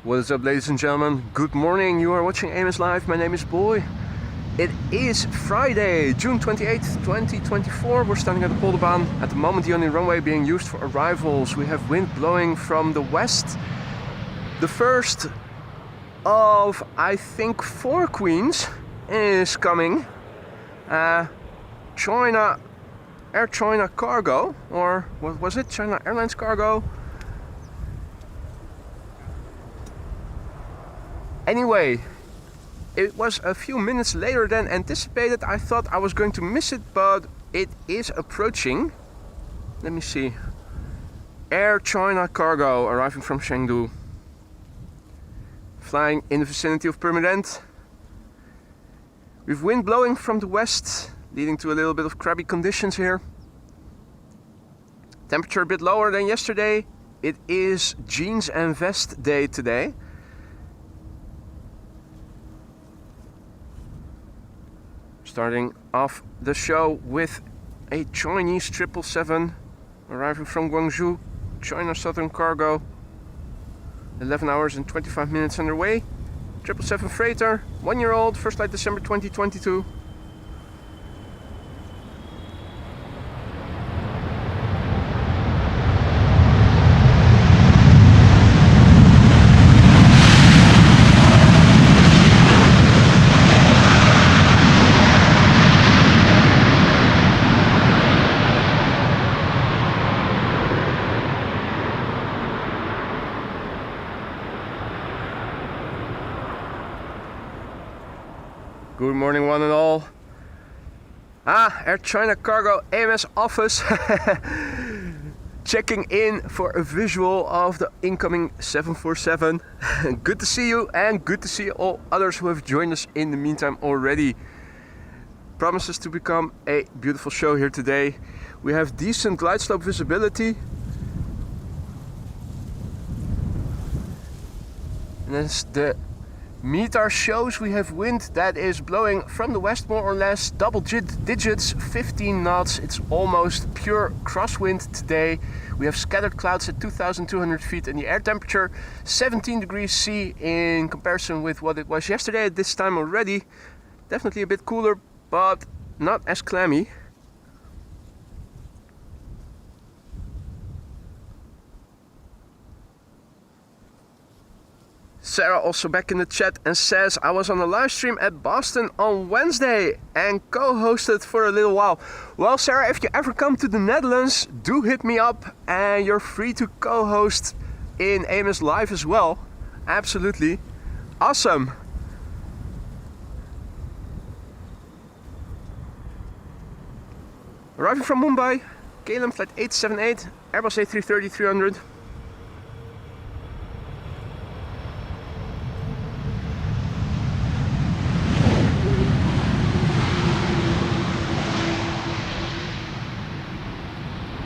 What is up, ladies and gentlemen? Good morning. You are watching Amos Live. My name is Boy. It is Friday, June 28th, 2024. We're standing at the Polderbaan. At the moment, the only runway being used for arrivals. We have wind blowing from the west. The first of, I think, 4 queens is coming. Choina Cargo, or what was it? China Airlines Cargo. Anyway, it was a few minutes later than anticipated. I thought I was going to miss it, but it is approaching. Let me see. Air China Cargo arriving from Chengdu. Flying in the vicinity of Purmerend. With wind blowing from the west, leading to a little bit of crabby conditions here. Temperature a bit lower than yesterday. It is jeans and vest day today. Starting off the show with a Chinese 777 arriving from Guangzhou, China Southern Cargo. 11 hours and 25 minutes underway. 777 freighter, 1-year-old, first flight December 2022. Good morning, one and all. Air China Cargo AMS office. Checking in for a visual of the incoming 747. Good to see you, and good to see all others who have joined us in the meantime already. Promises to become a beautiful show here today. We have decent glide slope visibility. And as the meter shows, we have wind that is blowing from the west, more or less double digits, 15 knots. It's almost pure crosswind today. We have scattered clouds at 2,200 feet, and the air temperature 17 degrees C in comparison with what it was yesterday at this time already. Definitely a bit cooler, but not as clammy. Sarah also back in the chat and says, I was on a live stream at Boston on Wednesday and co-hosted for a little while. Well, Sarah, if you ever come to the Netherlands, do hit me up and you're free to co-host in Amos Live as well. Absolutely. Awesome. Arriving from Mumbai, KLM flight 878, Airbus A330 300.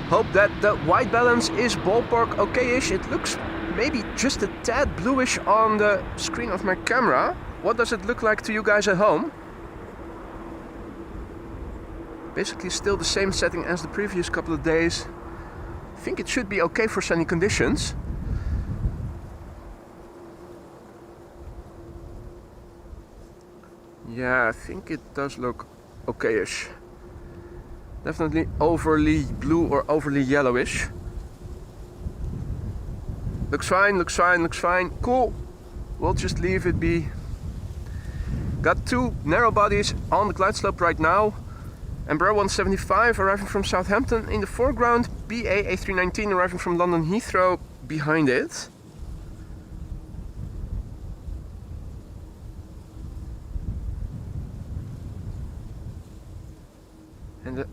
Hope that the white balance is ballpark okay-ish. It looks maybe just a tad bluish on the screen of my camera. What does it look like to you guys at home? Basically still the same setting as the previous couple of days. I think it should be okay for sunny conditions. Yeah, I think it does look okay-ish. Definitely overly blue or overly yellowish. Looks fine, looks fine, looks fine. Cool. We'll just leave it be. Got 2 narrow bodies on the glide slope right now. Embraer 175 arriving from Southampton in the foreground. BA A319 arriving from London Heathrow behind it. And the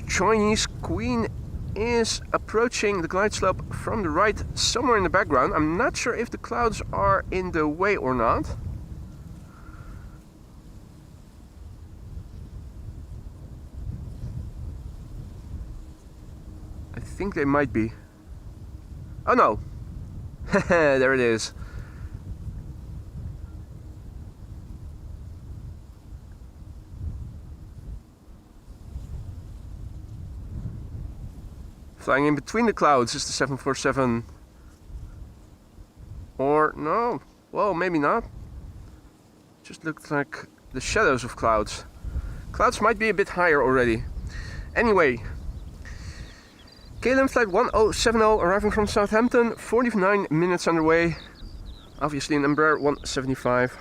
Chinese Queen is approaching the glide slope from the right, somewhere in the background. I'm not sure if the clouds are in the way or not. I think they might be. Oh no! There it is. Flying in between the clouds is the 747. Or or no, well, maybe not. Just looked like the shadows of clouds. Clouds might be a bit higher already. Anyway, KLM flight 1070 arriving from Southampton, 49 minutes underway. Obviously an Embraer 175.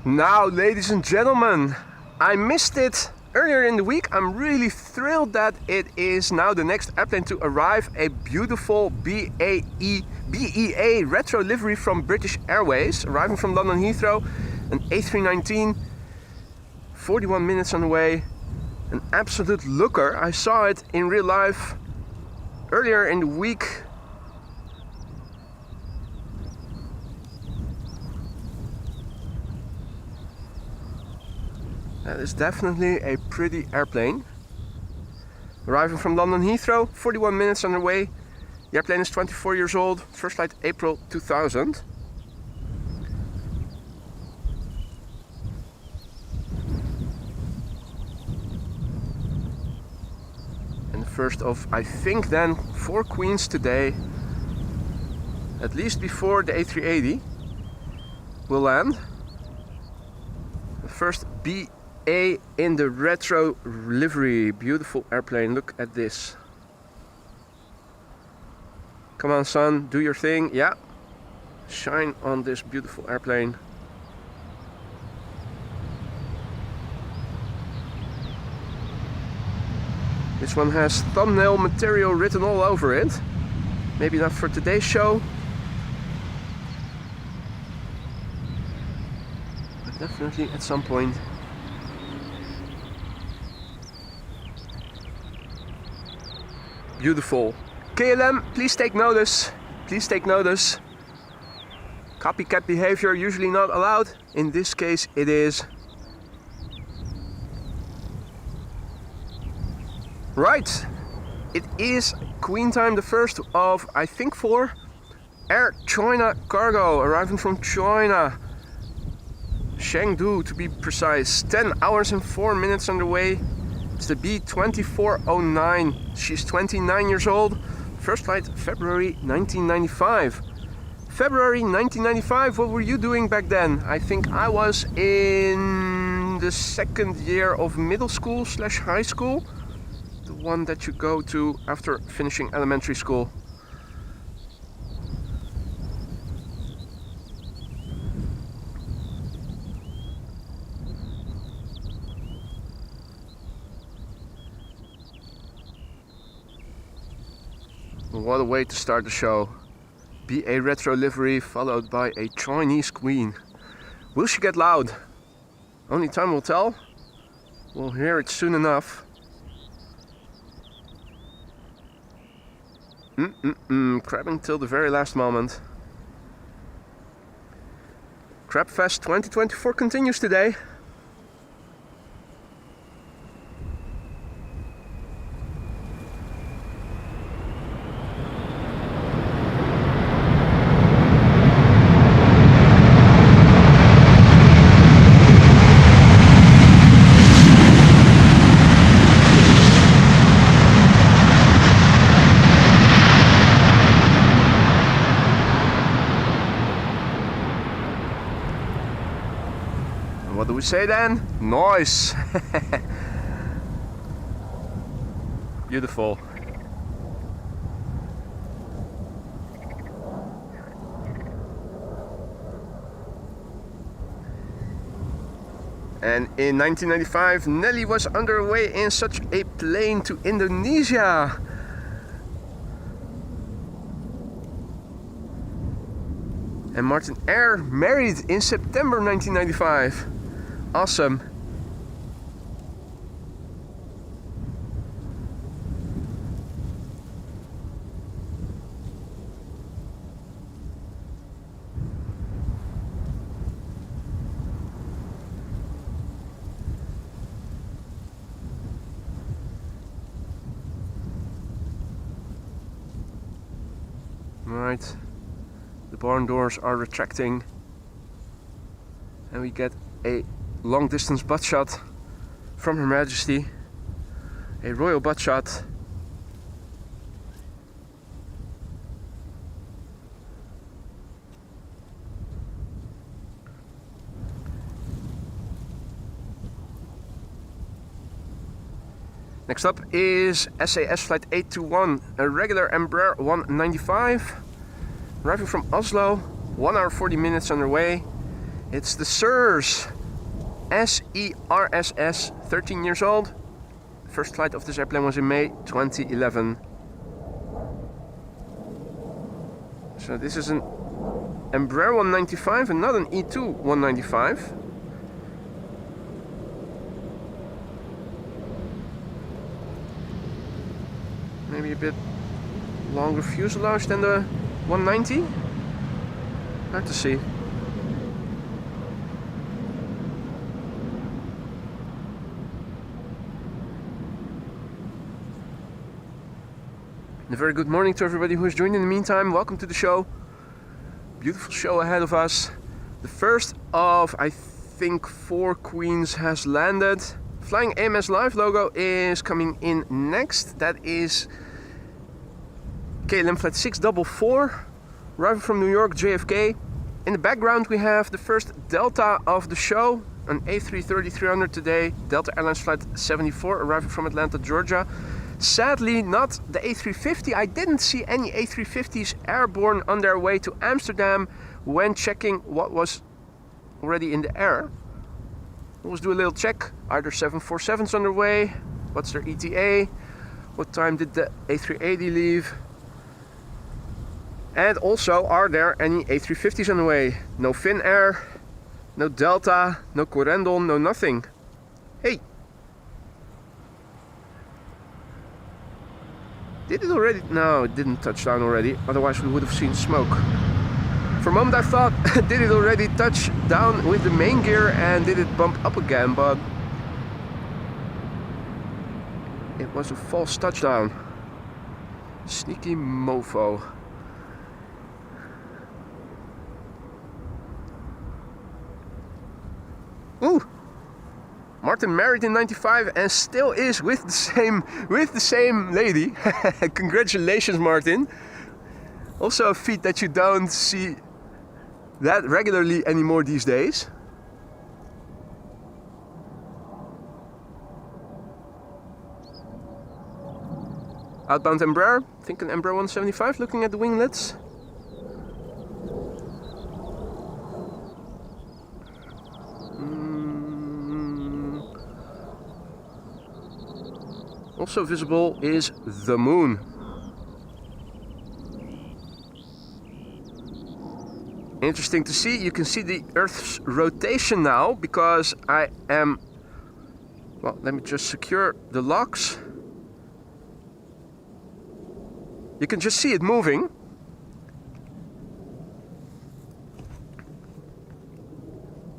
Now, ladies and gentlemen, I missed it earlier in the week. I'm really thrilled that it is now the next airplane to arrive, a beautiful BEA retro livery from British Airways, arriving from London Heathrow, an A319, 41 minutes on the way, an absolute looker. I saw it in real life earlier in the week. That is definitely a pretty airplane. Arriving from London Heathrow, 41 minutes underway. The airplane is 24 years old, first flight April 2000. And the first of, I think then, 4 queens today, at least before the A380 will land. The first BEA in the retro livery. Beautiful airplane, look at this. Come on, son, do your thing. Yeah, shine on this beautiful airplane. This one has thumbnail material written all over it. Maybe not for today's show, but definitely at some point. Beautiful. KLM, please take notice. Please take notice. Copycat behavior usually not allowed. In this case it is. Right. It is queen time, the first of I think 4. Air Choina Cargo, arriving from China. Chengdu to be precise. 10 hours and 4 minutes underway. It's the B75409. She's 29 years old. First flight February 1995. February 1995, what were you doing back then? I think I was in the second year of middle school / high school. The one that you go to after finishing elementary school. What a way to start the show. BA retro livery followed by a Chinese queen. Will she get loud? Only time will tell. We'll hear it soon enough. Crabbing till the very last moment. Crabfest 2024 continues today. What do we say then? Noise! Beautiful. And in 1995, Nelly was underway in such a plane to Indonesia. And Martin Air married in September 1995. Awesome. Right, the barn doors are retracting and we get a long distance butt shot from Her Majesty, a royal butt shot. Next up is SAS Flight 821, a regular Embraer 195, arriving from Oslo, 1 hour 40 minutes underway. It's the SIRS SERSS, 13 years old. First flight of this airplane was in May 2011. So this is an Embraer 195 and not an E2 195. Maybe a bit longer fuselage than the 190? Hard to see. A very good morning to everybody who is joining in the meantime. Welcome to the show. Beautiful show ahead of us. The first of, I think, 4 queens has landed. Flying AMS Live logo is coming in next. That is KLM Flight 644, arriving from New York, JFK. In the background we have the first Delta of the show, an A330 300 today, Delta Airlines Flight 74, arriving from Atlanta, Georgia. Sadly, not the A350. I didn't see any A350s airborne on their way to Amsterdam when checking what was already in the air. Let's do a little check. Are there 747s on their way? What's their ETA? What time did the A380 leave? And also, are there any A350s on the way? No Finnair, no Delta, no Corendon, no nothing. Hey! Did it already? No, it didn't touch down already. Otherwise we would have seen smoke. For a moment I thought, did it already touch down with the main gear and did it bump up again? But it was a false touchdown. Sneaky mofo. Ooh! Martin married in '95 and still is with the same lady. Congratulations, Martin. Also a feat that you don't see that regularly anymore these days. Outbound Embraer, I think an Embraer 175, looking at the winglets. Also visible is the moon. Interesting to see. You can see the Earth's rotation now because I am... Well, let me just secure the locks. You can just see it moving.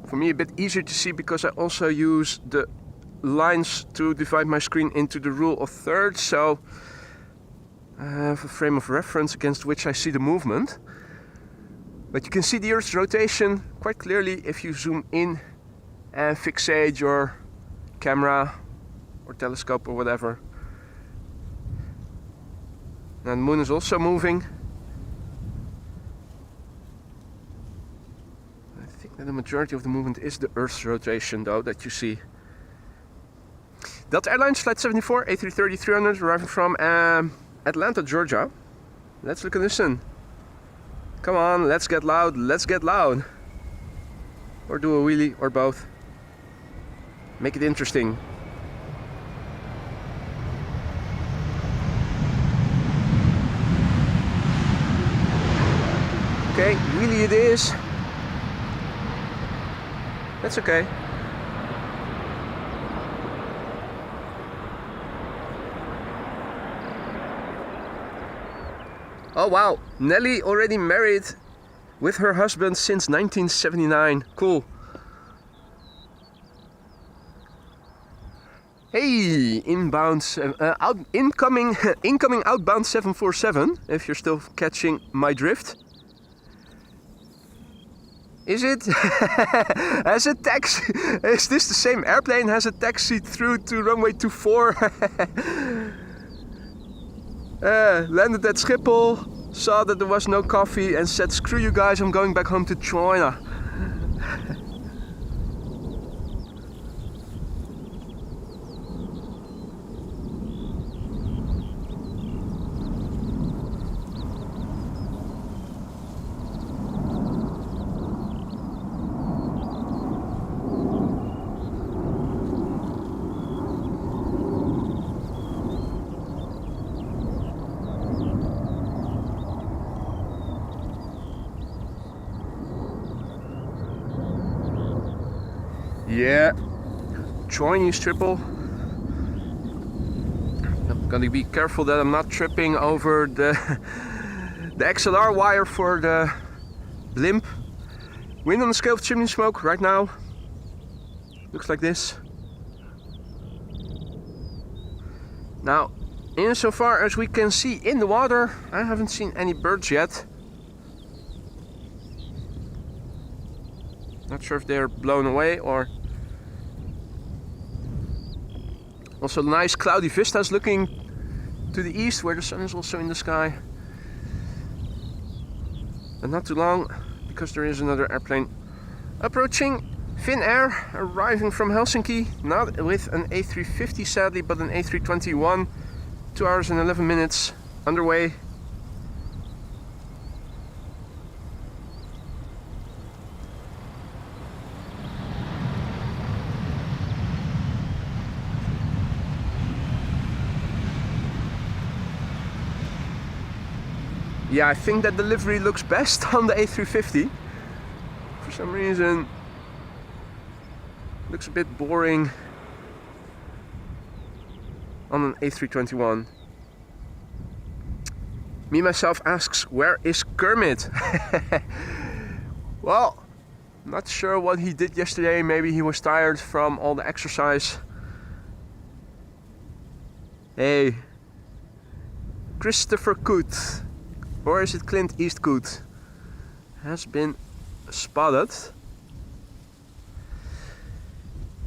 For me a bit easier to see because I also use the lines to divide my screen into the rule of thirds, so I have a frame of reference against which I see the movement. But you can see the Earth's rotation quite clearly if you zoom in and fixate your camera or telescope or whatever. Now the moon is also moving. I think that the majority of the movement is the Earth's rotation though that you see. Delta Airlines Flight 74, A330 300, arriving from Atlanta, Georgia. Let's look and listen. Come on, let's get loud, let's get loud. Or do a wheelie, or both. Make it interesting. Okay, wheelie it is. That's okay. Oh wow, Nelly already married with her husband since 1979. Cool. Hey, incoming outbound 747, if you're still catching my drift. Is it? Has a taxi? Is this the same airplane? Has a taxi through to runway 24? Landed at Schiphol, saw that there was no coffee and said, screw you guys, I'm going back home to Choina. Yeah, Chinese triple. I'm gonna be careful that I'm not tripping over the XLR wire for the blimp. Wind on the scale of chimney smoke right now. Looks like this. Now, insofar as we can see in the water, I haven't seen any birds yet. Not sure if they're blown away or... Also nice cloudy vistas looking to the east where the sun is also in the sky. And not too long because there is another airplane approaching. Finnair arriving from Helsinki, not with an A350 sadly, but an A321. 2 hours and 11 minutes underway. Yeah, I think that the livery looks best on the A350. For some reason, looks a bit boring on an A321. Me myself asks, where is Kermit? Well, not sure what he did yesterday. Maybe he was tired from all the exercise. Hey, Christopher Coote. Or is it Clint Eastwood? Has been spotted.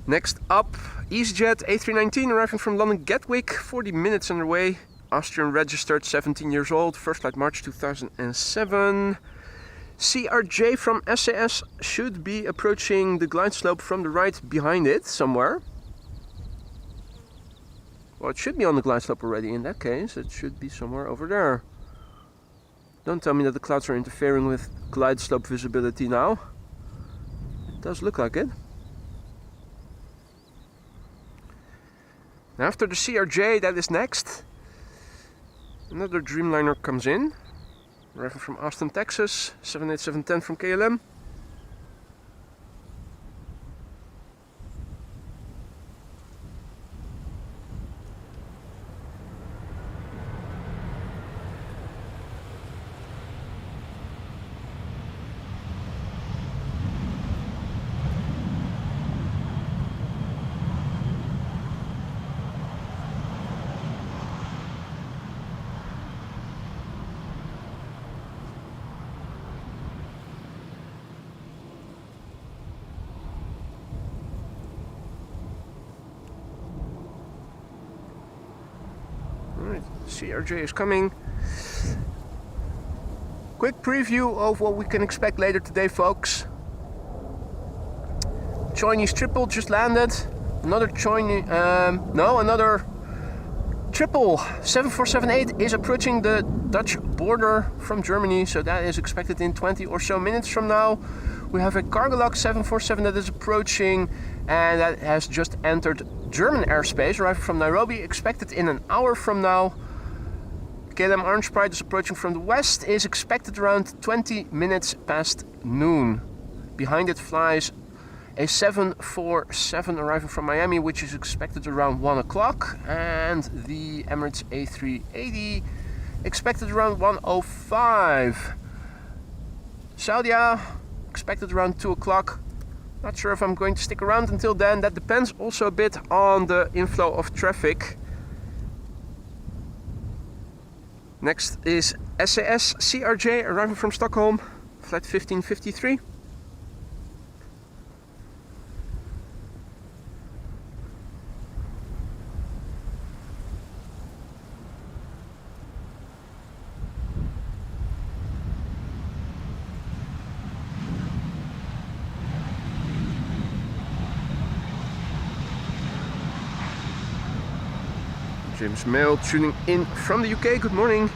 Next up, EasyJet A319 arriving from London Gatwick, 40 minutes underway. Austrian registered, 17 years old, first flight March 2007. CRJ from SAS should be approaching the glide slope from the right behind it somewhere. Well, it should be on the glide slope already. In that case, it should be somewhere over there. Don't tell me that the clouds are interfering with glide slope visibility now. It does look like it. After the CRJ, that is next. Another Dreamliner comes in. Arriving from Austin, Texas. 78710 from KLM. CRJ is coming. Quick preview of what we can expect later today, folks. Chinese triple just landed. Another another triple 7478 is approaching the Dutch border from Germany, so that is expected in 20 or so minutes from now. We have a Cargolux 747 that is approaching, and that has just entered German airspace, arriving from Nairobi, expected in an hour from now. KLM Orange Pride is approaching from the west, is expected around 20 minutes past noon. Behind it flies a 747 arriving from Miami, which is expected around 1 o'clock, and the Emirates A388 expected around 1:05. Saudi expected around 2 o'clock. Not sure if I'm going to stick around until then. That depends also a bit on the inflow of traffic. Next is SAS CRJ arriving from Stockholm, flight 1553. James Mail tuning in from the UK, good morning.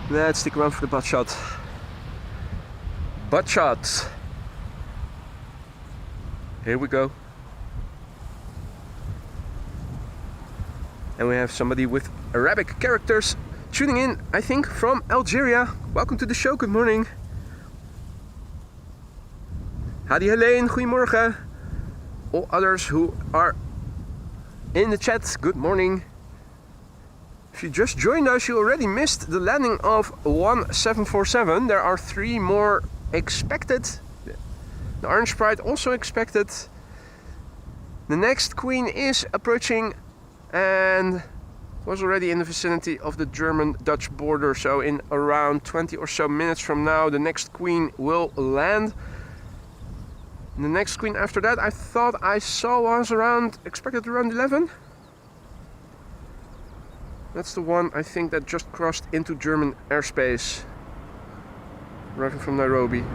Let's stick around for the butt shot. Butt shot. Here we go. And we have somebody with Arabic characters tuning in, I think, from Algeria. Welcome to the show, good morning. Hadi Helene, goedemorgen. All others who are in the chat, good morning. If you just joined us, you already missed the landing of 1747. There are 3 more expected. The Orange Pride also expected. The next Queen is approaching and was already in the vicinity of the German-Dutch border. So in around 20 or so minutes from now, the next Queen will land. And the next Queen after that, I thought I saw was expected around 11. That's the one, I think, that just crossed into German airspace, arriving from Nairobi.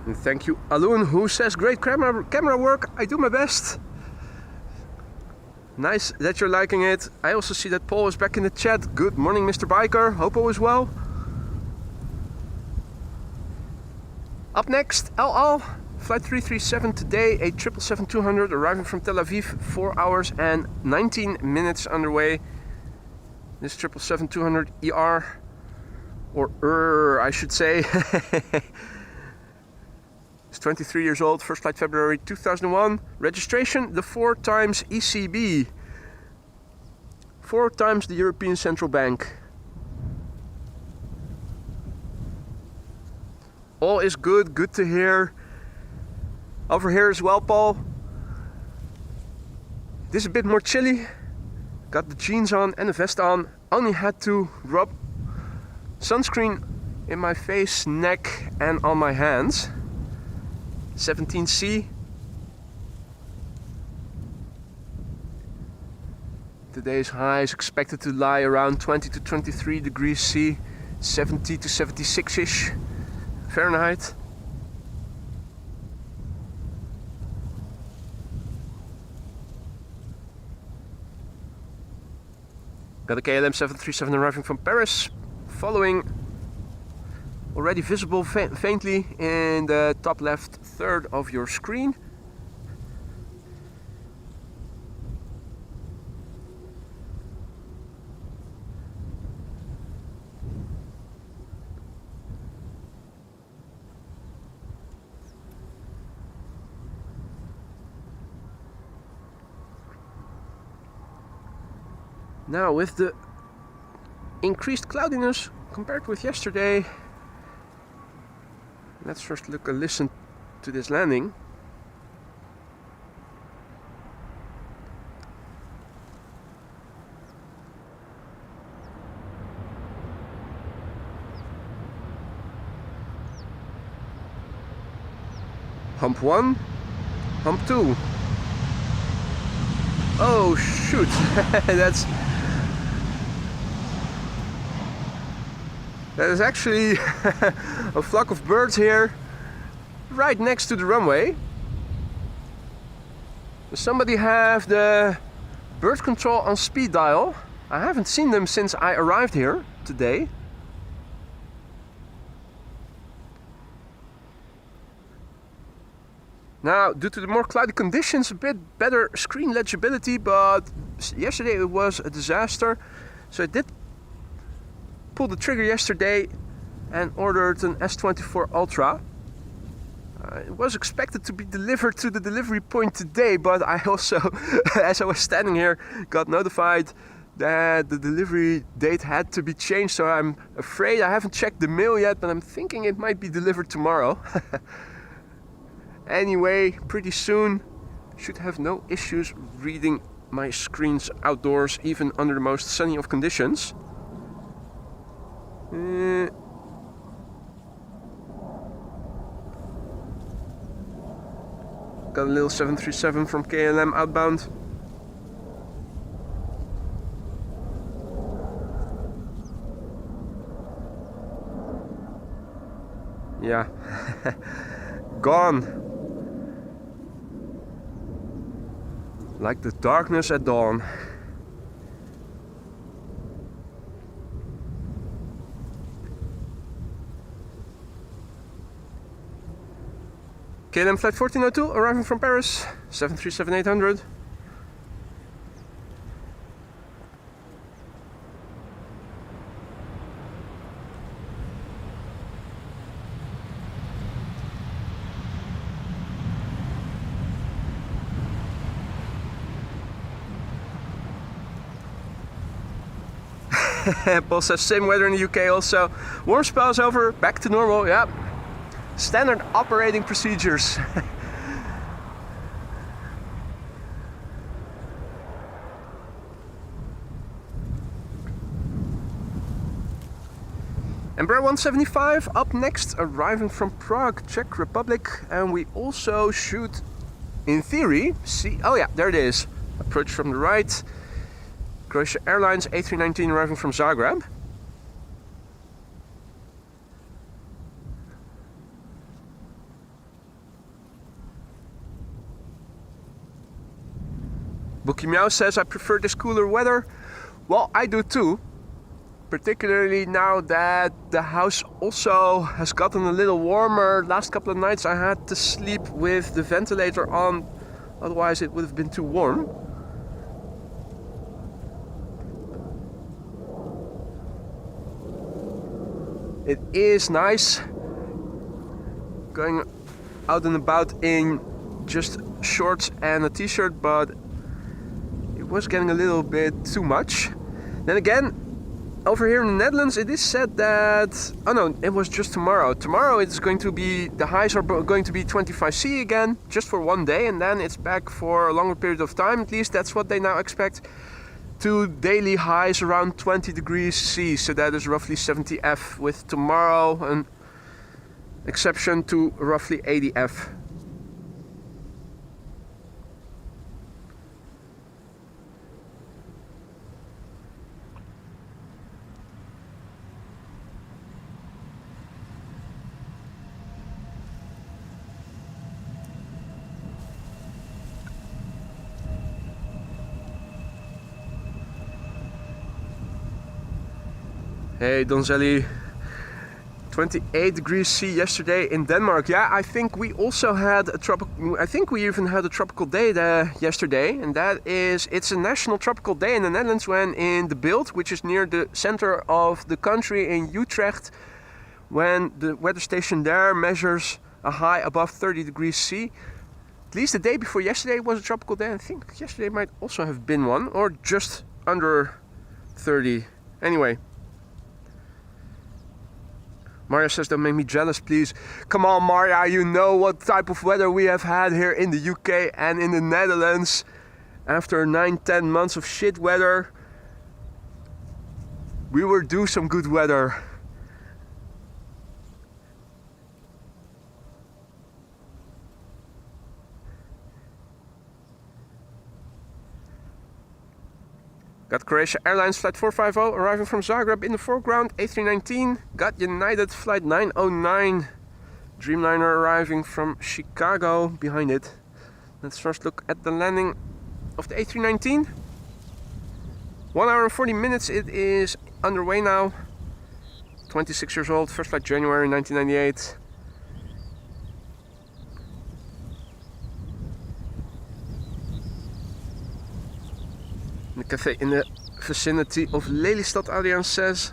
And thank you, Alun, who says great camera work. I do my best. Nice that you're liking it. I also see that Paul is back in the chat. Good morning, Mr. Biker. Hope all is well. Up next, El Al, flight 337 today, a 777-200 arriving from Tel Aviv, 4 hours and 19 minutes underway. This 777-200 ER, or I should say. It's 23 years old, first flight February 2001. Registration, the 4 times ECB. 4 times the European Central Bank. All is good, good to hear. Over here as well, Paul. It is a bit more chilly. Got the jeans on and the vest on. Only had to rub sunscreen in my face, neck and on my hands. 17C. Today's high is expected to lie around 20 to 23 degrees C, 70 to 76-ish Fahrenheit. Got a KLM 737 arriving from Paris, following, already visible faintly in the top left third of your screen. Now, with the increased cloudiness compared with yesterday, let's first listen to this landing. Hump 1, hump 2. Oh shoot, that is actually a flock of birds here right next to the runway. Does somebody have the bird control on speed dial? I haven't seen them since I arrived here today. Now, due to the more cloudy conditions, a bit better screen legibility, but yesterday it was a disaster. So I did pulled the trigger yesterday and ordered an S24 Ultra. It was expected to be delivered to the delivery point today, but I also, as I was standing here, got notified that the delivery date had to be changed. So I'm afraid I haven't checked the mail yet, but I'm thinking it might be delivered tomorrow. Anyway, pretty soon, should have no issues reading my screens outdoors, even under the most sunny of conditions. Got a little 737 from KLM outbound. Yeah, gone. Like the darkness at dawn. KLM flight 1402 arriving from Paris, 737-800. Paul says same weather in the UK also. Warm spells over, back to normal, yeah. Standard operating procedures. Embraer 175 up next, arriving from Prague, Czech Republic, and we also should, in theory, see. Oh yeah, there it is. Approach from the right. Croatia Airlines A319 arriving from Zagreb. Bookie Meow says, I prefer this cooler weather. Well, I do too. Particularly now that the house also has gotten a little warmer. Last couple of nights I had to sleep with the ventilator on, otherwise it would have been too warm. It is nice going out and about in just shorts and a t-shirt, but it was getting a little bit too much. Then again, over here in the Netherlands, it is said that, oh no, it was just tomorrow. Tomorrow it's going to be, the highs are going to be 25°C again, just for one day, and then it's back for a longer period of time. At least that's what they now expect. To daily highs around 20°C, so that is roughly 70 F, with tomorrow an exception to roughly 80 F. Hey Donzelli, 28°C yesterday in Denmark. Yeah, I think we also had a tropical. I think we even had a tropical day there yesterday, and that is, it's a national tropical day in the Netherlands when in the Bild, which is near the center of the country in Utrecht, when the weather station there measures a high above 30°C. At least the day before yesterday was a tropical day. I think yesterday might also have been one, or just under 30. Anyway. Maria says, don't make me jealous, please. Come on, Maria, you know what type of weather we have had here in the UK and in the Netherlands. After 9-10 months of shit weather, we were due some good weather. Got Croatia Airlines flight 450 arriving from Zagreb in the foreground, A319. Got United flight 909, Dreamliner arriving from Chicago behind it. Let's first look at the landing of the A319. 1 hour and 40 minutes it is underway now. 26 years old, first flight January 1998. The cafe in the vicinity of Lelystad, Adrian says.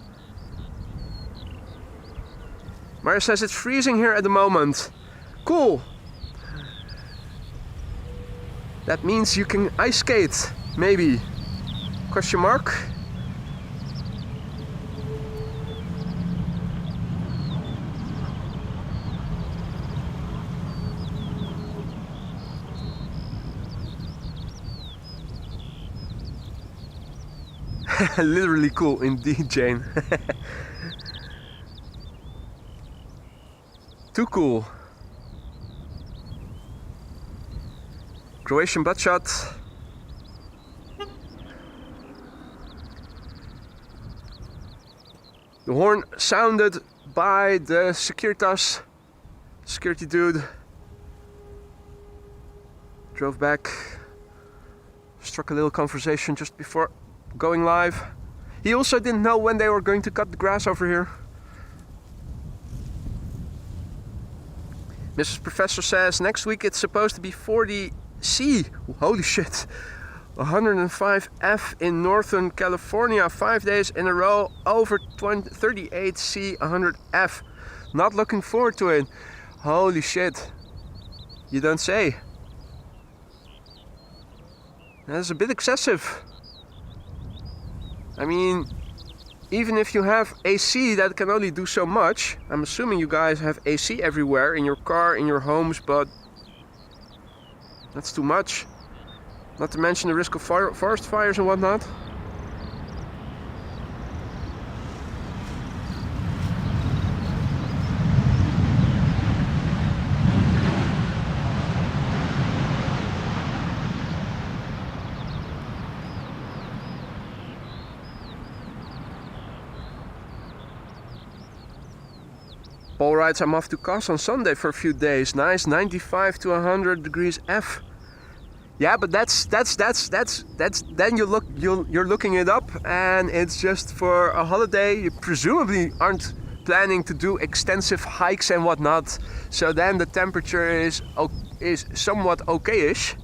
Mario says it's freezing here at the moment. Cool. That means you can ice skate, maybe. Question mark? Literally cool indeed, Jane. Too cool. Croatian butt shot. The horn sounded by the security dude. Drove back, struck a little conversation just before going live. He also didn't know when they were going to cut the grass over here. Mrs. Professor says next week it's supposed to be 40 C. Holy shit. 105 F in Northern California, 5 days in a row, over 38 C, 100 F. Not looking forward to it. Holy shit. You don't say. That's a bit excessive. I mean, even if you have AC, that can only do so much. I'm assuming you guys have AC everywhere, in your car, in your homes, but that's too much. Not to mention the risk of forest fires and whatnot. Paul writes, I'm off to Kos on Sunday for a few days. Nice, 95 to 100 degrees F. Yeah, but that's then you're looking it up, and it's just for a holiday. You presumably aren't planning to do extensive hikes and whatnot. So then the temperature is somewhat okay-ish.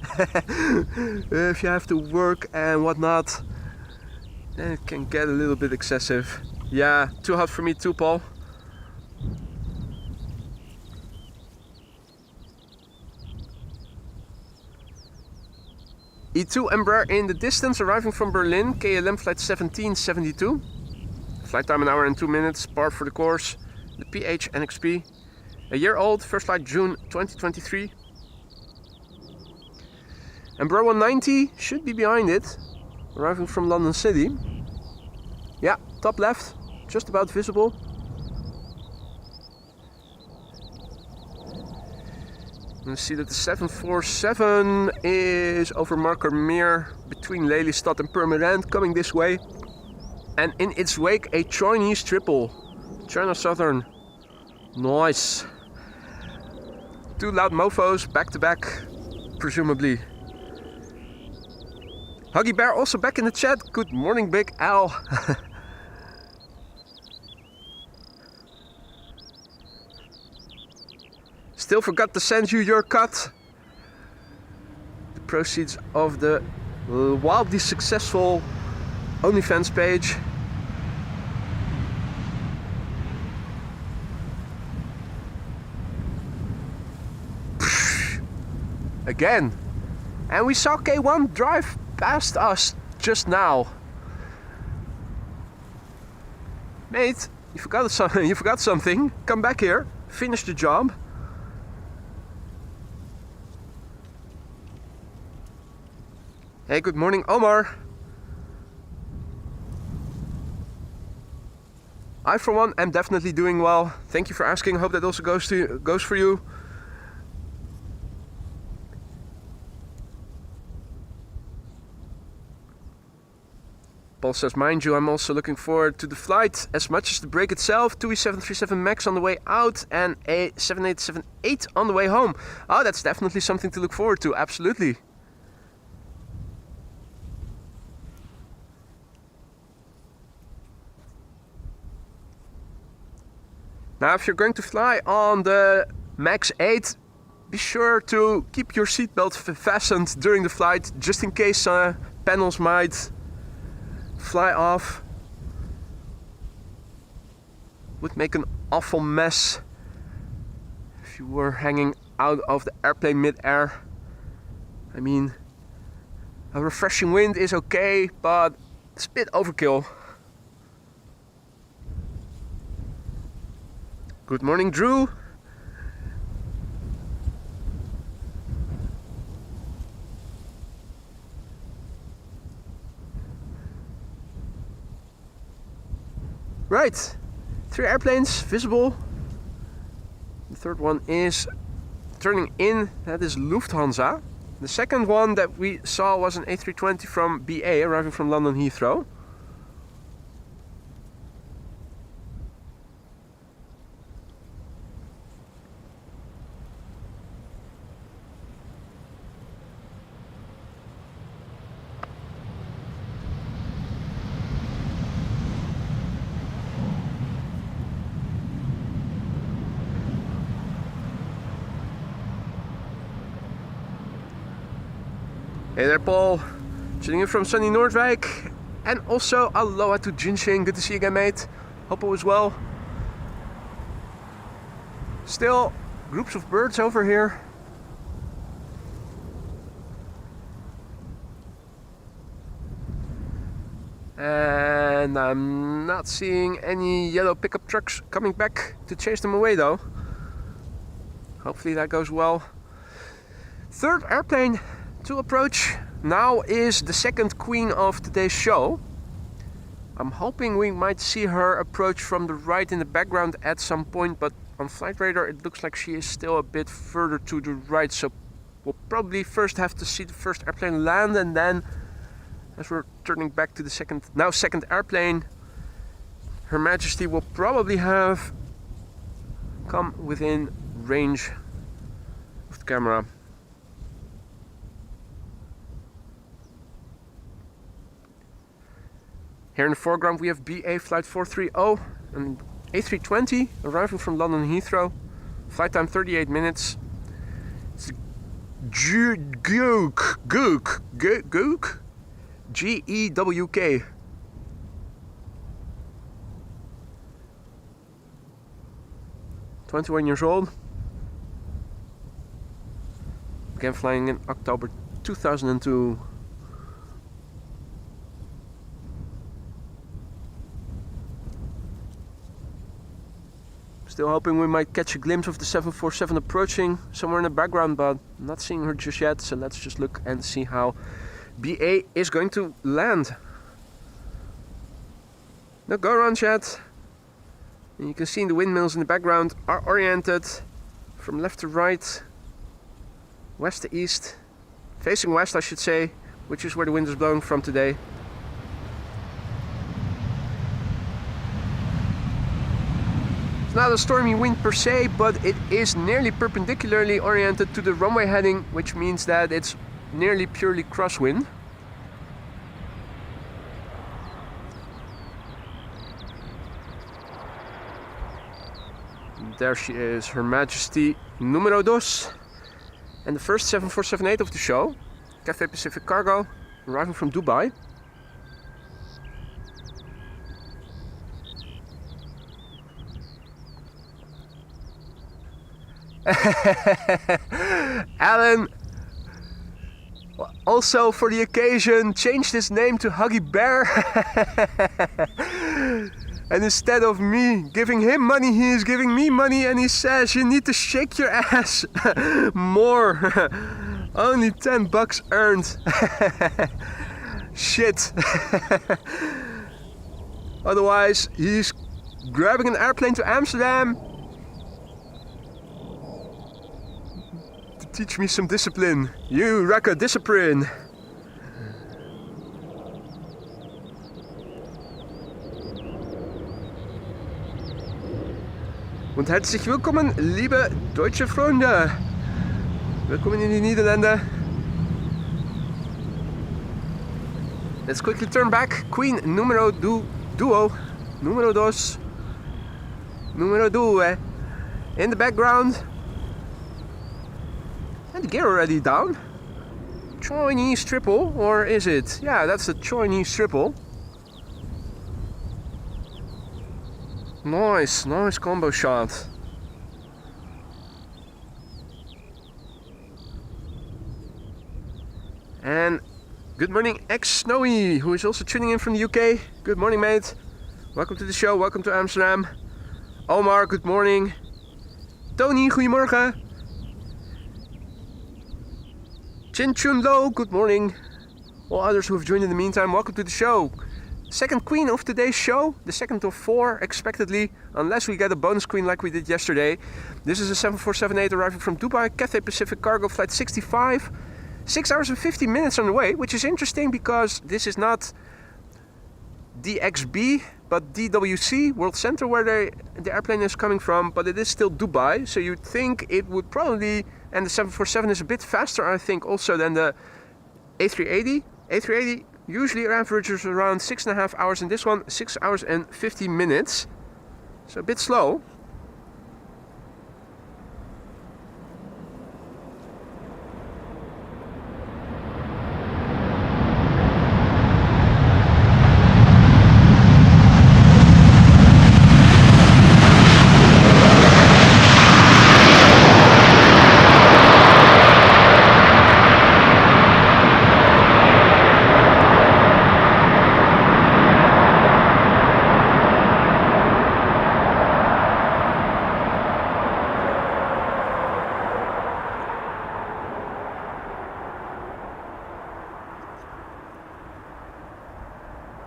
If you have to work and whatnot, then it can get a little bit excessive. Yeah, too hot for me too, Paul. E2 Embraer in the distance, arriving from Berlin, KLM flight 1772. Flight time 1 hour and 2 minutes, par for the course. The PH NXP. A year old, first flight June 2023. Embraer 190 should be behind it, arriving from London City. Yeah, top left, just about visible. You see that the 747 is over Marker Meer between Lelystad and Purmerend, coming this way. And in its wake, a Chinese triple. China Southern. Nice. Two loud mofos, back to back, presumably. Huggy Bear also back in the chat. Good morning, Big Al. Still forgot to send you your cut. The proceeds of the wildly successful OnlyFans page. Again. And we saw K1 drive past us just now. Mate, you forgot something. You forgot something. Come back here. Finish the job. Hey, good morning, Omar. I, for one, am definitely doing well. Thank you for asking. Hope that also goes for you. Paul says, mind you, I'm also looking forward to the flight as much as the break itself. 2 737 MAX on the way out and a 7878 on the way home. Oh, that's definitely something to look forward to. Absolutely. Now, if you're going to fly on the MAX 8, be sure to keep your seatbelt fastened during the flight, just in case panels might fly off. Would make an awful mess if you were hanging out of the airplane mid-air. I mean, a refreshing wind is okay, but it's a bit overkill. Good morning, Drew. Right, 3 airplanes visible. The third one is turning in, that is Lufthansa. The second one that we saw was an A320 from BA arriving from London Heathrow. Hey there, Paul. Tuning in from sunny Noordwijk. And also aloha to Jinshin. Good to see you again, mate. Hope all is well. Still groups of birds over here. And I'm not seeing any yellow pickup trucks coming back to chase them away though. Hopefully that goes well. Third airplane to approach now is the second queen of today's show. I'm hoping we might see her approach from the right in the background at some point, but on flight radar it looks like she is still a bit further to the right, so we'll probably first have to see the first airplane land, and then as we're turning back to the second airplane, Her Majesty will probably have come within range of the camera. Here in the foreground we have BA flight 430 and A320 arriving from London Heathrow. Flight time 38 minutes. It's GEWK. "21 years old. Began flying in October 2002. Still hoping we might catch a glimpse of the 747 approaching somewhere in the background, but I'm not seeing her just yet, so let's just look and see how BA is going to land. No go around yet. And you can see the windmills in the background are oriented from left to right, west to east, facing west I should say, which is where the wind is blowing from today. It's not a stormy wind per se, but it is nearly perpendicularly oriented to the runway heading, which means that it's nearly purely crosswind. There she is, Her Majesty Numero 2. And the first 7478 of the show, Cathay Pacific cargo, arriving from Dubai. Alan also for the occasion changed his name to Huggy Bear. And instead of me giving him money, he is giving me money, and he says you need to shake your ass more. Only 10 bucks earned. Shit. Otherwise he's grabbing an airplane to Amsterdam to teach me some discipline. You Raka discipline. Und herzlich willkommen, liebe deutsche Freunde. Willkommen in die Niederlande. Let's quickly turn back. Queen numero duo, numero dos, numero due, in the background. And the gear already down. Chinese triple, or is it? Yeah, that's the Chinese triple. Nice combo shot. And good morning, ex-Snowy, who is also tuning in from the UK. Good morning, mate. Welcome to the show, welcome to Amsterdam. Omar, good morning. Tony, goedemorgen. Chin Chun Lo, good morning. All others who have joined in the meantime, welcome to the show. Second queen of today's show, the second of 4 expectedly, unless we get a bonus queen like we did yesterday. This is a 7478 arriving from Dubai, Cathay Pacific cargo flight 65. 6 hours and 50 minutes on the way, which is interesting because this is not DXB, but DWC, World Center, where the airplane is coming from, but it is still Dubai, so you'd think it would probably, and the 747 is a bit faster, I think, also than the A380. A380 usually averages around 6.5 hours, and this one 6 hours and 50 minutes, so a bit slow.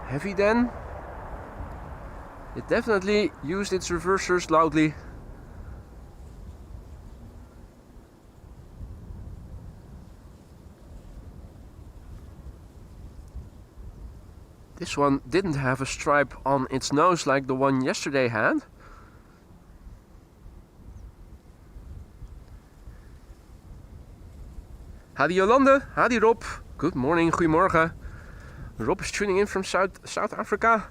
Heavy then. It definitely used its reversers loudly. This one didn't have a stripe on its nose like the one yesterday had. Hadi Jolande, hadi Rob. Good morning, goedemorgen. Rob is tuning in from South Africa.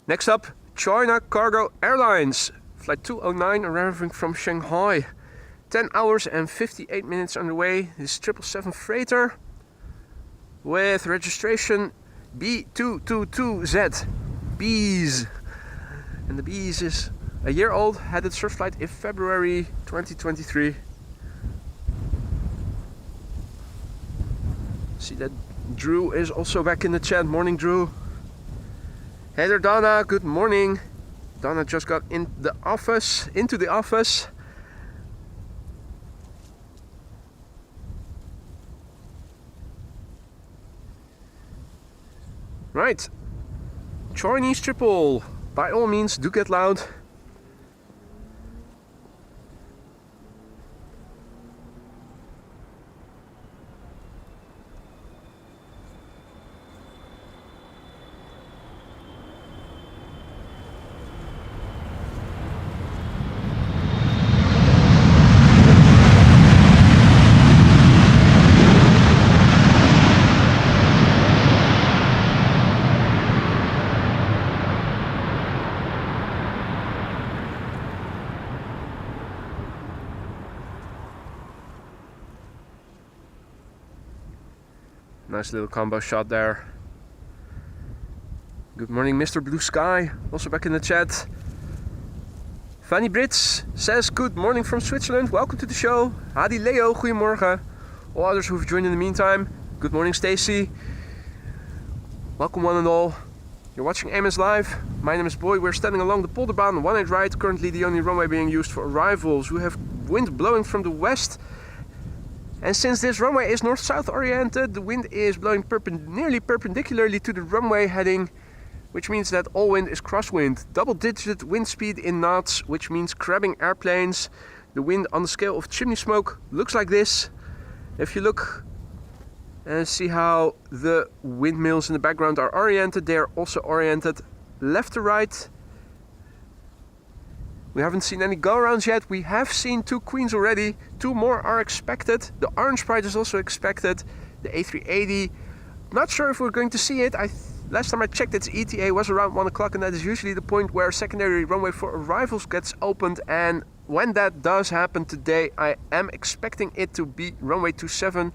Next up, Choina Cargo Airlines. Flight 209 arriving from Shanghai. 10 hours and 58 minutes on the way. This 777 freighter with registration B222Z. Bees. And the Bees is a year old. Had its first flight in February 2023. See that Drew is also back in the chat. Morning, Drew. Hey there, Donna. Good morning. Donna just got into the office. Right. Chinese triple. By all means, do get loud. Nice little combo shot there. Good morning, Mr. Blue Sky, also back in the chat. Fanny Brits says good morning from Switzerland. Welcome to the show. Hadi Leo, goedemorgen. All others who've joined in the meantime. Good morning, Stacy. Welcome one and all. You're watching AMS Live. My name is Boy. We're standing along the Polderbaan, one-eyed right, currently the only runway being used for arrivals. We have wind blowing from the west. And since this runway is north-south oriented, the wind is blowing nearly perpendicularly to the runway heading, which means that all wind is crosswind. Double-digit wind speed in knots, which means crabbing airplanes. The wind on the scale of chimney smoke looks like this. If you look and see how the windmills in the background are oriented, they are also oriented left to right. We haven't seen any go-arounds yet. We have seen 2 queens already. 2 more are expected. The orange pride is also expected. The A380. Not sure if we're going to see it. Last time I checked, its ETA was around 1 o'clock, and that is usually the point where secondary runway for arrivals gets opened. And when that does happen today, I am expecting it to be runway 27,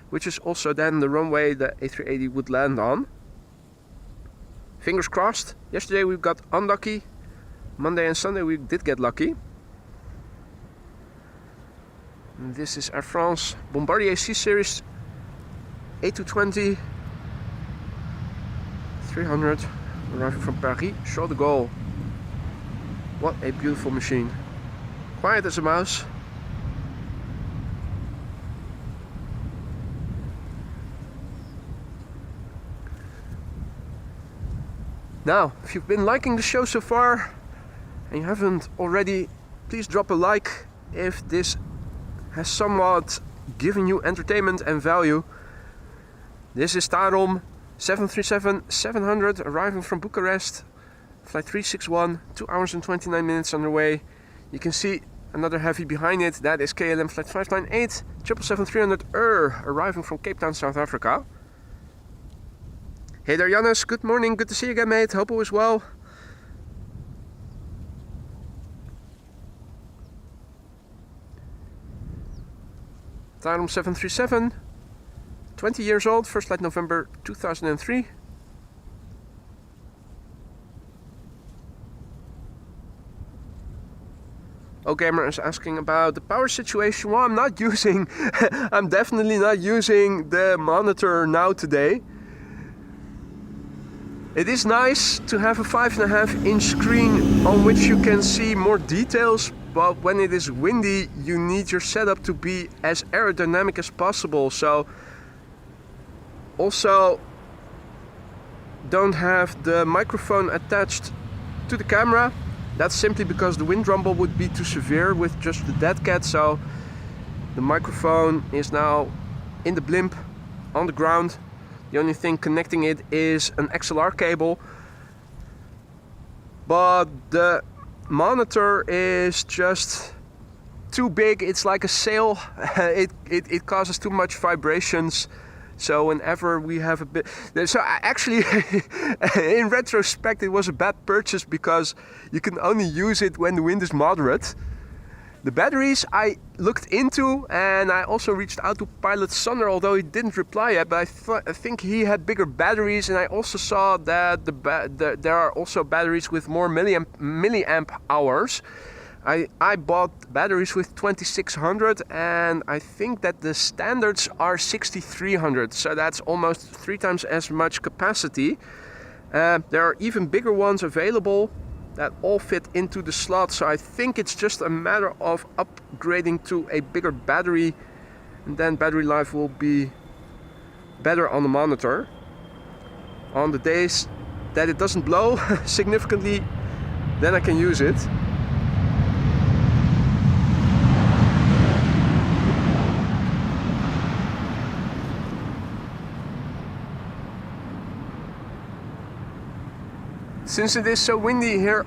which is also then the runway the A380 would land on. Fingers crossed. Yesterday we got unlucky. Monday and Sunday we did get lucky. And this is Air France Bombardier C Series A220 300, arriving from Paris, Charles de Gaulle. What a beautiful machine. Quiet as a mouse. Now, if you've been liking the show so far and you haven't already, please drop a like if this has somewhat given you entertainment and value. This is Tarom 737-700 arriving from Bucharest, flight 361, 2 hours and 29 minutes underway. You can see another heavy behind it, that is KLM flight 598 777-300 arriving from Cape Town, South Africa. Hey there Janus, good morning, good to see you again mate, hope all is well. Tarom 737, 20 years old, first flight November 2003. Gamer is asking about the power situation. Well, I'm not using, I'm definitely not using the monitor now today. It is nice to have a 5.5-inch screen on which you can see more details, but when it is windy you need your setup to be as aerodynamic as possible. So also don't have the microphone attached to the camera. That's simply because the wind rumble would be too severe with just the dead cat. So the microphone is now in the blimp on the ground. The only thing connecting it is an XLR cable. But the monitor is just too big. It's like a sail. It causes too much vibrations. So whenever we have a bit... So actually, in retrospect, it was a bad purchase because you can only use it when the wind is moderate. The batteries I looked into, and I also reached out to pilot Sander, although he didn't reply yet, but I think he had bigger batteries, and I also saw that there are also batteries with more milliamp hours. I bought batteries with 2600 and I think that the standards are 6300, so that's almost 3 times as much capacity. There are even bigger ones available that all fit into the slot, so I think it's just a matter of upgrading to a bigger battery, and then battery life will be better on the monitor. On the days that it doesn't blow significantly, then I can use it. Since it is so windy here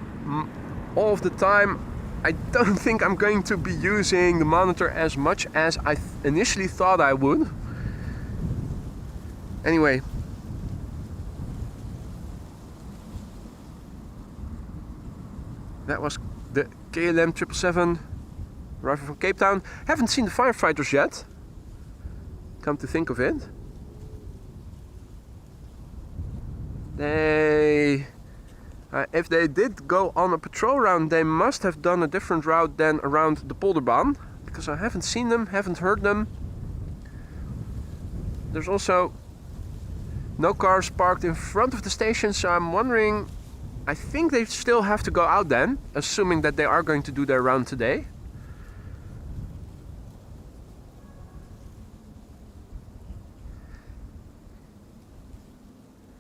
all of the time, I don't think I'm going to be using the monitor as much as I initially thought I would. Anyway. That was the KLM 777 arriving from Cape Town. Haven't seen the firefighters yet, come to think of it. If they did go on a patrol round, they must have done a different route than around the Polderbaan, because I haven't seen them, haven't heard them. There's also no cars parked in front of the station, so I'm wondering, I think they still have to go out then, assuming that they are going to do their round today.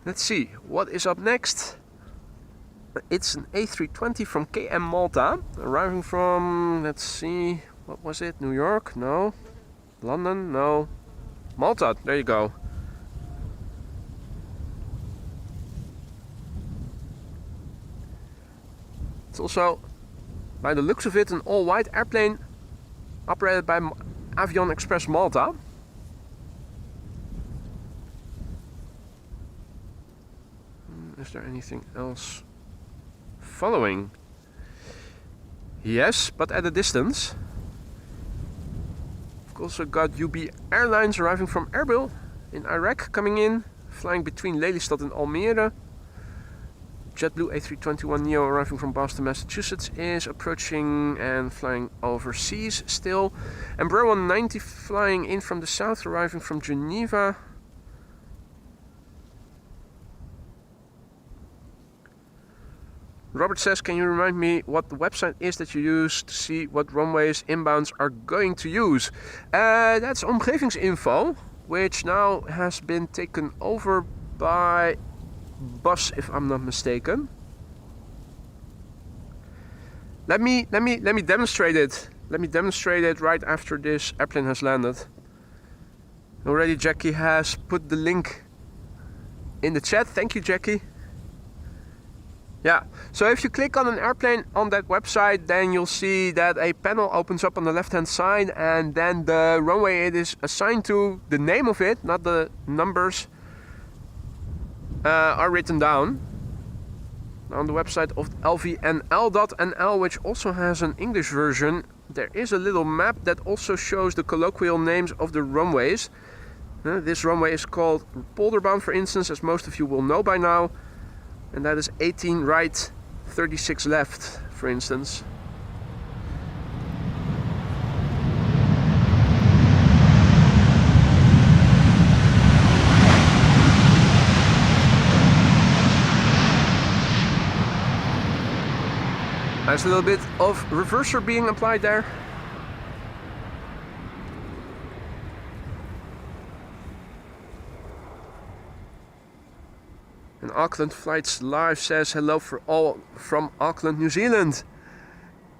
Let's see, what is up next? It's an A320 from KM Malta, arriving from, let's see, what was it? New York? No. London? No. Malta, there you go. It's also, by the looks of it, an all-white airplane operated by Avion Express Malta. Is there anything else following? Yes, but at a distance. We've also got UB Airlines arriving from Erbil in Iraq, coming in, flying between Lelystad and Almere. JetBlue A321 Neo arriving from Boston, Massachusetts is approaching and flying overseas still. Embraer 190 flying in from the south, arriving from Geneva. Robert says, can you remind me what the website is that you use to see what runways inbounds are going to use? That's Omgevingsinfo, which now has been taken over by Bus, if I'm not mistaken. Let me demonstrate it. Let me demonstrate it right after this airplane has landed. Already Jackie has put the link in the chat. Thank you, Jackie. Yeah, so if you click on an airplane on that website, then you'll see that a panel opens up on the left hand side, and then the runway it is assigned to, the name of it, not the numbers, are written down on the website of lvnl.nl, which also has an English version. There is a little map that also shows the colloquial names of the runways. This runway is called Polderbound, for instance, as most of you will know by now. And that is 18 right, 36 left, for instance. Nice little bit of reverser being applied there. And Auckland Flights Live says hello for all from Auckland, New Zealand.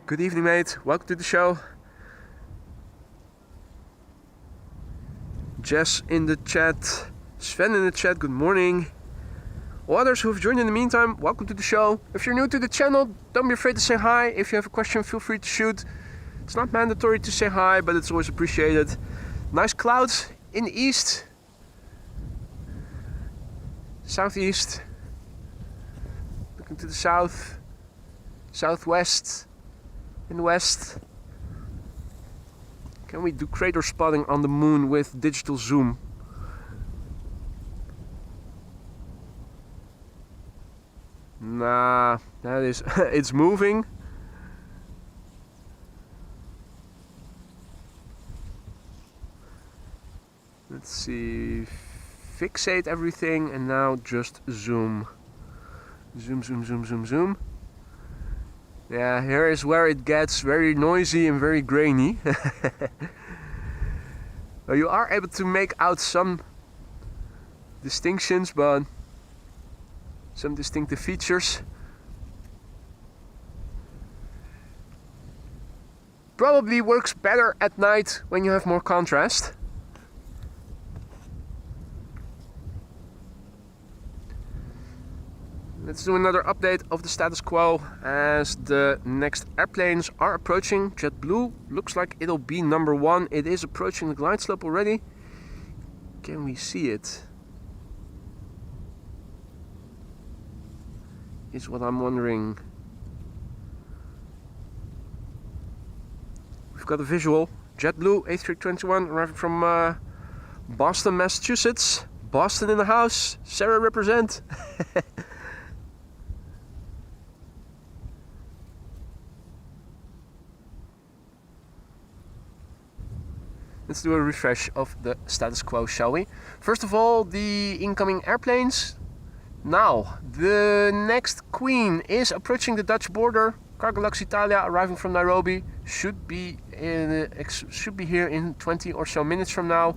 Good evening, mate. Welcome to the show. Jess in the chat. Sven in the chat, good morning. All others who have joined in the meantime, welcome to the show. If you're new to the channel, don't be afraid to say hi. If you have a question, feel free to shoot. It's not mandatory to say hi, but it's always appreciated. Nice clouds in the east. Southeast, looking to the south, southwest, and west. Can we do crater spotting on the moon with digital zoom? Nah, that is, it's moving. Let's see. Fixate everything and now just zoom. Zoom, zoom, zoom, zoom, zoom. Yeah, here is where it gets very noisy and very grainy. Well, you are able to make out some distinctions, but some distinctive features. Probably works better at night when you have more contrast. Let's do another update of the status quo as the next airplanes are approaching. JetBlue looks like it'll be number 1. It is approaching the glide slope already. Can we see it? Is what I'm wondering. We've got a visual. JetBlue A321 arriving from Boston, Massachusetts. Boston in the house. Sarah represent. Let's do a refresh of the status quo, shall we? First of all, the incoming airplanes. Now, the next Queen is approaching the Dutch border. Cargolux Italia arriving from Nairobi should be here in 20 or so minutes from now.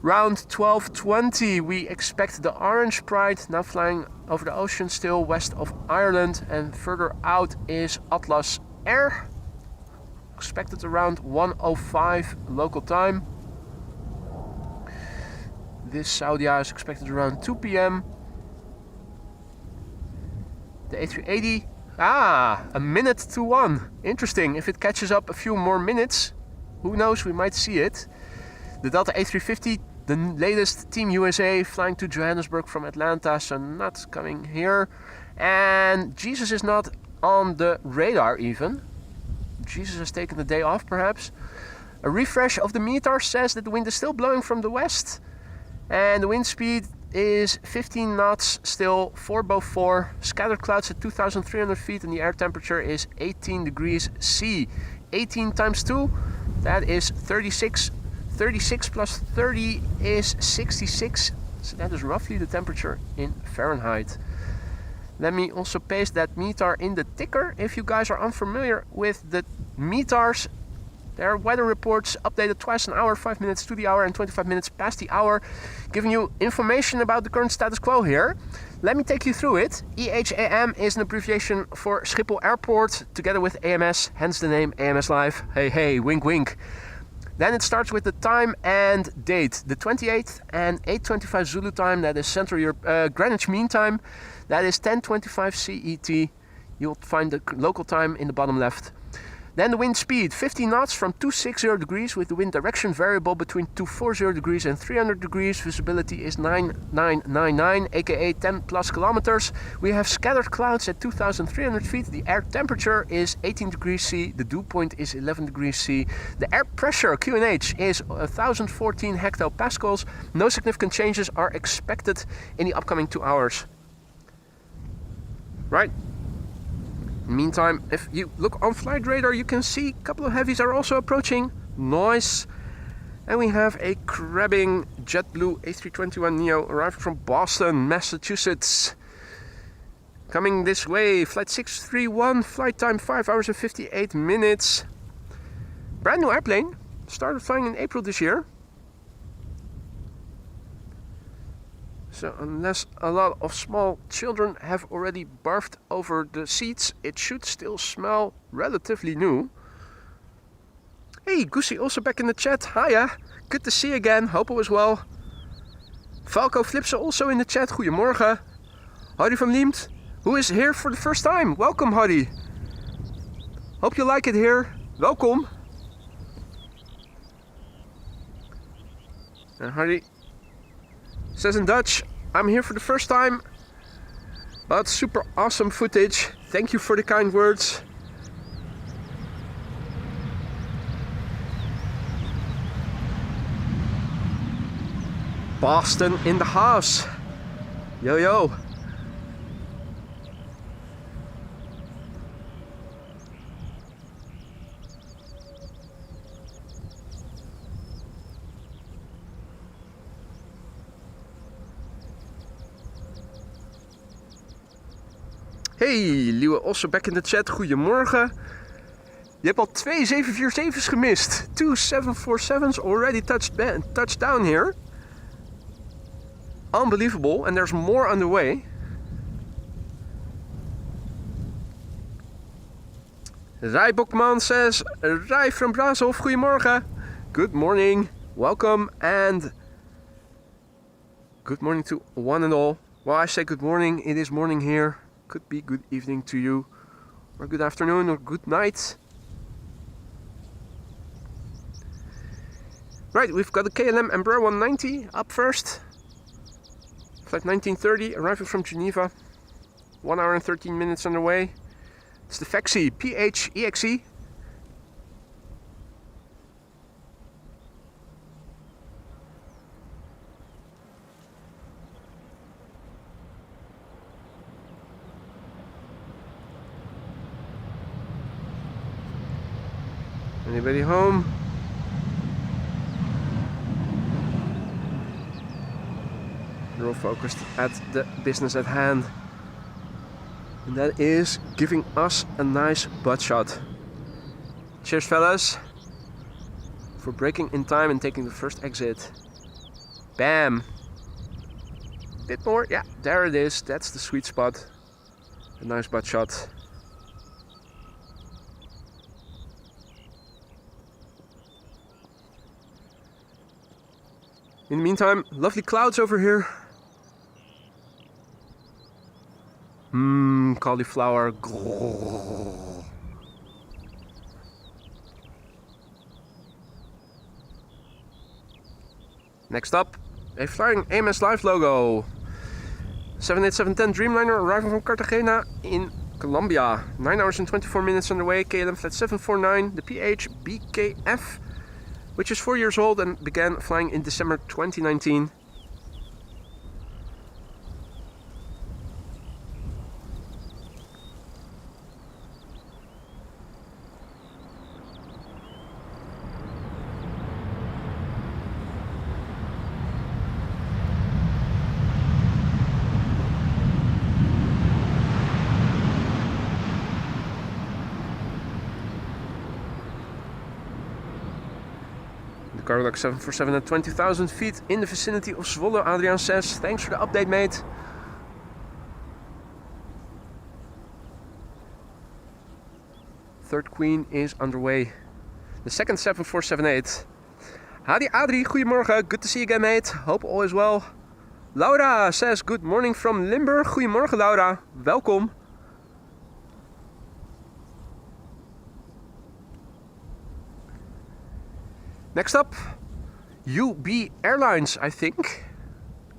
Round 12:20, we expect the Orange Pride now flying over the ocean still west of Ireland, and further out is Atlas Air. Expected around 1:05 local time. This Saudia is expected around 2 p.m. The A380, a minute to 1. Interesting. If it catches up a few more minutes, who knows, we might see it. The Delta A350, the latest Team USA, flying to Johannesburg from Atlanta, so not coming here. And Jesus is not on the radar even. Jesus has taken the day off, perhaps. A refresh of the METAR says that the wind is still blowing from the west, and the wind speed is 15 knots, still 4 above 4. Scattered clouds at 2,300 feet and the air temperature is 18 degrees C. 18 times 2, that is 36. 36 plus 30 is 66. So that is roughly the temperature in Fahrenheit. Let me also paste that METAR in the ticker. If you guys are unfamiliar with the METARs, there are weather reports updated twice an hour, 5 minutes to the hour and 25 minutes past the hour, giving you information about the current status quo here. Let me take you through it. EHAM is an abbreviation for Schiphol Airport, together with AMS, hence the name AMS Live. Hey, hey, wink, wink. Then it starts with the time and date. The 28th and 8:25 Zulu time, that is Central Europe, Greenwich Mean Time. That is 10:25 CET. You'll find the local time in the bottom left. Then the wind speed, 50 knots from 260 degrees with the wind direction variable between 240 degrees and 300 degrees. Visibility is 9999, aka 10 plus kilometers. We have scattered clouds at 2,300 feet. The air temperature is 18 degrees C. The dew point is 11 degrees C. The air pressure, QNH, is 1,014 hectopascals. No significant changes are expected in the upcoming 2 hours. Right. Meantime, if you look on flight radar, you can see a couple of heavies are also approaching. Nice. And we have a crabbing JetBlue A321 Neo arriving from Boston, Massachusetts. Coming this way, flight 631, flight time 5 hours and 58 minutes. Brand new airplane, started flying in April this year. So unless a lot of small children have already barfed over the seats, it should still smell relatively new. Hey, Goosey also back in the chat. Hiya, good to see you again. Hope all is well. Falco Flipse also in the chat. Goedemorgen. Harry van Liemt, who is here for the first time. Welcome, Harry. Hope you like it here. Welcome. And Harry says in Dutch, I'm here for the first time, but super awesome footage. Thank you for the kind words. Boston in the house. Yo, yo. Hey, Liewe also back in the chat. Goedemorgen. Je hebt al 2 747's gemist. 2 747's already touched down here. Unbelievable, and there's more on the way. Rai Bokman says, Rai from Brasov, goedemorgen. Good morning, welcome, and good morning to one and all. Well, I say good morning, it is morning here. Could be good evening to you, or good afternoon, or good night. Right, we've got the KLM and Air 190 up first. Flight 1930, arriving from Geneva. 1 hour and 13 minutes on the way. It's the FEXE, PHEXE. Anybody home? They're all focused at the business at hand. And that is giving us a nice butt shot. Cheers, fellas, for breaking in time and taking the first exit. Bam! Bit more, yeah, there it is. That's the sweet spot. A nice butt shot. In the meantime, lovely clouds over here. Cauliflower. Grrr. Next up, a flying AMS Live logo. 787-10 Dreamliner arriving from Cartagena in Colombia. 9 hours and 24 minutes on the way. KLM flight 749, the PH-BKF, which is 4 years old and began flying in December 2019. Cargo 747 at 20,000 feet in the vicinity of Zwolle, Adrian says. Thanks for the update, mate. Third Queen is underway. The second 7478. Hadi Adri, goedemorgen. Good to see you again, mate. Hope all is well. Laura says good morning from Limburg. Goedemorgen, Laura. Welkom. Next up, UB Airlines, I think.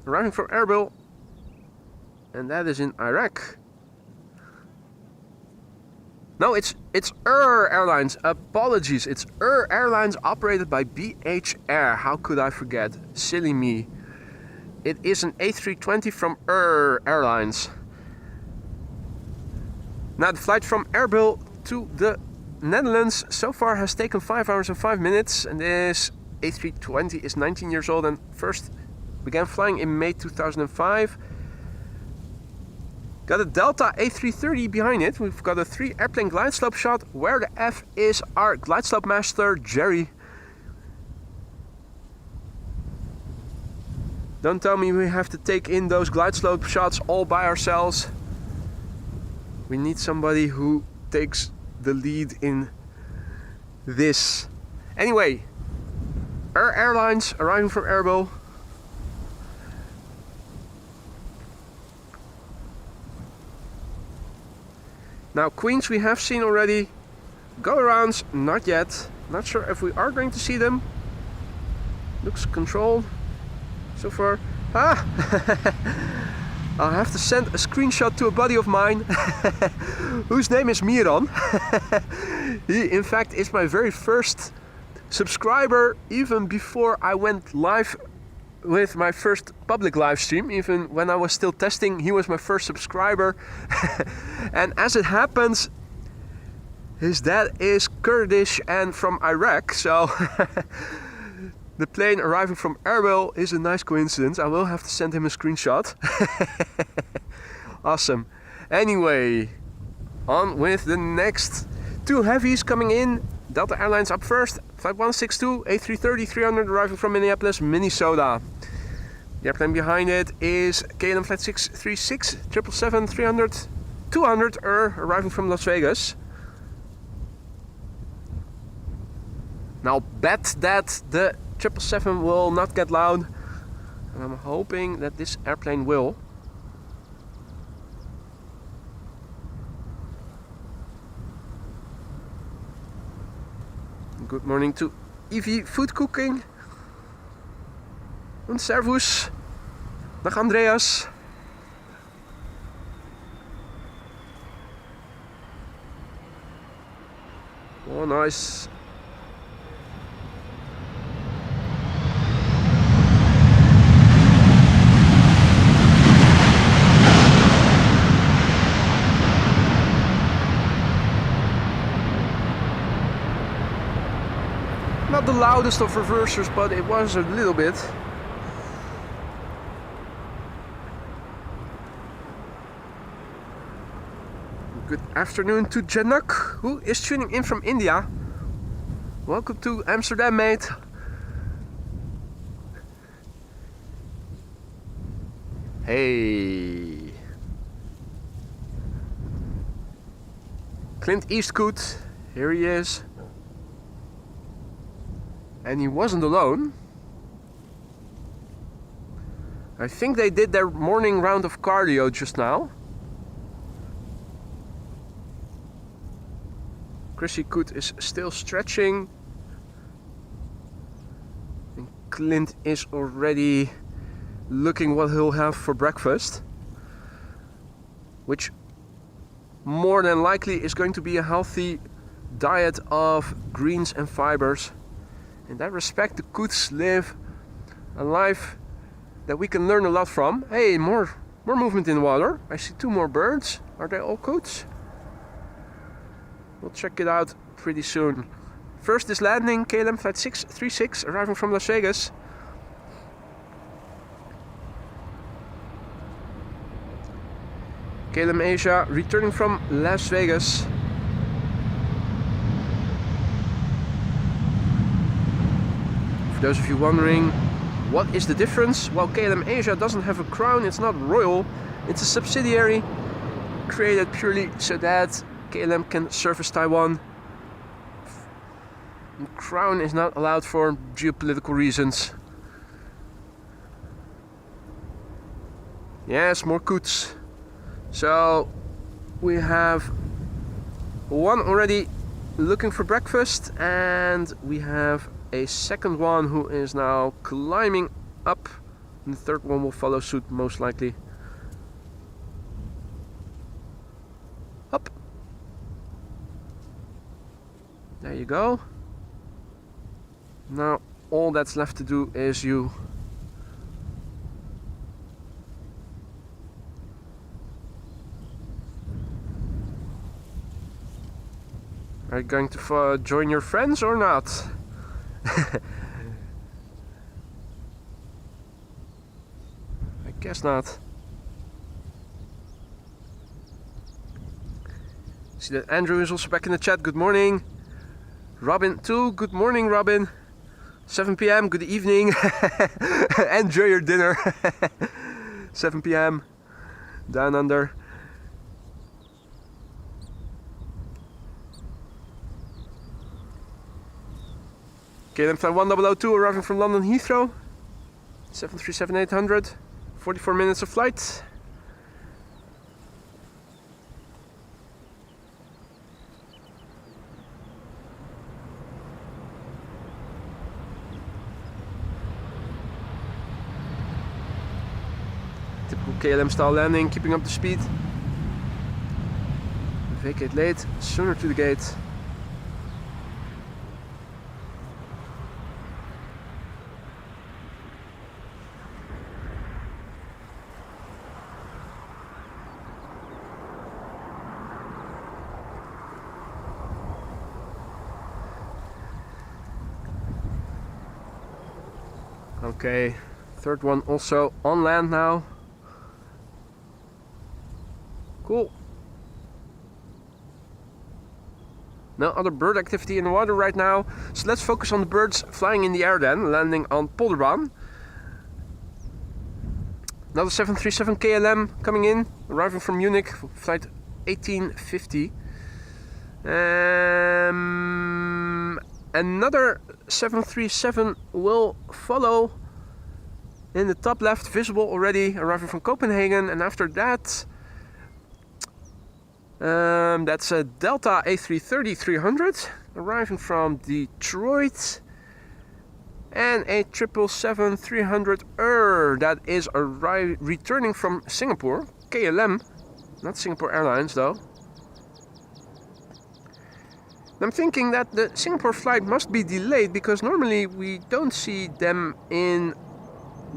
Arriving from Erbil. And that is in Iraq. No, it's Airlines. Apologies. It's Airlines operated by BH Air. How could I forget? Silly me. It is an A320 from Airlines. Now the flight from Erbil to the Netherlands so far has taken 5 hours and 5 minutes. And this A320 is 19 years old and first began flying in May 2005. Got a Delta A330 behind it. We've got a 3 airplane glide slope shot where the F is our glide slope master, Jerry. Don't tell me we have to take in those glide slope shots all by ourselves. We need somebody who takes the lead in this. Anyway, Airlines arriving from Erbil. Now Queens we have seen already. Go arounds, not yet. Not sure if we are going to see them. Looks controlled so far. Ah! I'll have to send a screenshot to a buddy of mine whose name is Miran. He in fact is my very first subscriber, even before I went live with my first public live stream. Even when I was still testing, he was my first subscriber. And as it happens, his dad is Kurdish and from Iraq, so the plane arriving from Erbil is a nice coincidence. I will have to send him a screenshot. Awesome. Anyway, on with the next 2 heavies coming in. Delta Airlines up first. Flight 162, A330 300 arriving from Minneapolis, Minnesota. The airplane behind it is KLM Flight 636, 777 300, 200 arriving from Las Vegas. Now bet that the 777 will not get loud, and I'm hoping that this airplane will. Good morning to Evie Food Cooking. Und servus. Dag Andreas. Oh, nice. Not the loudest of reversers, but it was a little bit. Good afternoon to Janak, who is tuning in from India. Welcome to Amsterdam, mate. Hey. Clint Eastwood, here he is. And he wasn't alone. I think they did their morning round of cardio just now. Chrissy Coot is still stretching. And Clint is already looking what he'll have for breakfast. Which more than likely is going to be a healthy diet of greens and fibers. In that respect, the Coots live a life that we can learn a lot from. Hey, more movement in the water. I see 2 more birds. Are they all Coots? We'll check it out pretty soon. First is landing KLM Flight 636 arriving from Las Vegas. KLM Asia returning from Las Vegas. those of you wondering, what is the difference? Well, KLM Asia doesn't have a crown, it's not royal, it's a subsidiary created purely so that KLM can service Taiwan. The crown is not allowed for geopolitical reasons. Yes, more coots. So we have one already looking for breakfast, and we have a second one who is now climbing up, and the third one will follow suit most likely. Up. There you go. Now all that's left to do is you are you going to join your friends or not? I guess not. See that Andrew is also back in the chat. Good morning. Robin too. Good morning, Robin. 7 p.m. Good evening. Enjoy your dinner. 7 p.m. down under. KLM flight 1002 arriving from London Heathrow. 737-800. 44 minutes of flight. Typical KLM style landing, keeping up the speed. Vacate late, sooner to the gate. Okay, third one also on land now. Cool. No other bird activity in the water right now, so let's focus on the birds flying in the air then, landing on Polderbaan. Another 737 KLM coming in, arriving from Munich, flight 1850. Another 737 will follow in the top left, visible already, arriving from Copenhagen, and after that that's a Delta A330 300 arriving from Detroit, and a 777-300 that is returning from Singapore, KLM, not Singapore Airlines though. I'm thinking that the Singapore flight must be delayed because normally we don't see them in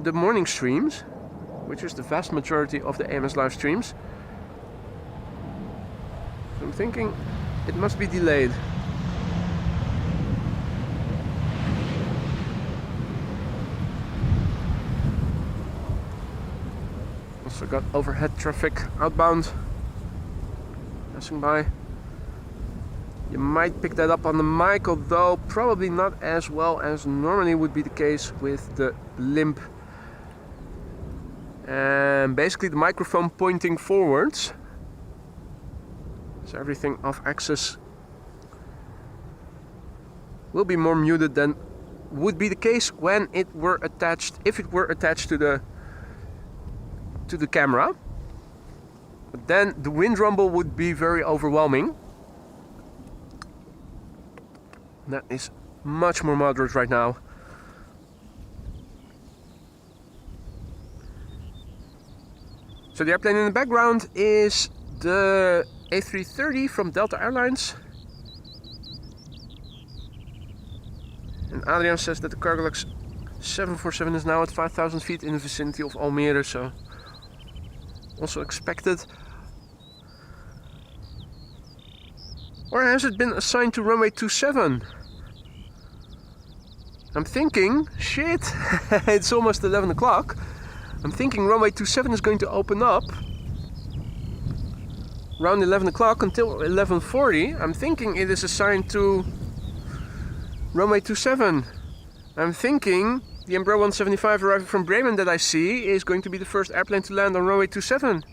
the morning streams, which is the vast majority of the AMS live streams. So I'm thinking it must be delayed. Also got overhead traffic outbound passing by. You might pick that up on the mic, although probably not as well as normally would be the case with the limp. And basically the microphone pointing forwards. So everything off axis will be more muted than would be the case when it were attached, if it were attached to the camera. But then the wind rumble would be very overwhelming. That is much more moderate right now. So the airplane in the background is the A330 from Delta Airlines. And Adrian says that the Cargolux 747 is now at 5,000 feet in the vicinity of Almere, so also expected. Or has it been assigned to runway 27? I'm thinking, shit, it's almost 11 o'clock. I'm thinking runway 27 is going to open up around 11 o'clock until 11:40. I'm thinking it is assigned to runway 27. I'm thinking the Embraer 175 arriving from Bremen that I see is going to be the first airplane to land on runway 27.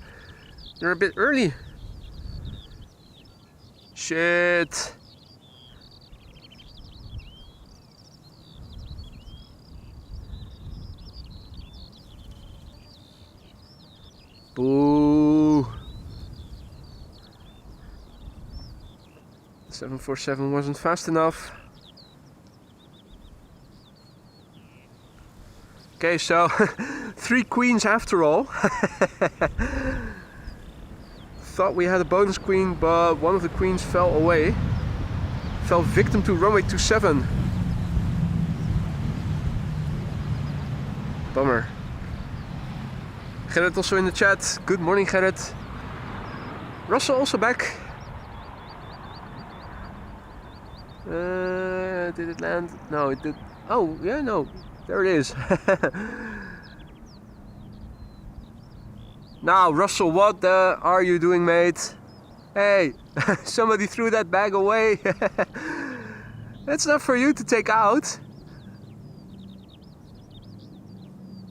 They're a bit early. Shit. Boo. 747 wasn't fast enough. Okay, so 3 queens after all. Thought we had a bonus queen, but one of the queens fell away. Fell victim to runway 27. Bummer. Gerrit also in the chat. Good morning, Gerrit. Russell also back. Did it land? No, it did. Oh, yeah, no. There it is. Now, Russell, what the are you doing, mate? Hey, somebody threw that bag away. That's not for you to take out.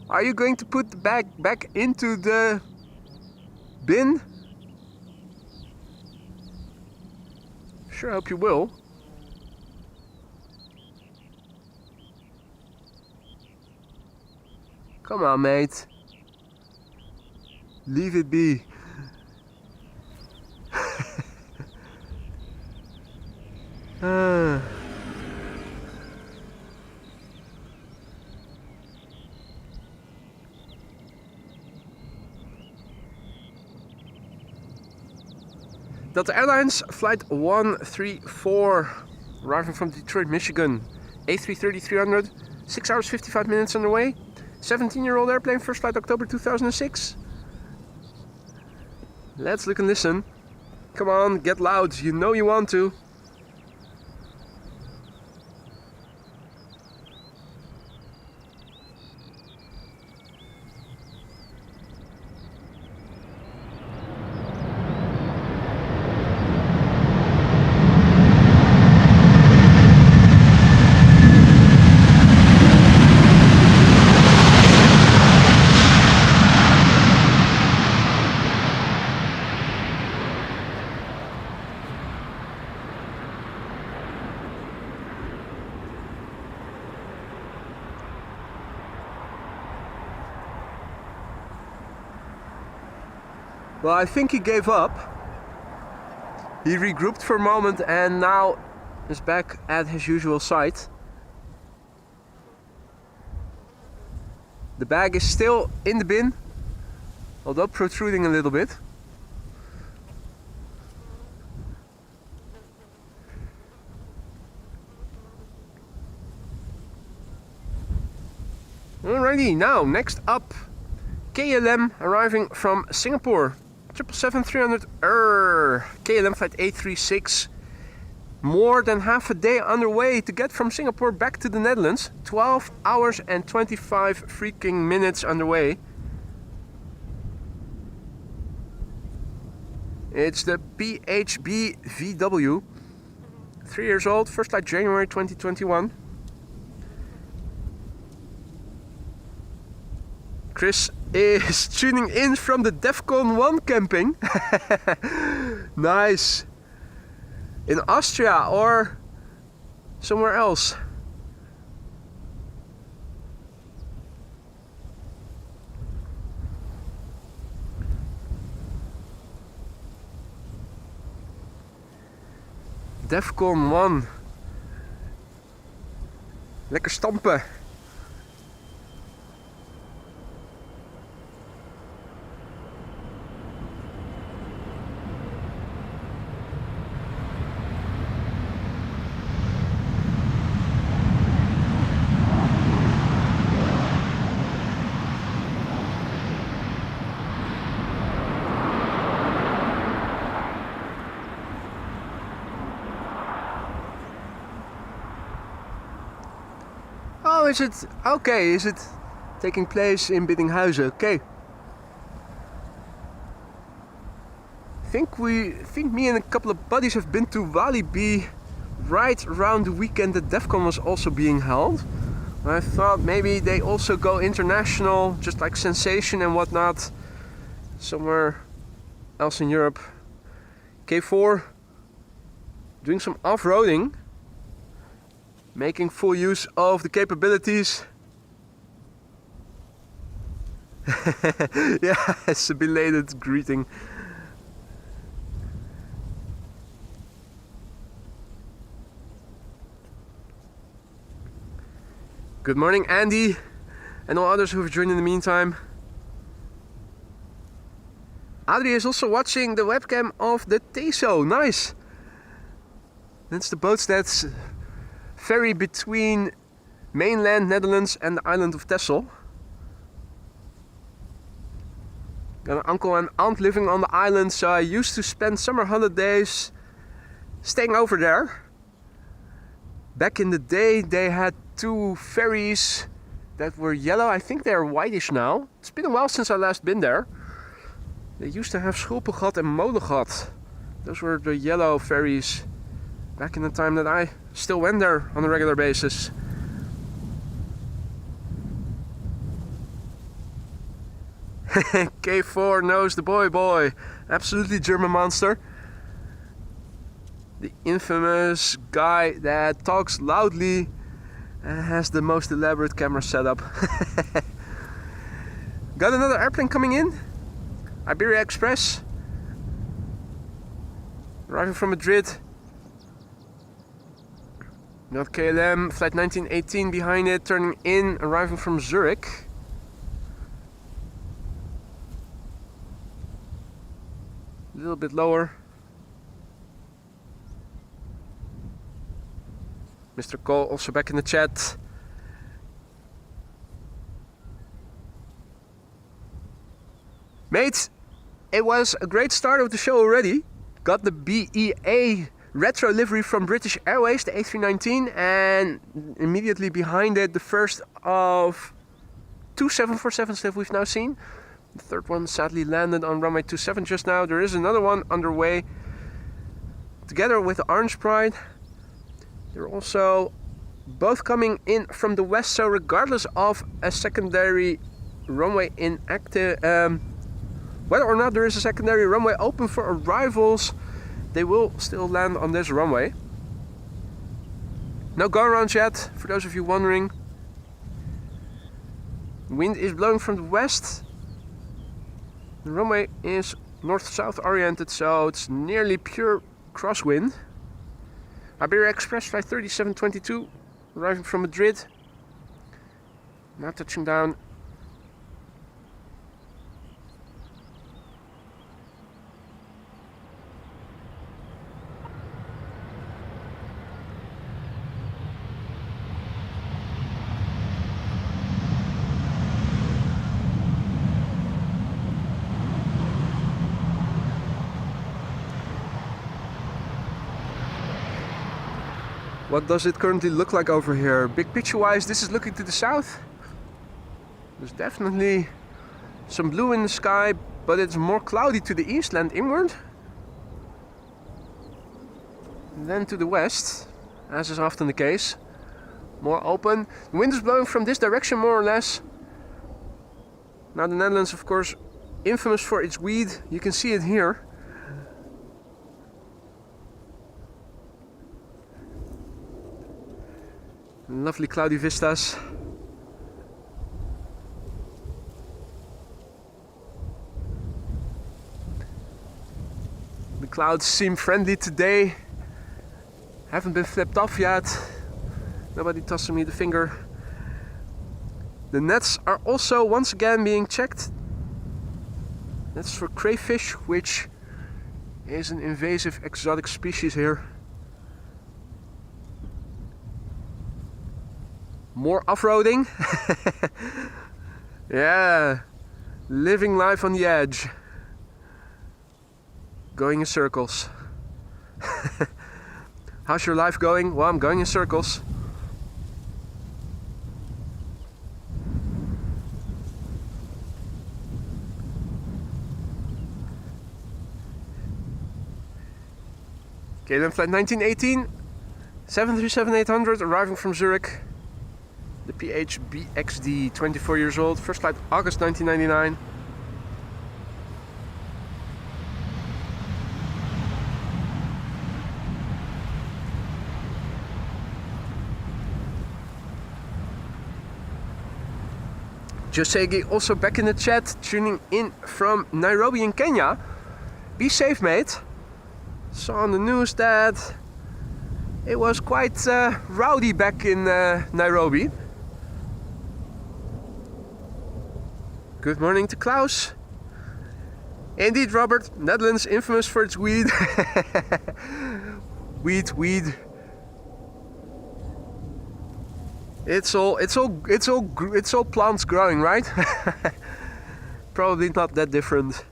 Are you going to put the bag back into the bin? Sure hope you will. Come on, mate. Leave it be. Delta Airlines Flight 134, arriving from Detroit, Michigan. A330-300, 6 hours 55 minutes underway. 17-year-old airplane, first flight October 2006. Let's look and listen. Come on, get loud, you know you want to. Well, I think he gave up. He regrouped for a moment and now is back at his usual site. The bag is still in the bin, although protruding a little bit. Alrighty, now next up, KLM arriving from Singapore. 777-300 KLM flight 836. More than half a day underway to get from Singapore back to the Netherlands. 12 hours and 25 freaking minutes underway. It's the PHB VW. 3 years old, first flight January 2021. Chris is tuning in from the DEFCON 1 camping. Nice. In Austria or somewhere else. DEFCON 1. Lekker stampen. Oh, is it okay? Is it taking place in Biddinghuizen? Okay. Think me and a couple of buddies have been to Walibi right around the weekend that DEFCON was also being held. I thought maybe they also go international, just like Sensation and whatnot, somewhere else in Europe. K4 doing some off-roading, making full use of the capabilities. Yeah, it's a belated greeting. Good morning, Andy, and all others who have joined in the meantime. Adri is also watching the webcam of the Teso. Nice! That's the boats that ferry between mainland Netherlands and the island of Texel. Got an uncle and aunt living on the island, so I used to spend summer holidays staying over there. Back in the day they had 2 ferries that were yellow. I think they're whitish now. It's been a while since I last been there. They used to have Schulpengat and Molengat. Those were the yellow ferries back in the time that I still went there on a regular basis. K4 knows the boy. Absolutely German monster. The infamous guy that talks loudly and has the most elaborate camera setup. Got another airplane coming in. Iberia Express. Arriving from Madrid. Got KLM flight 1918 behind it, turning in, arriving from Zurich. A little bit lower. Mr. Cole also back in the chat. Mates, it was a great start of the show already. Got the BEA retro livery from British Airways, the A319, and immediately behind it the first of 2 747s that we've now seen. The third one sadly landed on runway 27 just now. There is another one underway together with the Orange Pride. They're also both coming in from the west, so regardless of a secondary runway in active, whether or not there is a secondary runway open for arrivals, they will still land on this runway. No go-arounds yet, for those of you wondering. Wind is blowing from the west. The runway is north-south oriented, so it's nearly pure crosswind. Iberia Express flight 3722 arriving from Madrid. Now touching down. What does it currently look like over here? Big picture wise, this is looking to the south. There's definitely some blue in the sky, but it's more cloudy to the east, land inward, than to the west, as is often the case. More open. The wind is blowing from this direction more or less. Now the Netherlands, of course, infamous for its weed. You can see it here. Lovely cloudy vistas. The clouds seem friendly today. Haven't been flipped off yet. Nobody tossing me the finger. The nets are also once again being checked. That's for crayfish, which is an invasive exotic species here. More off-roading. Yeah, living life on the edge. Going in circles. How's your life going? Well, I'm going in circles. KLM flight 1918, 737-800 arriving from Zurich. The PHBXD, 24 years old, first flight August 1999. Josegi also back in the chat, tuning in from Nairobi in Kenya. Be safe, mate. Saw on the news that it was quite rowdy back in Nairobi. Good morning to Klaus. Indeed, Robert, Netherlands infamous for its weed. weed. It's all plants growing, right? Probably not that different.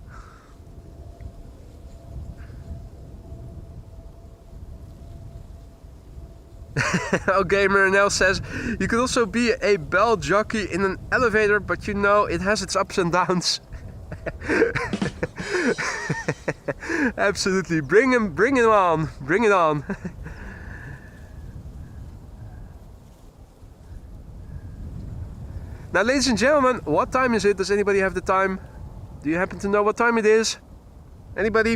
Oh, Gamer Nell says you could also be a bell jockey in an elevator, but you know it has its ups and downs. Absolutely, bring it on. Now, ladies and gentlemen, what time is it? Does anybody have the time? Do you happen to know what time it is? Anybody?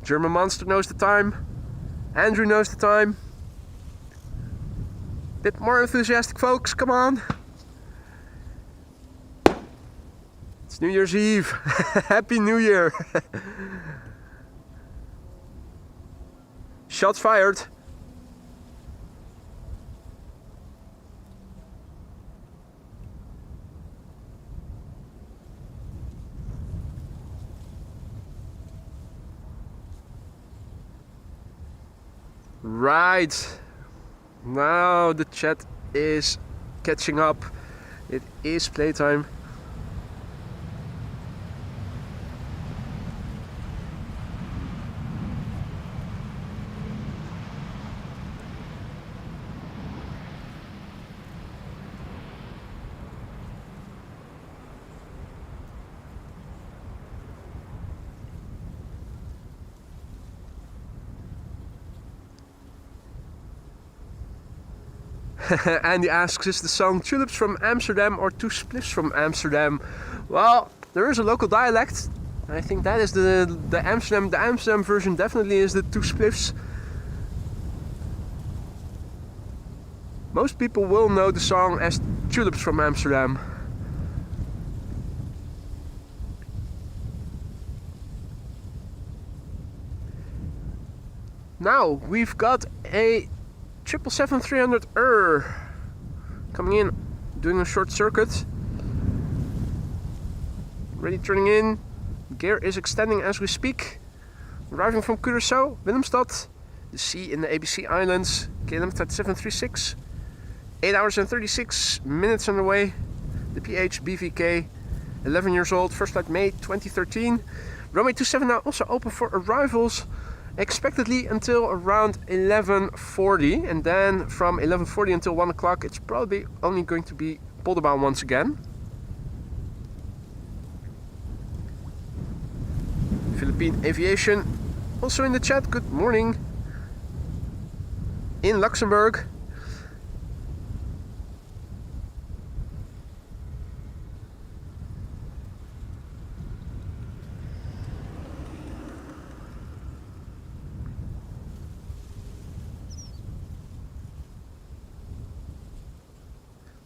German Monster knows the time. Andrew knows the time. Bit more enthusiastic, folks, come on. It's New Year's Eve. Happy New Year. Shots fired. Right, now the chat is catching up. It is playtime. Andy asks, is the song Tulips from Amsterdam or Two Spliffs from Amsterdam? Well, there is a local dialect. I think that is the Amsterdam. The Amsterdam version definitely is the Two Spliffs. Most people will know the song as Tulips from Amsterdam. Now we've got a 777-300 coming in, doing a short circuit. Ready, turning in. Gear is extending as we speak. Arriving from Curaçao, Willemstad, the sea in the ABC Islands. KLM 736. 8 hours and 36 minutes on the way. The PHBVK, 11 years old, first flight May 2013. Runway 27 now also open for arrivals. Expectedly until around 11:40, and then from 11:40 until 1 o'clock it's probably only going to be Polderbound once again. Philippine Aviation also in the chat, good morning. In Luxembourg.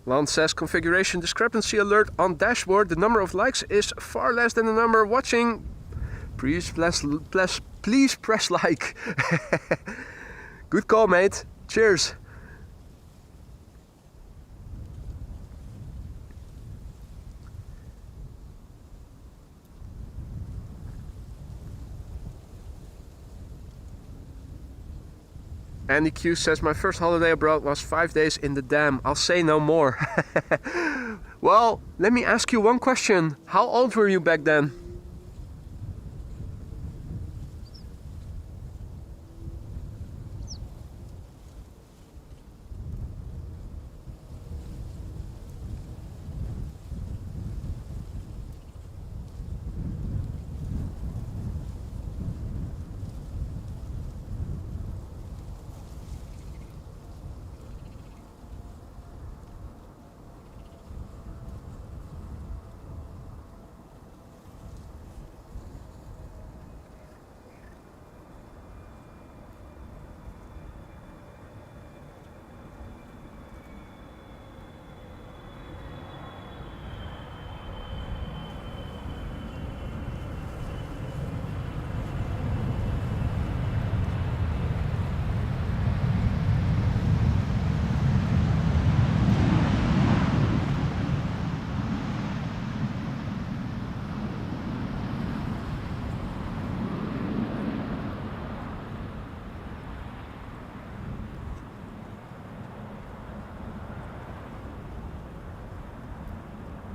Lance says configuration discrepancy alert on dashboard. The number of likes is far less than the number watching. Please press like. Good call, mate. Cheers. Andy Q says, my first holiday abroad was 5 days in the dam. I'll say no more. Well, let me ask you one question. How old were you back then?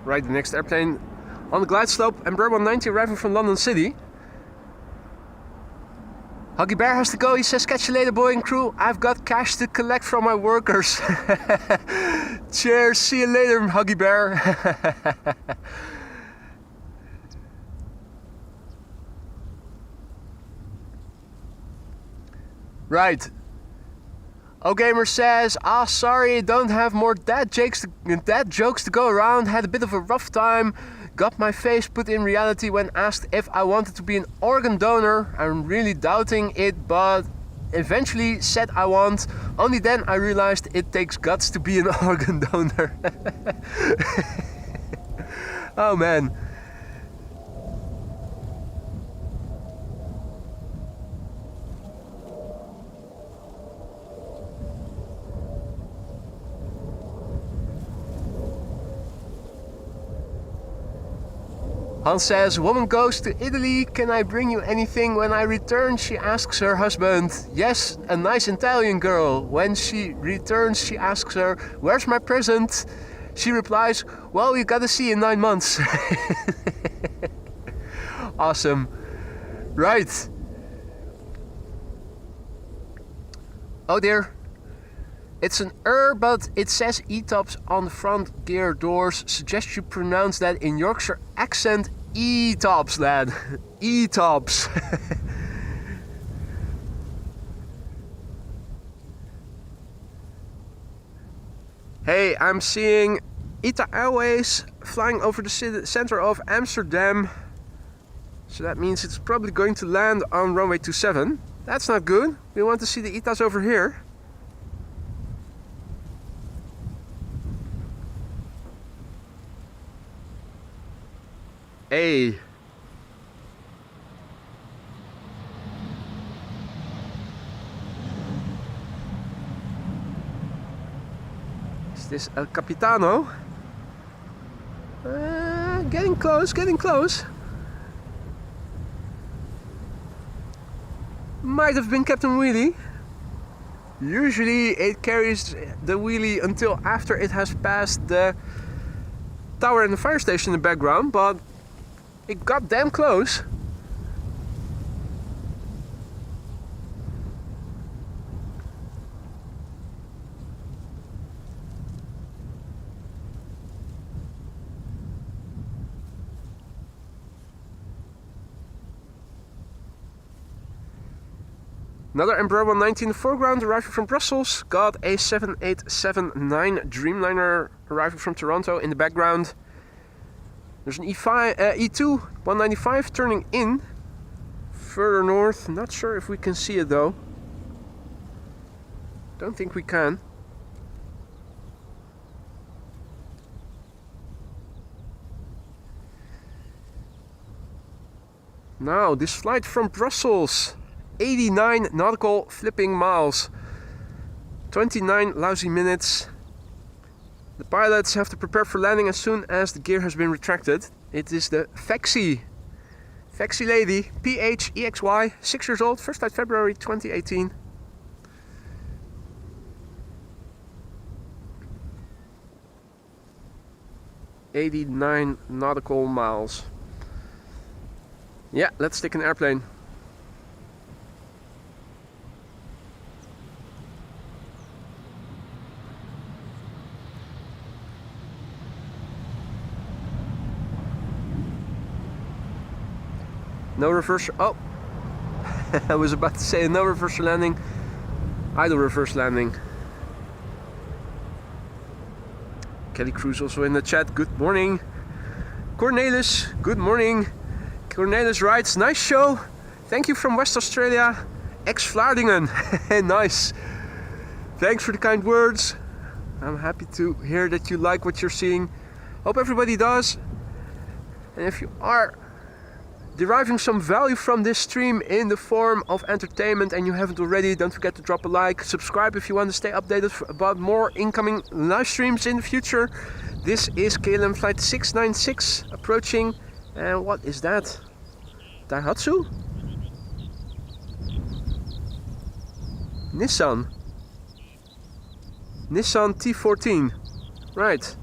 Right, the next airplane on the glide slope, Embraer 190 arriving from London City. Huggy Bear has to go, he says, catch you later Boeing crew, I've got cash to collect from my workers. Cheers, see you later Huggy Bear. Right. O-Gamer says, sorry, don't have more dad jokes to go around, had a bit of a rough time. Got my face put in reality when asked if I wanted to be an organ donor. I'm really doubting it, but eventually said I want. Only then I realized it takes guts to be an organ donor. Oh man. Hans says, woman goes to Italy, can I bring you anything? When I return, she asks her husband. Yes, a nice Italian girl. When she returns, she asks her, where's my present? She replies, well, you gotta see in 9 months. Awesome. Right. Oh dear. It's an but it says E-tops on the front gear doors. Suggest you pronounce that in Yorkshire accent. E-tops, lad. E-tops. Hey, I'm seeing ITA Airways flying over the center of Amsterdam. So that means it's probably going to land on runway 27. That's not good. We want to see the ITAs over here. Hey. Is this El Capitano? Getting close, getting close. Might have been Captain Wheelie. Usually it carries the wheelie until after it has passed the tower and the fire station in the background, but it got damn close. Another Embraer 190 in the foreground, arriving from Brussels. Got a 7879 Dreamliner arriving from Toronto in the background. There's an E2 195 turning in further north. Not sure if we can see it though. Don't think we can. Now, this flight from Brussels, 89 nautical flipping miles, 29 lousy minutes. The pilots have to prepare for landing as soon as the gear has been retracted. It is the Fexy lady, PHEXY, 6 years old, first flight February 2018. "89 nautical miles. Yeah, let's take an airplane. No reverse. Oh, I was about to say no reverse landing. Idle reverse landing. Kelly Cruz also in the chat. Good morning. Cornelis, good morning. Cornelis writes, nice show. Thank you from West Australia. Ex-Vlaardingen. Nice. Thanks for the kind words. I'm happy to hear that you like what you're seeing. Hope everybody does. And if you are deriving some value from this stream in the form of entertainment and you haven't already, don't forget to drop a like, subscribe if you want to stay updated about more incoming live streams in the future. This is KLM flight 696 approaching, and what is that? Daihatsu? Nissan T14, right.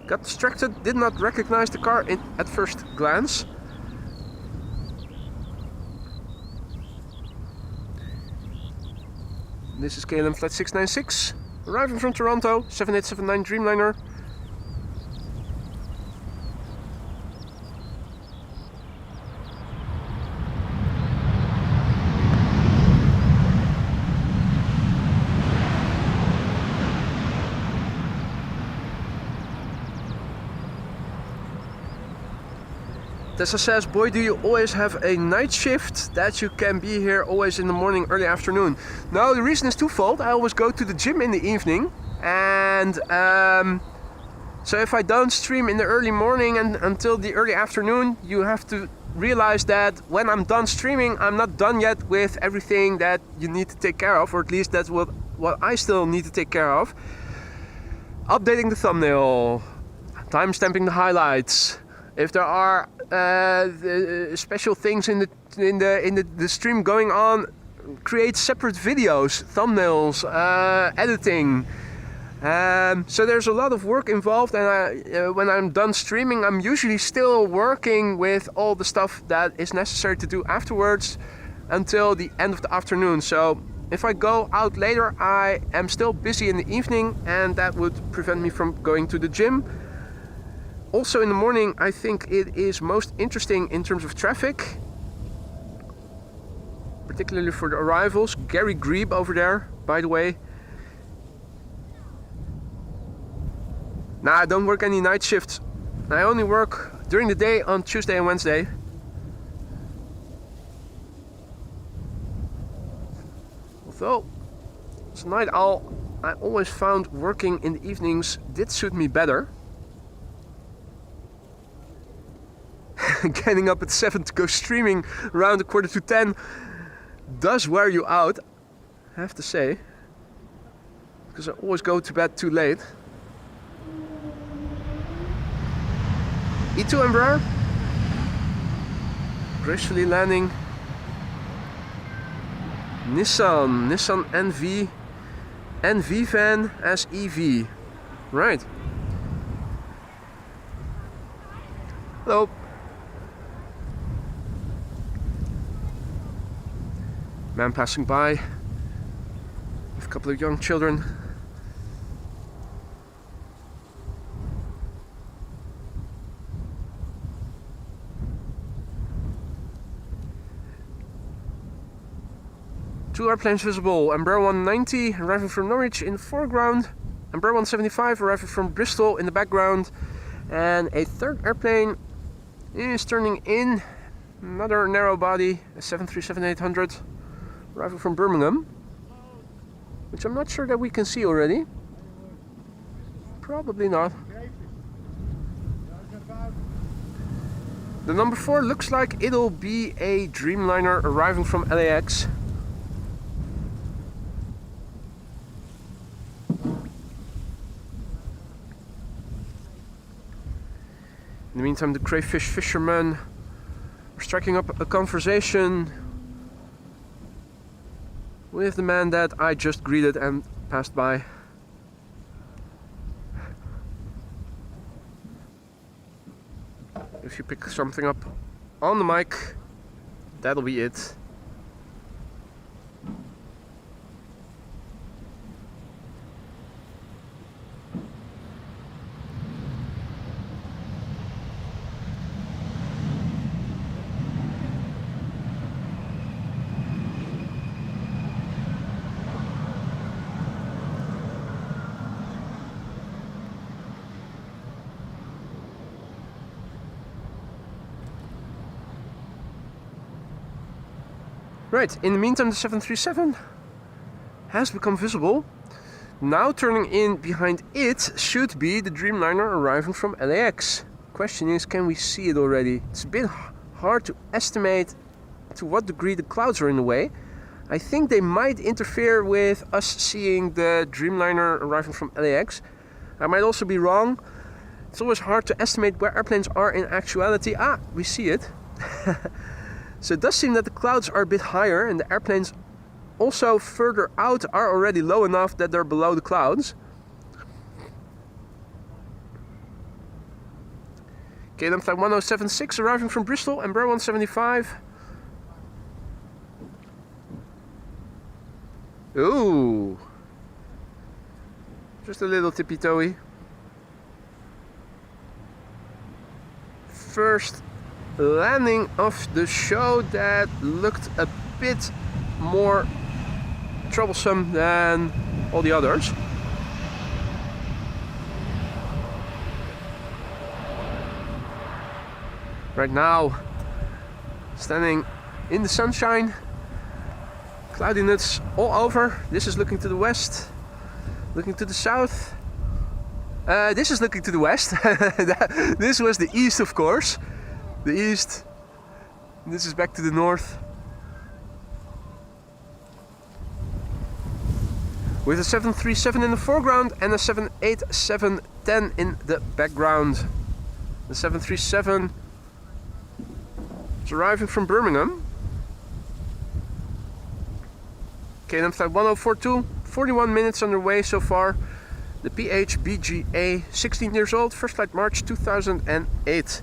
Got distracted, did not recognize the car at first glance. This is KLM flight 696, arriving from Toronto, 7879 Dreamliner. Tessa says, boy, do you always have a night shift that you can be here always in the morning, early afternoon. No, the reason is twofold. I always go to the gym in the evening, and so if I don't stream in the early morning and until the early afternoon, you have to realize that when I'm done streaming, I'm not done yet with everything that you need to take care of, or at least that's what I still need to take care of. Updating the thumbnail, timestamping the highlights. If there are special things in the stream going on, create separate videos, thumbnails, editing. So there's a lot of work involved, and when I'm done streaming, I'm usually still working with all the stuff that is necessary to do afterwards until the end of the afternoon. So if I go out later, I am still busy in the evening, and that would prevent me from going to the gym. Also in the morning, I think it is most interesting in terms of traffic, particularly for the arrivals. Gary Grebe over there, by the way. Nah, I don't work any night shifts. I only work during the day on Tuesday and Wednesday. Although, as a night owl, I always found working in the evenings did suit me better. Getting up at 7 to go streaming around 9:45 does wear you out, I have to say, because I always go to bed too late. E2 Embraer, gracefully landing. Nissan NV van as EV, right? Hello. Man passing by with a couple of young children. Two airplanes visible. Embraer 190 arriving from Norwich in the foreground. Embraer 175 arriving from Bristol in the background. And a third airplane is turning in. Another narrow body, a 737-800. Arriving from Birmingham, which I'm not sure that we can see already. Probably not. The number 4 looks like it'll be a Dreamliner arriving from LAX. In the meantime, the crayfish fishermen are striking up a conversation with the man that I just greeted and passed by. If you pick something up on the mic, that'll be it. Right, in the meantime the 737 has become visible. Now turning in behind it should be the Dreamliner arriving from LAX. Question is, can we see it already? It's a bit hard to estimate to what degree the clouds are in the way. I think they might interfere with us seeing the Dreamliner arriving from LAX. I might also be wrong. It's always hard to estimate where airplanes are in actuality. Ah, we see it. So it does seem that the clouds are a bit higher, and the airplanes also further out are already low enough that they're below the clouds. KLM flight 1076 arriving from Bristol, Embraer 175. Ooh, just a little tippy-toey. First landing of the show that looked a bit more troublesome than all the others. Right now, standing in the sunshine, cloudiness all over. This is looking to the west, looking to the south. This is looking to the west. This was the east, of course. The east. This is back to the north. With a 737 in the foreground and a 787-10 in the background. The 737 is arriving from Birmingham. KLM flight 1042, 41 minutes underway so far. The PHBGA, 16 years old, first flight March 2008.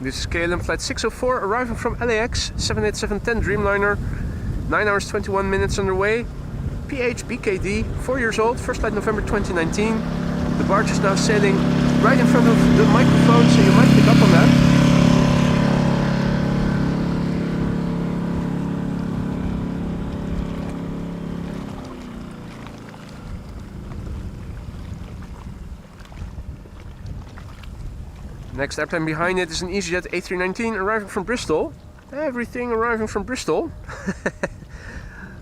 This is KLM flight 604 arriving from LAX, 787-10 Dreamliner, 9 hours 21 minutes underway. PHBKD, 4 years old, first flight November 2019. The barge is now sailing right in front of the microphone, so you might pick up on that. Next airplane behind it is an EasyJet A319 arriving from Bristol. Everything arriving from Bristol.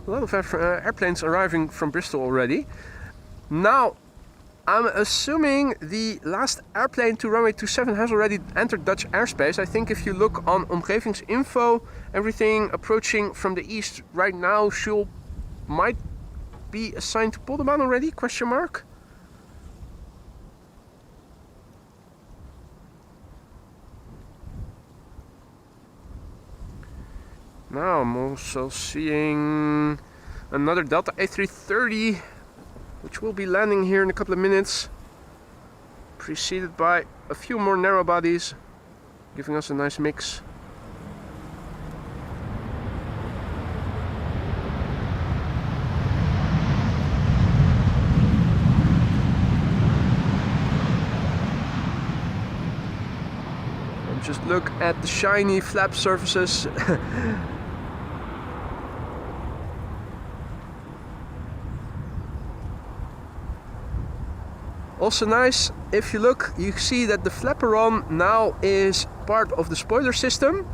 A lot of airplanes arriving from Bristol already. Now, I'm assuming the last airplane to runway 27 has already entered Dutch airspace. I think if you look on omgevingsinfo, everything approaching from the east right now might be assigned to Poldermaan already, question mark. Now I'm also seeing another Delta A330, which will be landing here in a couple of minutes, preceded by a few more narrow bodies, giving us a nice mix. And just look at the shiny flap surfaces. Also nice, if you look, you see that the flaperon now is part of the spoiler system.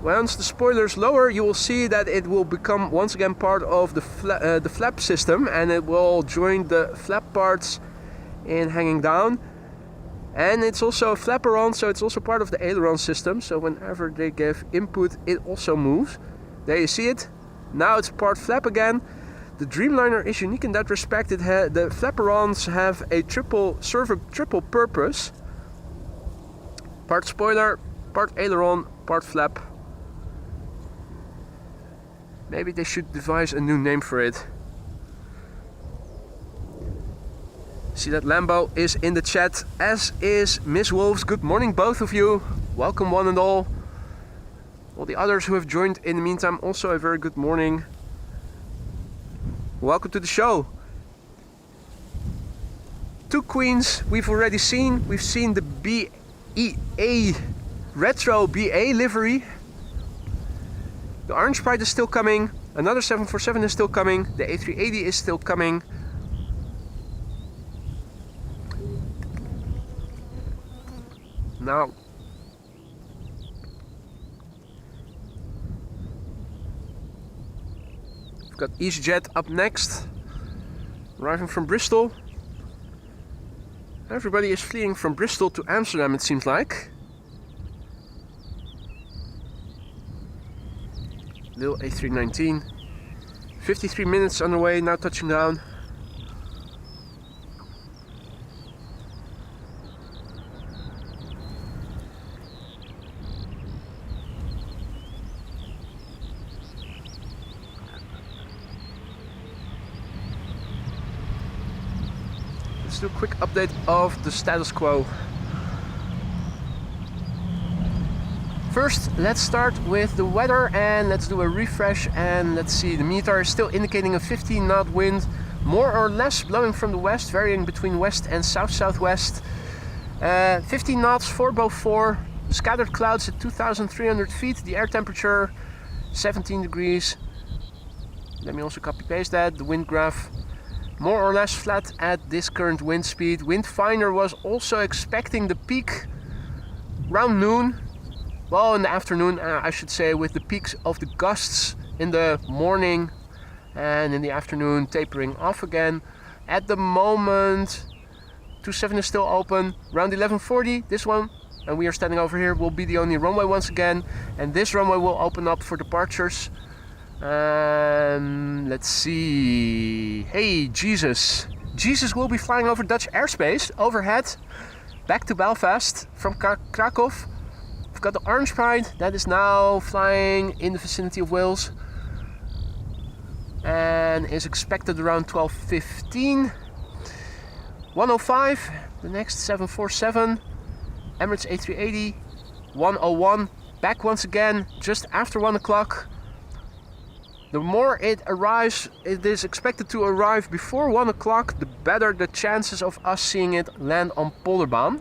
Once the spoiler is lower, you will see that it will become once again part of the flap system, and it will join the flap parts in hanging down. And it's also a flaperon, so it's also part of the aileron system. So whenever they give input, it also moves. There you see it. Now it's part flap again. The Dreamliner is unique in that respect. The flaperons have a triple purpose. Part spoiler, part aileron, part flap. Maybe they should devise a new name for it. See that Lambo is in the chat, as is Miss Wolves. Good morning, both of you. Welcome, one and all. All the others who have joined in the meantime, also a very good morning. Welcome to the show. Two queens we've already seen. We've seen the BEA retro BA livery. The Orange Pride is still coming. Another 747 is still coming. The A380 is still coming. Now, We've got EasyJet up next, arriving from Bristol. Everybody is fleeing from Bristol to Amsterdam, it seems like. Little A319. 53 minutes on the way, now touching down. Let's do a quick update of the status quo. First, let's start with the weather and let's do a refresh, and let's see, the meter is still indicating a 15 knot wind, more or less blowing from the west, varying between west and south-southwest. 15 knots, 404, scattered clouds at 2,300 feet, the air temperature 17 degrees. Let me also copy paste that, the wind graph more or less flat at this current wind speed. Wind finder was also expecting the peak around noon. Well, in the afternoon, I should say, with the peaks of the gusts in the morning and in the afternoon tapering off again. At the moment, 27 is still open. Around 11:40, this one, and we are standing over here, will be the only runway once again. And this runway will open up for departures. Let's see. Hey, Jesus. Jesus will be flying over Dutch airspace overhead, back to Belfast from Krakow. We've got the Orange Pride that is now flying in the vicinity of Wales and is expected around 12:15. 105, the next 747, Emirates A380, 101, back once again just after 1 o'clock. The more it arrives, it is expected to arrive before 1 o'clock, the better the chances of us seeing it land on Polderbaan.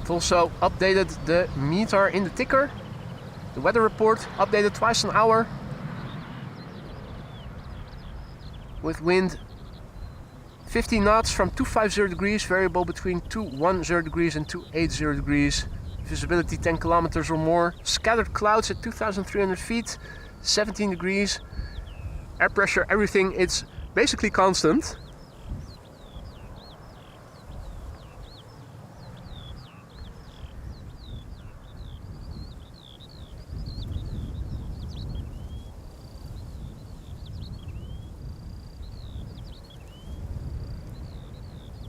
Also updated the meter in the ticker. The weather report updated twice an hour. With wind 15 knots from 250 degrees, variable between 210 degrees and 280 degrees. Visibility 10 kilometers or more. Scattered clouds at 2,300 feet, 17 degrees. Air pressure, everything, it's basically constant.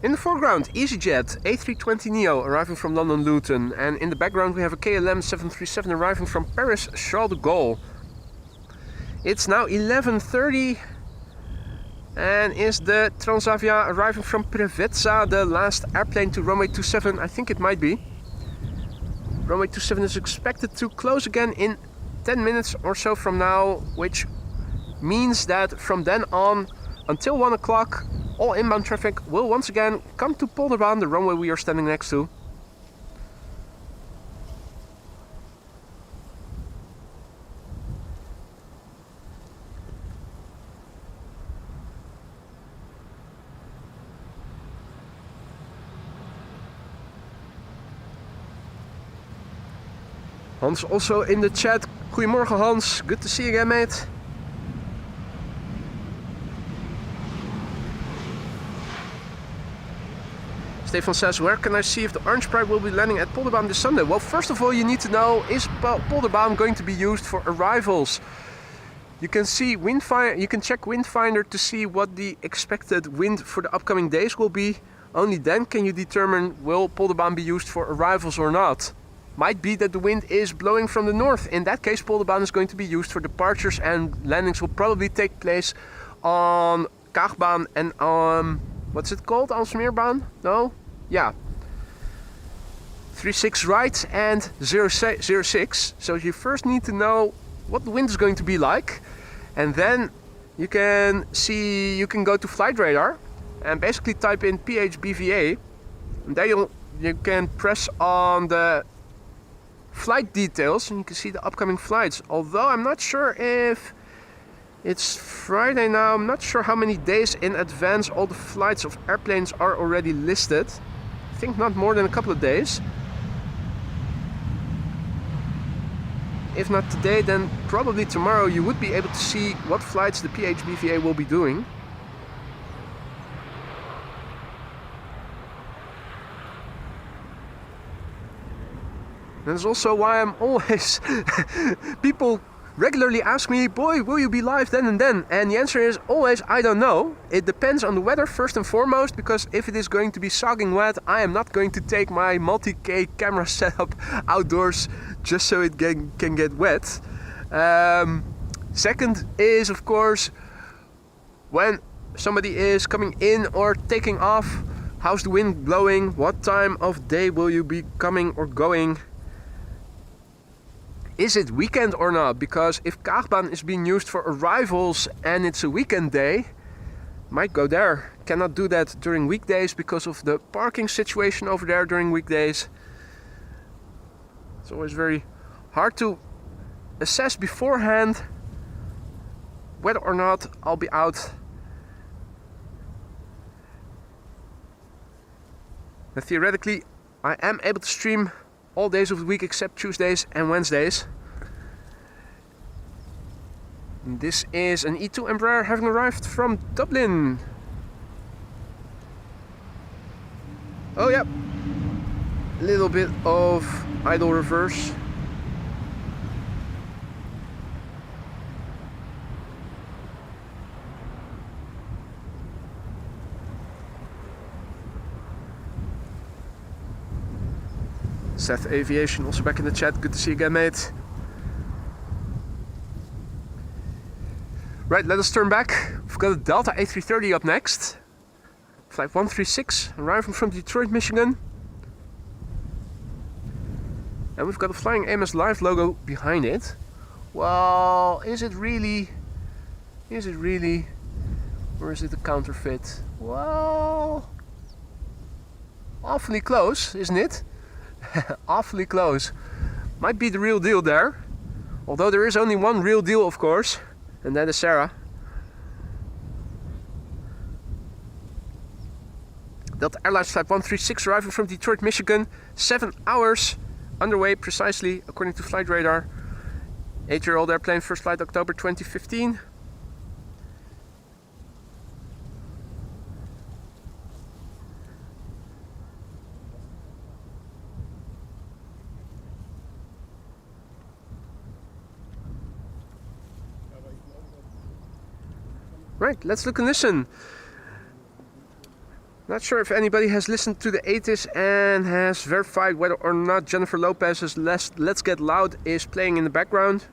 In the foreground, EasyJet A330 Neo arriving from London Luton, and in the background we have a KLM 737 arriving from Paris Charles de Gaulle. It's now 11:30 and is the Transavia arriving from Preveza, the last airplane to runway 27, I think it might be. Runway 27 is expected to close again in 10 minutes or so from now, which means that from then on until 1 o'clock all inbound traffic will once again come to Polderbaan, the runway we are standing next to. Hans also in the chat. Goedemorgen Hans, good to see you again, mate. Stefan says, where can I see if the Orange Pride will be landing at Polderbaan this Sunday? Well, first of all, you need to know, is Polderbaan going to be used for arrivals? You can see you can check Windfinder to see what the expected wind for the upcoming days will be. Only then can you determine will Polderbaan be used for arrivals or not. Might be that the wind is blowing from the north. In that case, Polderbaan is going to be used for departures, and landings will probably take place on Kaagbaan and what's it called? Alsmeerbaan? No? Yeah. 36 right and 06. So you first need to know what the wind is going to be like, and then you can go to Flight Radar and basically type in PHBVA, and there you can press on the flight details and you can see the upcoming flights. Although I'm not sure if It's Friday now. I'm not sure how many days in advance all the flights of airplanes are already listed. I think not more than a couple of days. If not today, then probably tomorrow you would be able to see what flights the PHBVA will be doing. That's also why I'm always... people regularly ask me, boy, will you be live then and then? And the answer is always, I don't know. It depends on the weather first and foremost, because if it is going to be sogging wet, I am not going to take my multi-K camera setup outdoors just so it can get wet. Second is, of course, when somebody is coming in or taking off, how's the wind blowing? What time of day will you be coming or going? Is it weekend or not? Because if Kaagbaan is being used for arrivals and it's a weekend day, might go there. Cannot do that during weekdays because of the parking situation over there during weekdays. It's always very hard to assess beforehand whether or not I'll be out. But theoretically, I am able to stream all days of the week except Tuesdays and Wednesdays. And this is an E2 Embraer having arrived from Dublin. Oh yeah, a little bit of idle reverse. Seth Aviation also back in the chat. Good to see you again, mate. Right, let us turn back. We've got a Delta A330 up next. Flight 136, arriving from Detroit, Michigan. And we've got a Flying AMS Live logo behind it. Well, is it really? Is it really? Or is it a counterfeit? Well, awfully close, isn't it? Awfully close. Might be the real deal there. Although there is only one real deal, of course, and that is Sarah. Delta Airlines Flight 136 arriving from Detroit, Michigan. 7 hours underway precisely, according to flight radar. 8-year-old airplane, first flight October 2015. Right, let's look and listen. Not sure if anybody has listened to the 80s and has verified whether or not Jennifer Lopez's Let's Get Loud is playing in the background.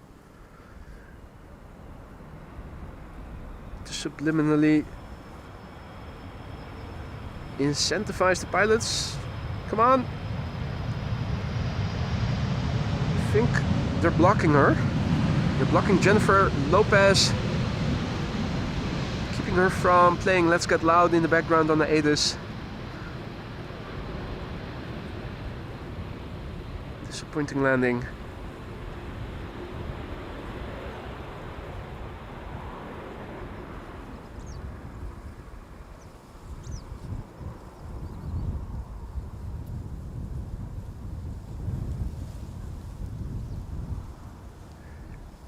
To subliminally incentivize the pilots. Come on. I think they're blocking her. They're blocking Jennifer Lopez, her from playing Let's Get Loud in the background on the ADIS. Disappointing landing.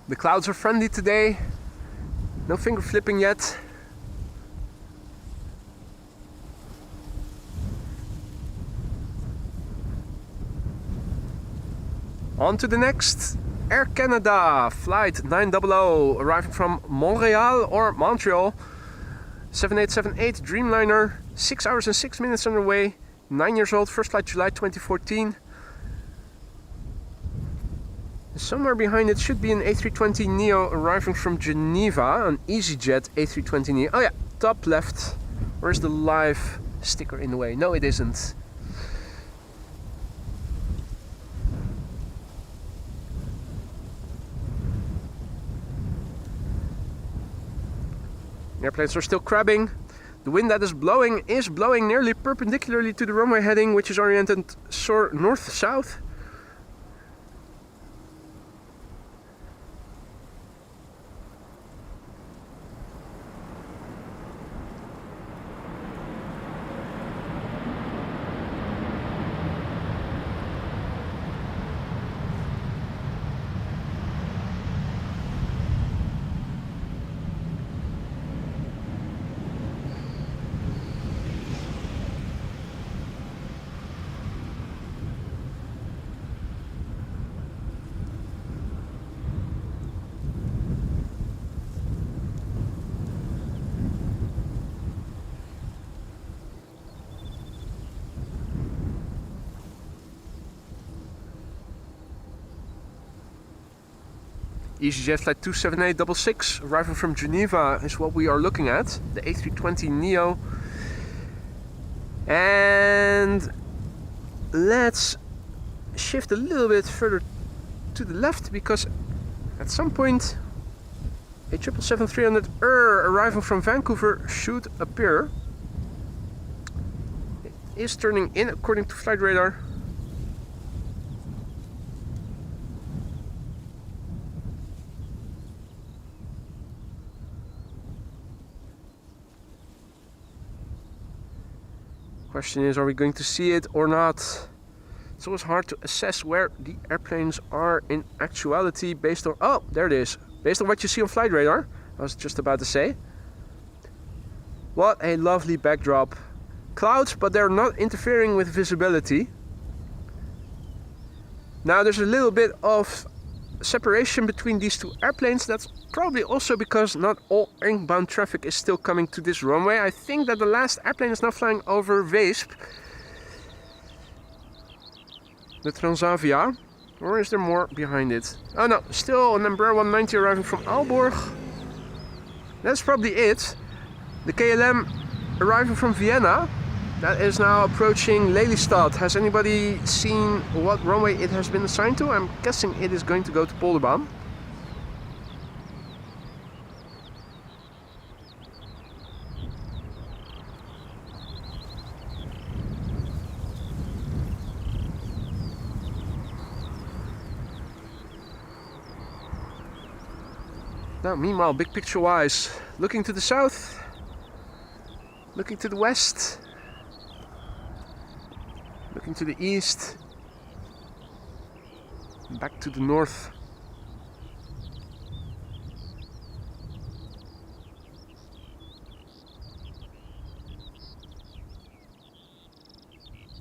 The clouds are friendly today. No finger flipping yet. On to the next, Air Canada, flight 900, arriving from Montreal or Montreal. 7878 Dreamliner, 6 hours and 6 minutes underway, 9 years old, first flight July 2014. Somewhere behind it should be an A320 Neo arriving from Geneva, an EasyJet A320 Neo. Oh yeah, top left. Where's the live sticker in the way? No, it isn't. Airplanes are still crabbing. The wind that is blowing nearly perpendicularly to the runway heading, which is oriented north-south. EasyJet flight 27866 arriving from Geneva is what we are looking at. The A320 Neo. And let's shift a little bit further to the left, because at some point a 777-300 arriving from Vancouver should appear. It is turning in according to flight radar. Question is, are we going to see it or not? It's always hard to assess where the airplanes are in actuality based on... Oh, there it is. Based on what you see on flight radar. I was just about to say. What a lovely backdrop. Clouds, but they're not interfering with visibility. Now there's a little bit of separation between these two airplanes. That's probably also because not all inbound traffic is still coming to this runway. I think that the last airplane is now flying over Weesp, the Transavia, or is there more behind it? Oh no, still an Embraer 190 arriving from Aalborg. That's probably it. The KLM arriving from Vienna. That is now approaching Lelystad. Has anybody seen what runway it has been assigned to? I'm guessing it is going to go to Polderbaan. Now, meanwhile, big picture wise, looking to the south, looking to the west, looking to the east, back to the north.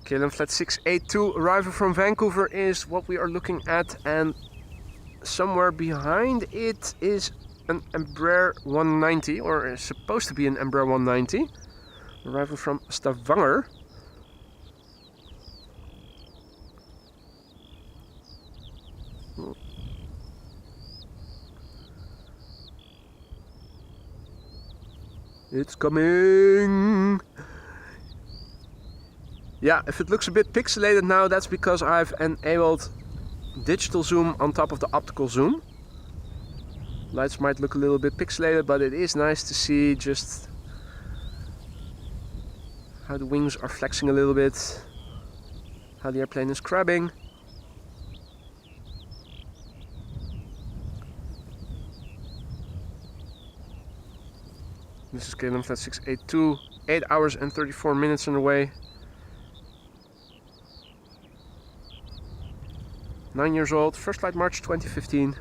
KLM flight 682 arrival from Vancouver is what we are looking at, and somewhere behind it is an Embraer 190, or is supposed to be an Embraer 190, arrival from Stavanger. It's coming! Yeah, if it looks a bit pixelated now, that's because I've enabled digital zoom on top of the optical zoom. Lights might look a little bit pixelated, but it is nice to see just how the wings are flexing a little bit, how the airplane is crabbing. This is KLM flight 682, 8 hours and 34 minutes on the way. 9 years old, first flight March 2015.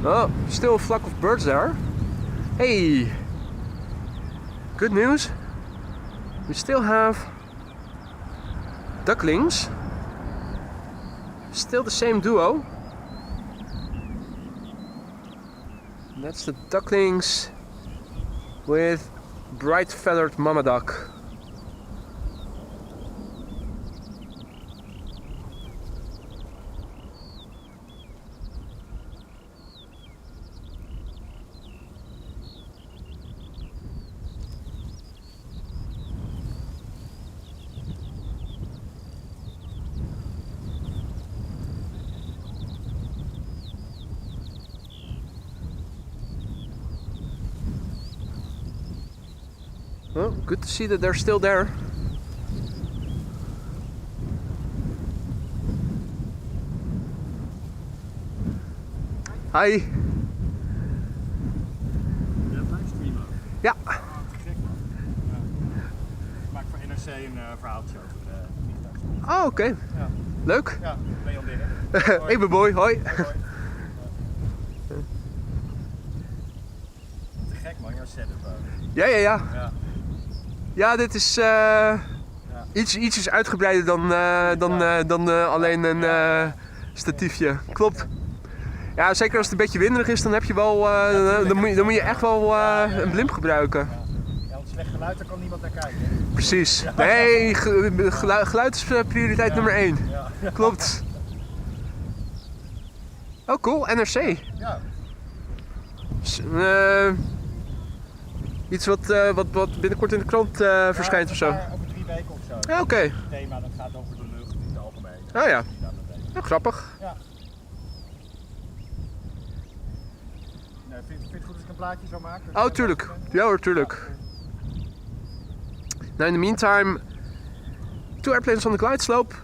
Oh, still a flock of birds there. Hey! Good news. We still have Ducklings. Still the same duo. And that's the Ducklings with bright feathered mama duck. Well, good to see that they're still there. Hi. De livestreamen. Ja. Oh, te gek man. Ja. Ik maak voor NRC een verhaaltje over de vliegtuig. Oh, oké. Ja. Leuk. Ja, Leon Dirren. Ik ben Boy, hoi. Hoi. Te gek man, jouw setup ook. Ja. Ja. Ja, dit is... Ja. Ietsjes uitgebreider dan alleen een statiefje. Klopt. Ja, zeker als het een beetje winderig is, dan heb je wel, dan moet je echt wel een blimp gebruiken. Ja, want slecht geluid, daar kan niemand naar kijken. Hè? Precies. Nee, geluid is prioriteit nummer 1. Ja. Klopt. Oh cool, NRC. Ja. Iets wat binnenkort in de krant verschijnt of zo. Over 3 weken of zo. Ja, oké. Het thema dat gaat over de lucht in het algemeen. Oh ja. Grappig. Ja. Nee, vind je het goed als ik een plaatje zou maken? Oh, tuurlijk. Ja hoor, tuurlijk. Now in the meantime, 2 airplanes on the glide slope.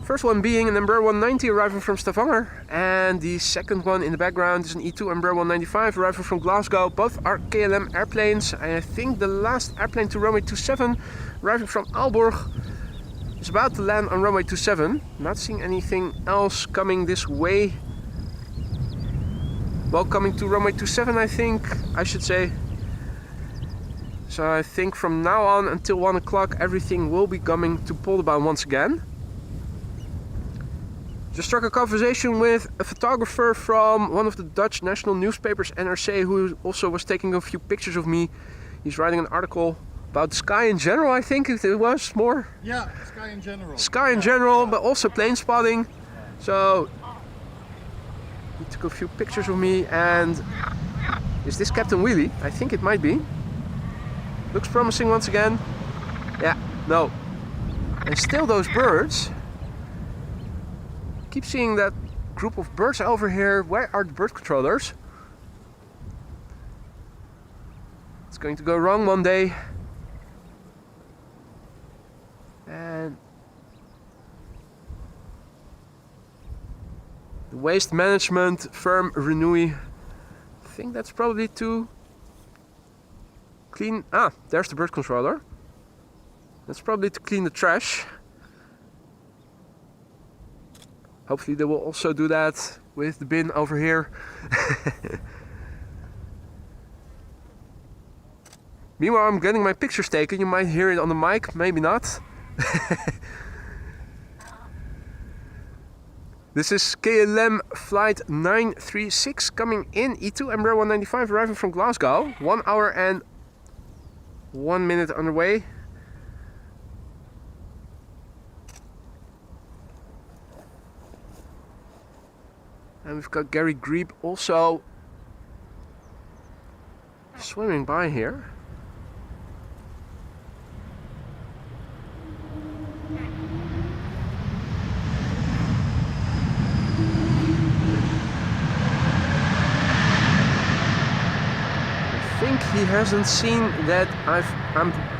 First one being an Embraer 190 arriving from Stavanger, and the second one in the background is an E2 Embraer 195 arriving from Glasgow. Both are KLM airplanes. I think the last airplane to runway 27 arriving from Aalborg is about to land on runway 27. Not seeing anything else coming this way. Well, coming to runway 27, I think I should say. So I think from now on until 1 o'clock everything will be coming to Polderbound once again. Just struck a conversation with a photographer from one of the Dutch national newspapers, NRC, who also was taking a few pictures of me. He's writing an article about the sky in general, I think it was more. Yeah, sky in general. Sky in general, but also plane spotting. So he took a few pictures of me, and is this Captain Wheelie? I think it might be. Looks promising once again. Yeah, no. And still those birds. Keep seeing that group of birds over here. Where are the bird controllers? It's going to go wrong one day. And the waste management firm Runway. I think that's probably to clean. Ah, there's the bird controller. That's probably to clean the trash. Hopefully they will also do that with the bin over here. Meanwhile, I'm getting my pictures taken. You might hear it on the mic, maybe not. This is KLM flight 936 coming in, E2 Embraer 195 arriving from Glasgow. 1 hour and 1 minute underway. And we've got Gary Grebe also swimming by here. I think he hasn't seen that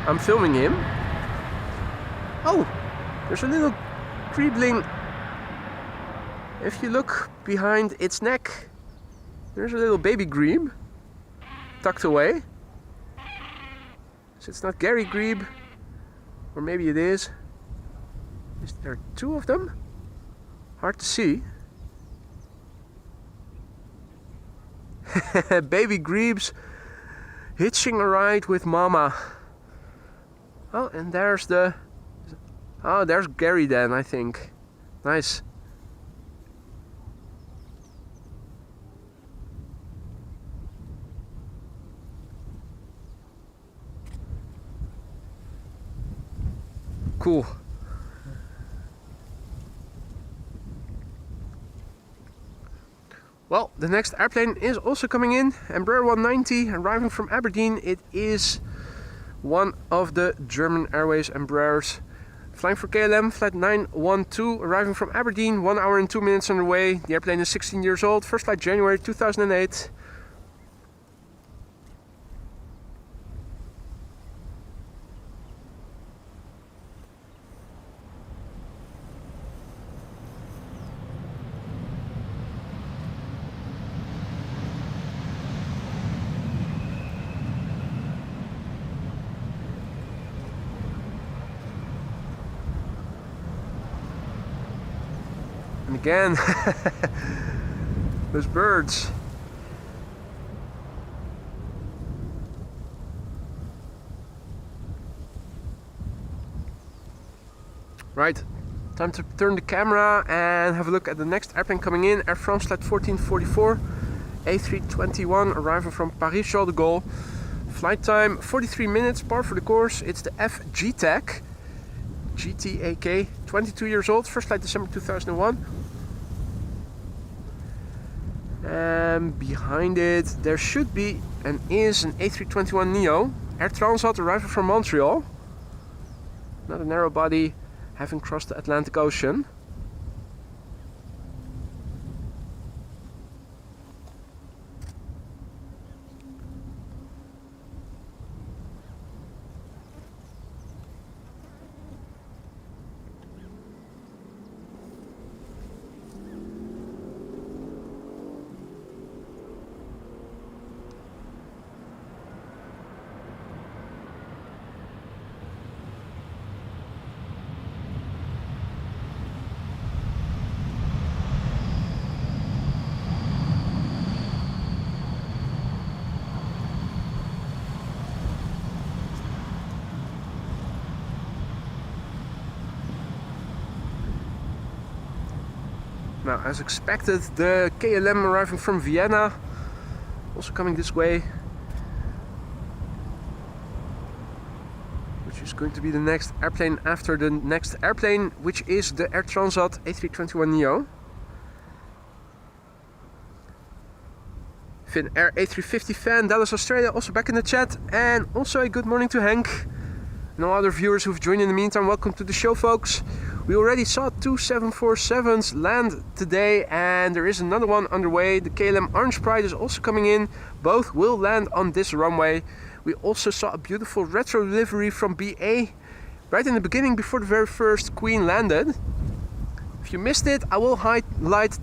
I'm filming him. Oh, there's a little Grebling. If you look behind its neck, there's a little baby grebe tucked away. So it's not Gary Grebe, or maybe it is. Is there 2 of them? Hard to see. Baby grebes hitching a ride with mama. Oh, and there's the... Oh, there's Gary then, I think. Nice. Cool. Well, the next airplane is also coming in, Embraer 190, arriving from Aberdeen. It is one of the German Airways Embraers, flying for KLM, flight 912, arriving from Aberdeen, 1 hour and 2 minutes underway. The airplane is 16 years old, first flight January 2008. And again, those birds. Right, time to turn the camera and have a look at the next airplane coming in. Air France flight 1444, A321 arriving from Paris-Charles de Gaulle. Flight time 43 minutes, par for the course. It's the FGTAC, GTAK, 22 years old, first flight December 2001. And behind it there should be and is an A321 Neo, Air Transat arriving from Montreal. Another narrow body having crossed the Atlantic Ocean. Now, as expected, the KLM arriving from Vienna, also coming this way, which is going to be the next airplane after the next airplane, which is the Air Transat A321 Neo. Finnair A350 fan, Dallas, Australia, also back in the chat, and also a good morning to Hank. No other viewers who've joined in the meantime, welcome to the show, folks. We already saw two 747s land today, and there is another one underway. The KLM Orange Pride is also coming in. Both will land on this runway. We also saw a beautiful retro livery from BA right in the beginning before the very first Queen landed. If you missed it, I will highlight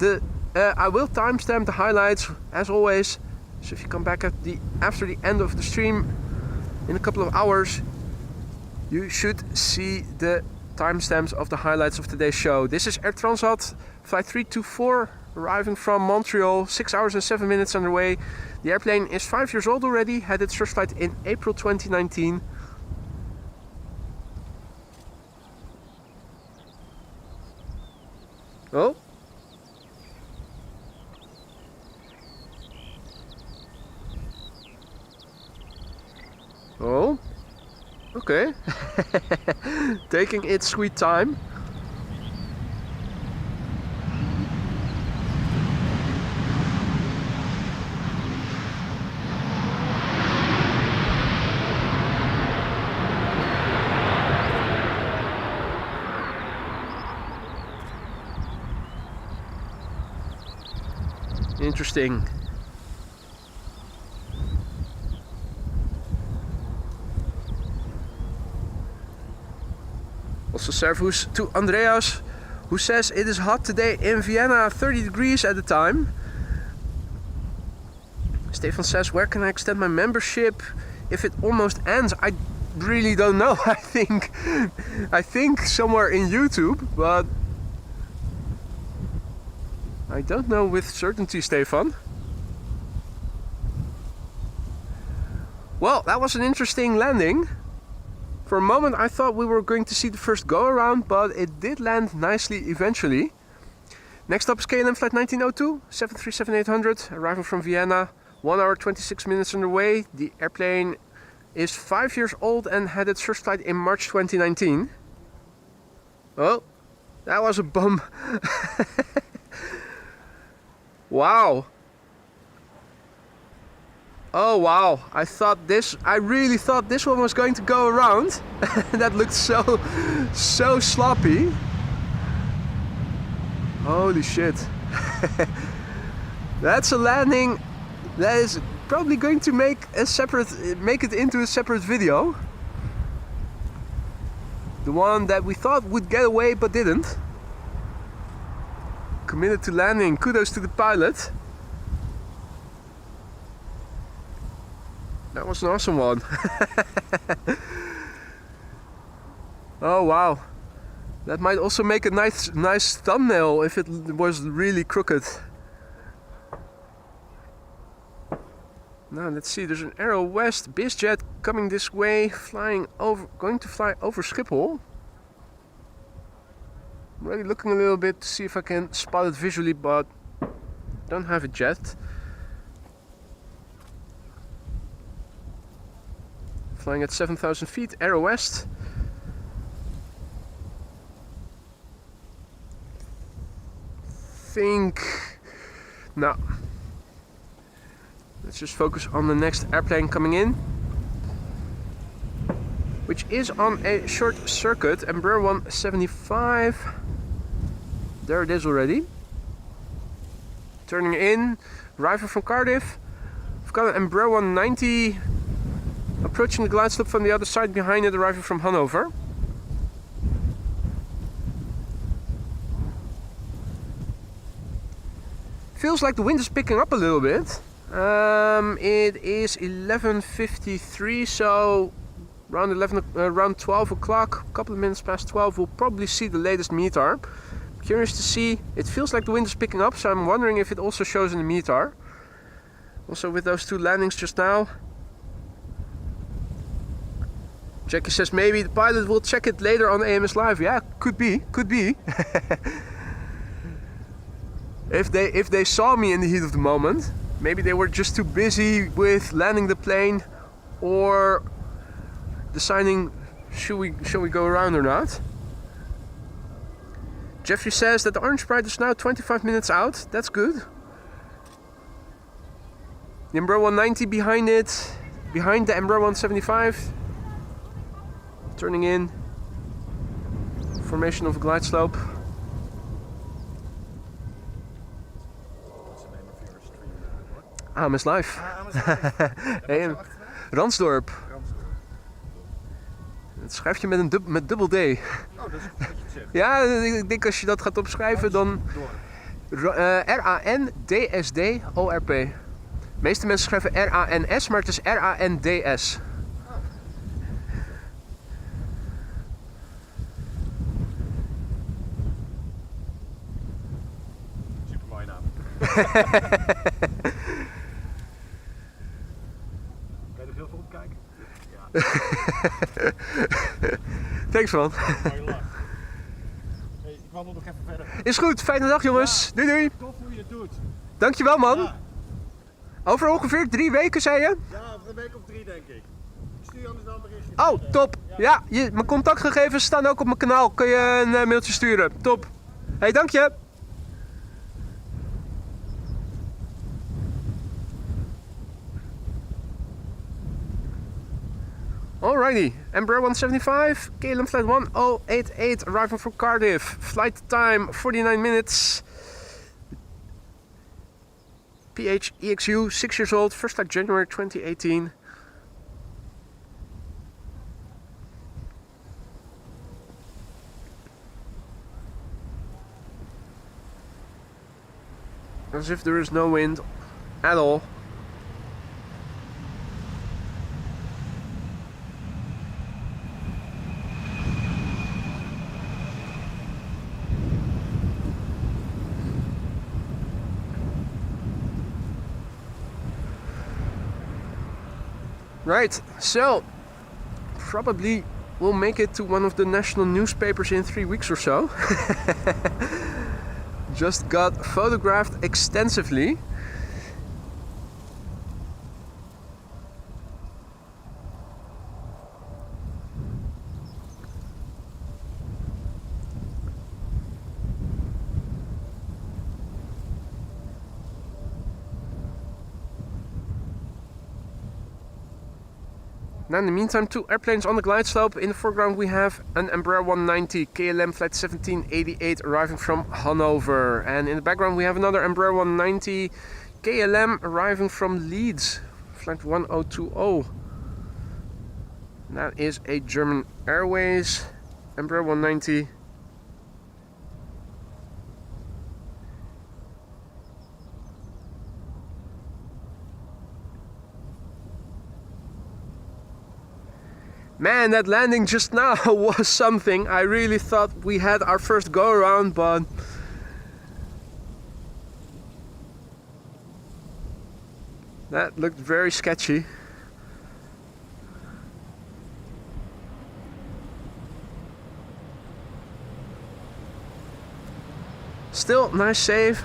I will timestamp the highlights as always. So if you come back after the end of the stream in a couple of hours, you should see the timestamps of the highlights of today's show. This is Air Transat flight 324 arriving from Montreal, 6 hours and 7 minutes underway. The airplane is 5 years old already, had its first flight in April 2019. Oh. Oh. Okay. Taking its sweet time. Interesting. Also servus to Andreas, who says it is hot today in Vienna, 30 degrees at the time. Stefan says, where can I extend my membership if it almost ends? I really don't know. I think somewhere in YouTube, but I don't know with certainty, Stefan. Well, that was an interesting landing. For a moment I thought we were going to see the first go around, but it did land nicely eventually. Next up is KLM flight 1902, 737-800, arriving from Vienna, 1 hour 26 minutes underway. The airplane is 5 years old and had its first flight in March 2019. Oh, that was a bum. Wow. Oh wow, I really thought this one was going to go around. That looked so sloppy. Holy shit. That's a landing that is probably going to make it into a separate video. The one that we thought would get away but didn't. Committed to landing, kudos to the pilot. That was an awesome one. Oh wow. That might also make a nice thumbnail if it was really crooked. Now let's see, there's an Aero West bizjet coming this way, going to fly over Schiphol. I'm already looking a little bit to see if I can spot it visually, but don't have it yet. Flying at 7,000 feet, Aero West. No. Let's just focus on the next airplane coming in, which is on a short circuit, Embraer 175. There it is already. Turning in, arrival from Cardiff. We've got an Embraer 190 approaching the glide slope from the other side, behind it arriving from Hanover. Feels like the wind is picking up a little bit. It is 11:53, so around 12 o'clock, a couple of minutes past 12, we'll probably see the latest METAR. Curious to see. It feels like the wind is picking up, so I'm wondering if it also shows in the METAR. Also with those two landings just now. Jackie says maybe the pilot will check it later on AMS Live. Yeah, could be. If they saw me in the heat of the moment, maybe they were just too busy with landing the plane or deciding should we go around or not. Jeffrey says that the Orange Pride is now 25 minutes out. That's good. The Embraer 190 behind it, behind the Embraer 175. Turning in. Formation of a glide slope. AMS Live. Hey, Ransdorp. Dat schrijf je met dubbel D. Oh, dat is goed dat je het zegt. Ja, ik denk als je dat gaat opschrijven dan... R-A-N-D-S-D-O-R-P. De meeste mensen schrijven R-A-N-S, maar het is R-A-N-D-S. Super mooie naam. Kan je er veel voor opkijken? Ja. Thanks man. Mooie lach. Hey, ik wandel nog even verder. Is goed, fijne dag jongens. Ja, doei. tof hoe je het doet. Dankjewel man. Ja. Over ongeveer 3 weken zei je? Ja, over een week of 3 denk ik. Ik stuur je anders wel een berichtje. Oh, top. Ja, mijn contactgegevens staan ook op mijn kanaal. Kun je een mailtje sturen. Top. Hey, dank je. Alrighty, Embraer 175, KLM flight 1088, arriving from Cardiff. Flight time 49 minutes. PH EXU, 6 years old, first flight January 2018. As if there is no wind at all. Right, so probably we'll make it to one of the national newspapers in 3 weeks or so. Just got photographed extensively. Now in the meantime, 2 airplanes on the glide slope. In the foreground we have an Embraer 190 KLM flight 1788 arriving from Hanover. And in the background we have another Embraer 190 KLM arriving from Leeds, flight 1020. That is a German Airways Embraer 190. Man, that landing just now was something. I really thought we had our first go around, but that looked very sketchy. Still, nice save.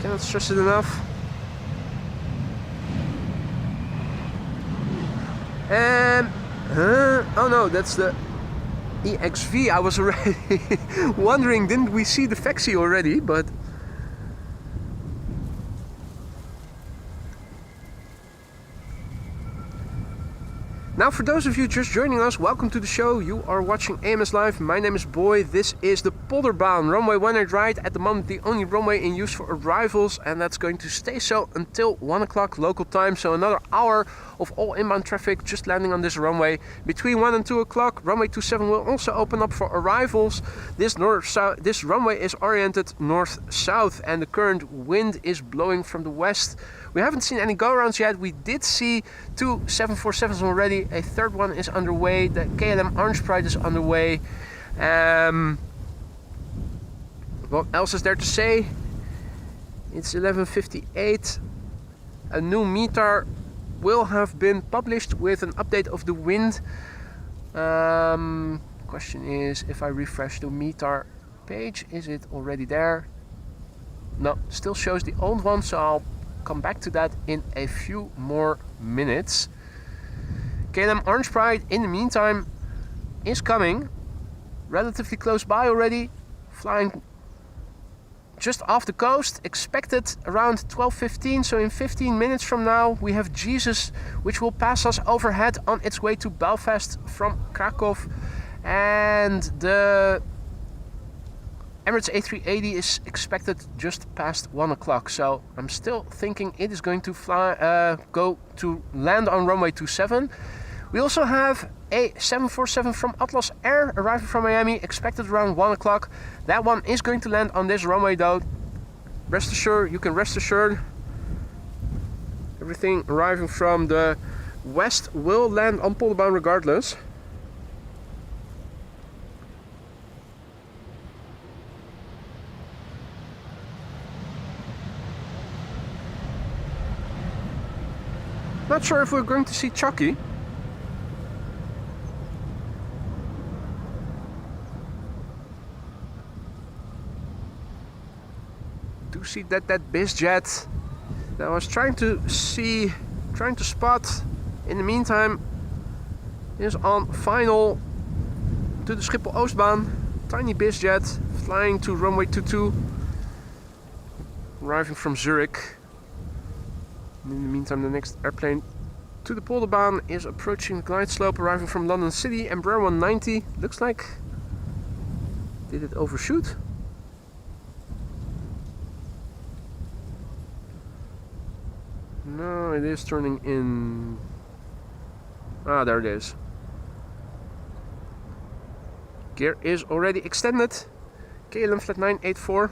Cannot stress it enough. And oh no, that's the EXV. I was already wondering, didn't we see the Faxi already? But now, for those of you just joining us, welcome to the show. You are watching AMS Live. My name is Boy. This is the Polderbaan runway 18 right. At the moment, the only runway in use for arrivals, and that's going to stay so until 1 o'clock local time. So another hour of all inbound traffic just landing on this runway. Between 1 and 2 o'clock, runway 27 will also open up for arrivals. This runway is oriented north-south, and the current wind is blowing from the west. We haven't seen any go-arounds yet. We did see 2 747s already. A third one is underway. The KLM Orange Pride is underway. What else is there to say? It's 11:58. A new METAR will have been published with an update of the wind. Question is, if I refresh the METAR page, is it already there? No, still shows the old one, so I'll come back to that in a few more minutes. KLM Orange Pride, in the meantime, is coming relatively close by already, flying just off the coast, expected around 12:15, so in 15 minutes from now we have Jesus, which will pass us overhead on its way to Belfast from Krakow, and the Emirates A380 is expected just past 1 o'clock, so I'm still thinking it is going to land on runway 27. We also have a 747 from Atlas Air arriving from Miami, expected around 1 o'clock. That one is going to land on this runway though. You can rest assured. Everything arriving from the west will land on Polderbaan regardless. Not sure if we're going to see Chucky. Do see that BizJet that I was trying to spot in the meantime is on final to the Schiphol Oostbaan. Tiny BizJet flying to runway 22, arriving from Zurich. In the meantime, the next airplane to the Polderbaan is approaching the glide slope, arriving from London City. Embraer 190. Looks like... did it overshoot? No, it is turning in... Ah, there it is. Gear is already extended. KLM flat 984.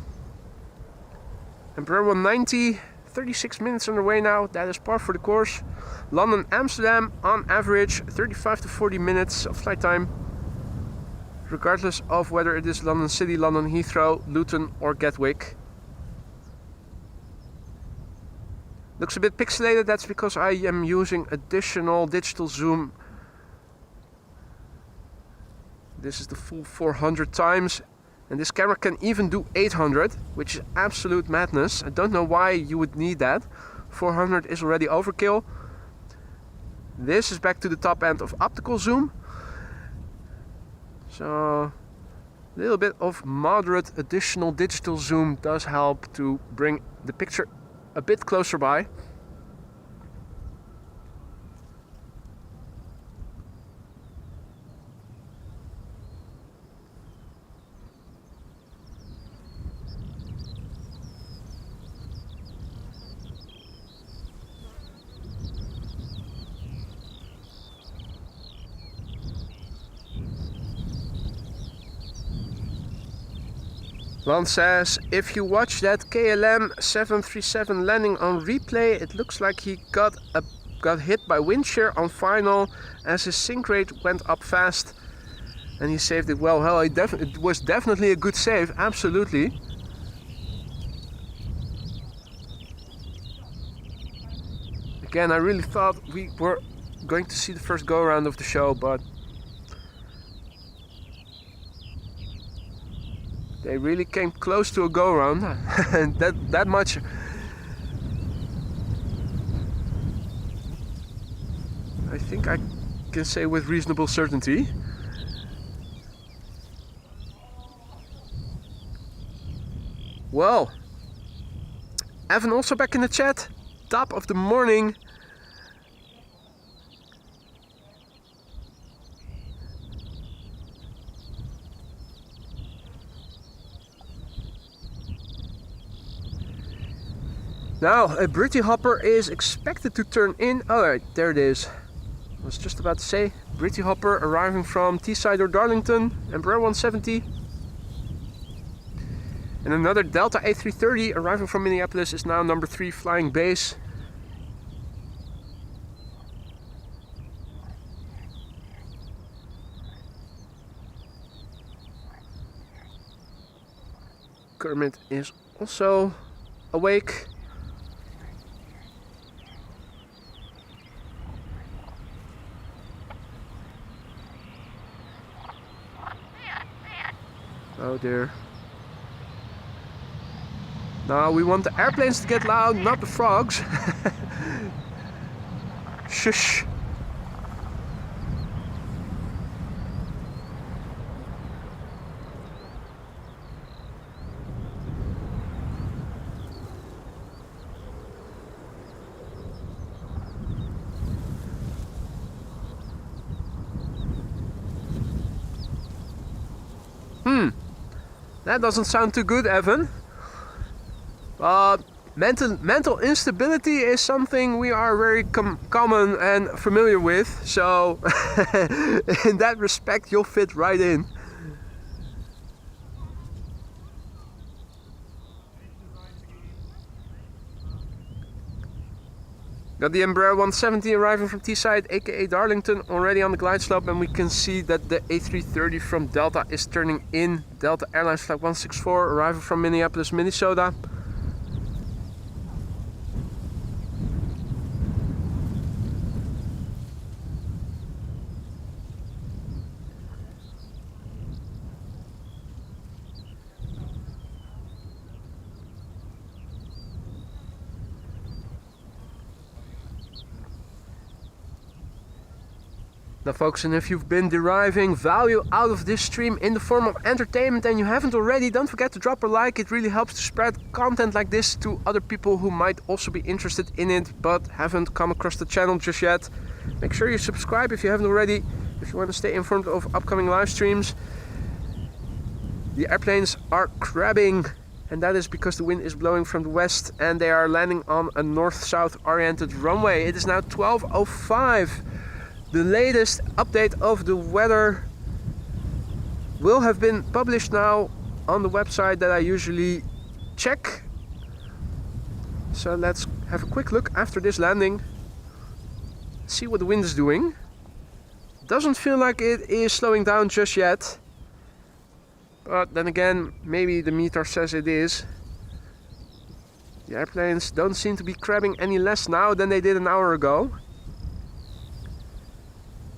Embraer 190. 36 minutes underway now, that is par for the course. London Amsterdam on average 35 to 40 minutes of flight time, regardless of whether it is London City, London Heathrow, Luton or Gatwick. Looks a bit pixelated, that's because I am using additional digital zoom. This is the full 400 times. And this camera can even do 800, which is absolute madness. I don't know why you would need that. 400 is already overkill. This is back to the top end of optical zoom. So a little bit of moderate additional digital zoom does help to bring the picture a bit closer by. Lance says, if you watch that KLM 737 landing on replay, it looks like he got hit by wind shear on final as his sink rate went up fast and he saved it well. Hell, it was definitely a good save, absolutely. Again, I really thought we were going to see the first go around of the show, but They really came close to a go around. And that much. I think I can say with reasonable certainty. Well, Evan also back in the chat. Top of the morning. Now, a Britty Hopper is expected to turn in. Alright, there it is. I was just about to say, Britty Hopper arriving from Teesside or Darlington, Embraer 170. And another Delta A330 arriving from Minneapolis is now number 3 flying base. Kermit is also awake. Oh dear. Now we want the airplanes to get loud, not the frogs. Shush. That doesn't sound too good, Evan. Mental instability is something we are very common and familiar with, so in that respect you'll fit right in. Got the Embraer 170 arriving from Teesside, aka Darlington, already on the glide slope, and we can see that the A330 from Delta is turning in. Delta Airlines Flight 164 arriving from Minneapolis, Minnesota. Now folks, and if you've been deriving value out of this stream in the form of entertainment and you haven't already, don't forget to drop a like. It really helps to spread content like this to other people who might also be interested in it but haven't come across the channel just yet. Make sure you subscribe if you haven't already, if you want to stay informed of upcoming live streams. The airplanes are crabbing, and that is because the wind is blowing from the west and they are landing on a north-south oriented runway. It is now 12:05. The latest update of the weather will have been published now on the website that I usually check. So let's have a quick look after this landing. See what the wind is doing. Doesn't feel like it is slowing down just yet. But then again, maybe the meter says it is. The airplanes don't seem to be crabbing any less now than they did an hour ago.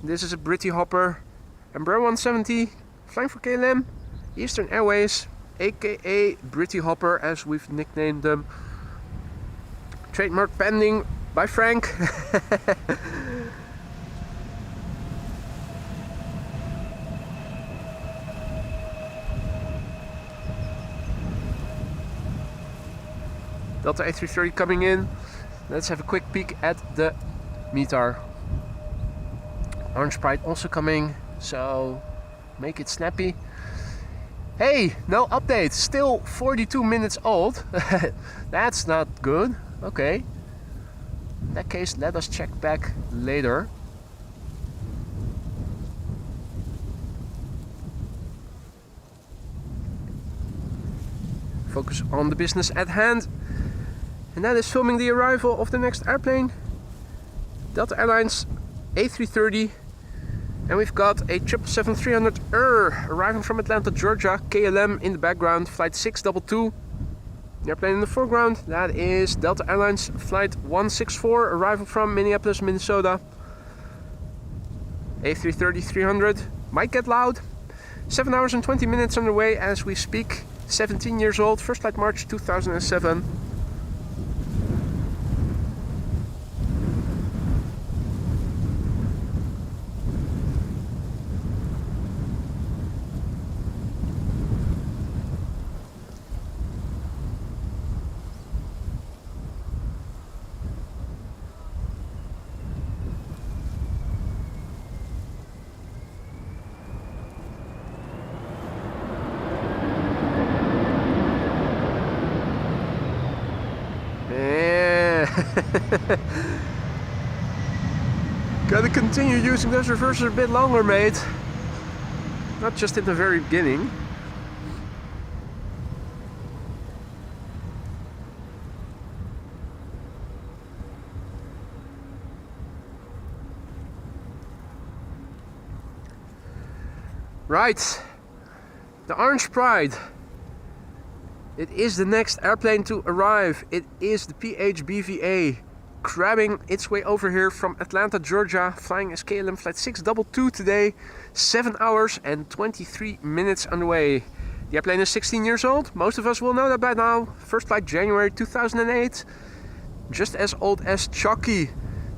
This is a Britty Hopper, Embraer 170, flying for KLM, Eastern Airways, aka Britty Hopper as we've nicknamed them. Trademark pending by Frank. Delta A330 coming in. Let's have a quick peek at the meter. Orange Pride also coming, so make it snappy. Hey, no update, still 42 minutes old. That's not good. Okay. In that case, let us check back later. Focus on the business at hand. And that is filming the arrival of the next airplane. Delta Airlines A330. And we've got a 777-300 arriving from Atlanta, Georgia, KLM in the background, flight 622. The airplane in the foreground, that is Delta Airlines flight 164 arriving from Minneapolis, Minnesota. A330-300 might get loud. 7 hours and 20 minutes underway as we speak. 17 years old, first flight March 2007. Gotta continue using those reversers a bit longer, mate. Not just in the very beginning. Right, the Orange Pride. It is the next airplane to arrive. It is the PHBVA, grabbing its way over here from Atlanta, Georgia, flying as KLM Flight 622 today, 7 hours and 23 minutes on the way. The airplane is 16 years old, most of us will know that by now. First flight January 2008, just as old as Chucky,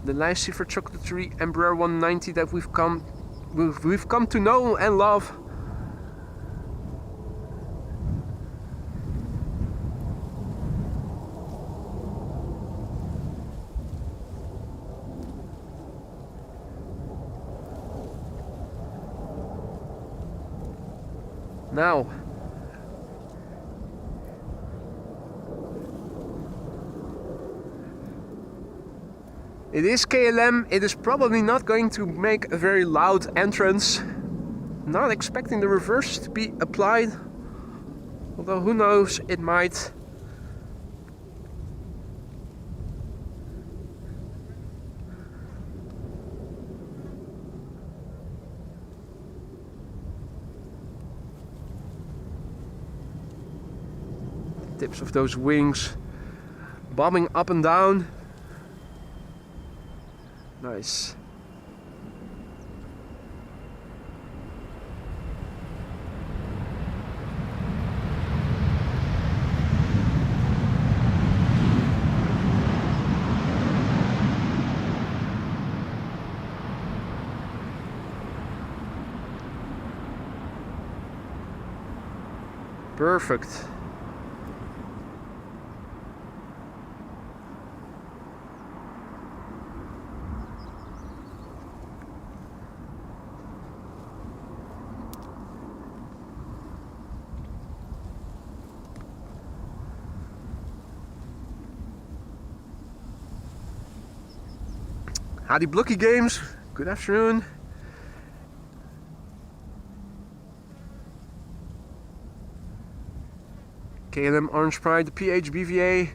the Lycifer chocolatory Embraer 190 that we've come to know and love. Now, it is KLM. It is probably not going to make a very loud entrance. Not expecting the reverse to be applied, although who knows, it might. Tips of those wings bobbing up and down. Nice. Perfect. Howdy Blokkie Games, good afternoon. KLM Orange Pride, the PHBVA,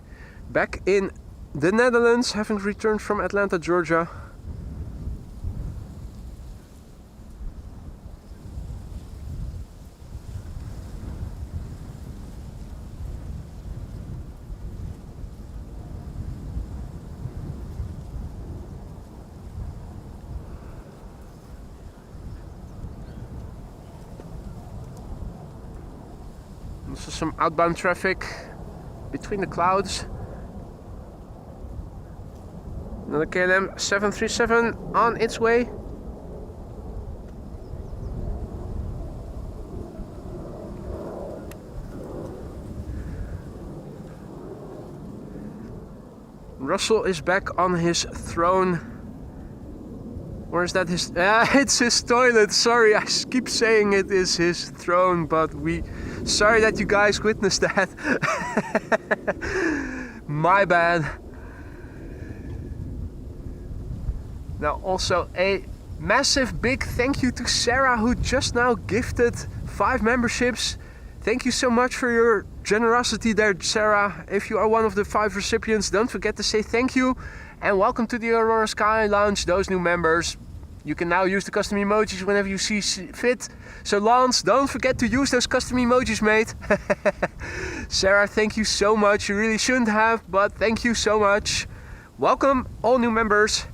back in the Netherlands, having returned from Atlanta, Georgia. Also some outbound traffic between the clouds. Another KLM 737 on its way. Russell is back on his throne. Or is that his... it's his toilet. Sorry, I keep saying it is his throne, but sorry that you guys witnessed that. My bad. Now also a massive big thank you to Sarah, who just now gifted 5 memberships. Thank you so much for your generosity there, Sarah. If you are one of the 5 recipients, don't forget to say thank you. And welcome to the Aurora Sky Lounge, those new members. You can now use the custom emojis whenever you see fit. So Lance, don't forget to use those custom emojis, mate. Sarah, thank you so much. You really shouldn't have, but thank you so much. Welcome all new members.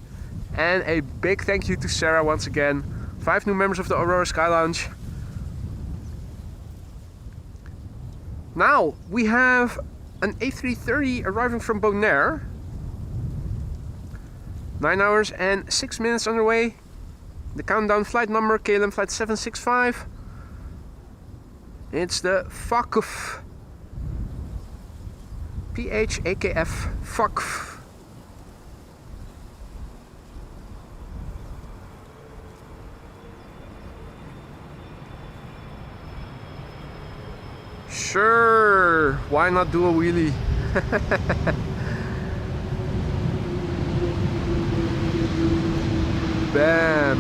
And a big thank you to Sarah once again. 5 new members of the Aurora Sky Lounge. Now we have an A330 arriving from Bonaire. 9 hours and 6 minutes underway. The countdown flight number KLM flight 765. It's the FAKF. PHAKF. FAKF. Sure, why not do a wheelie? Bam.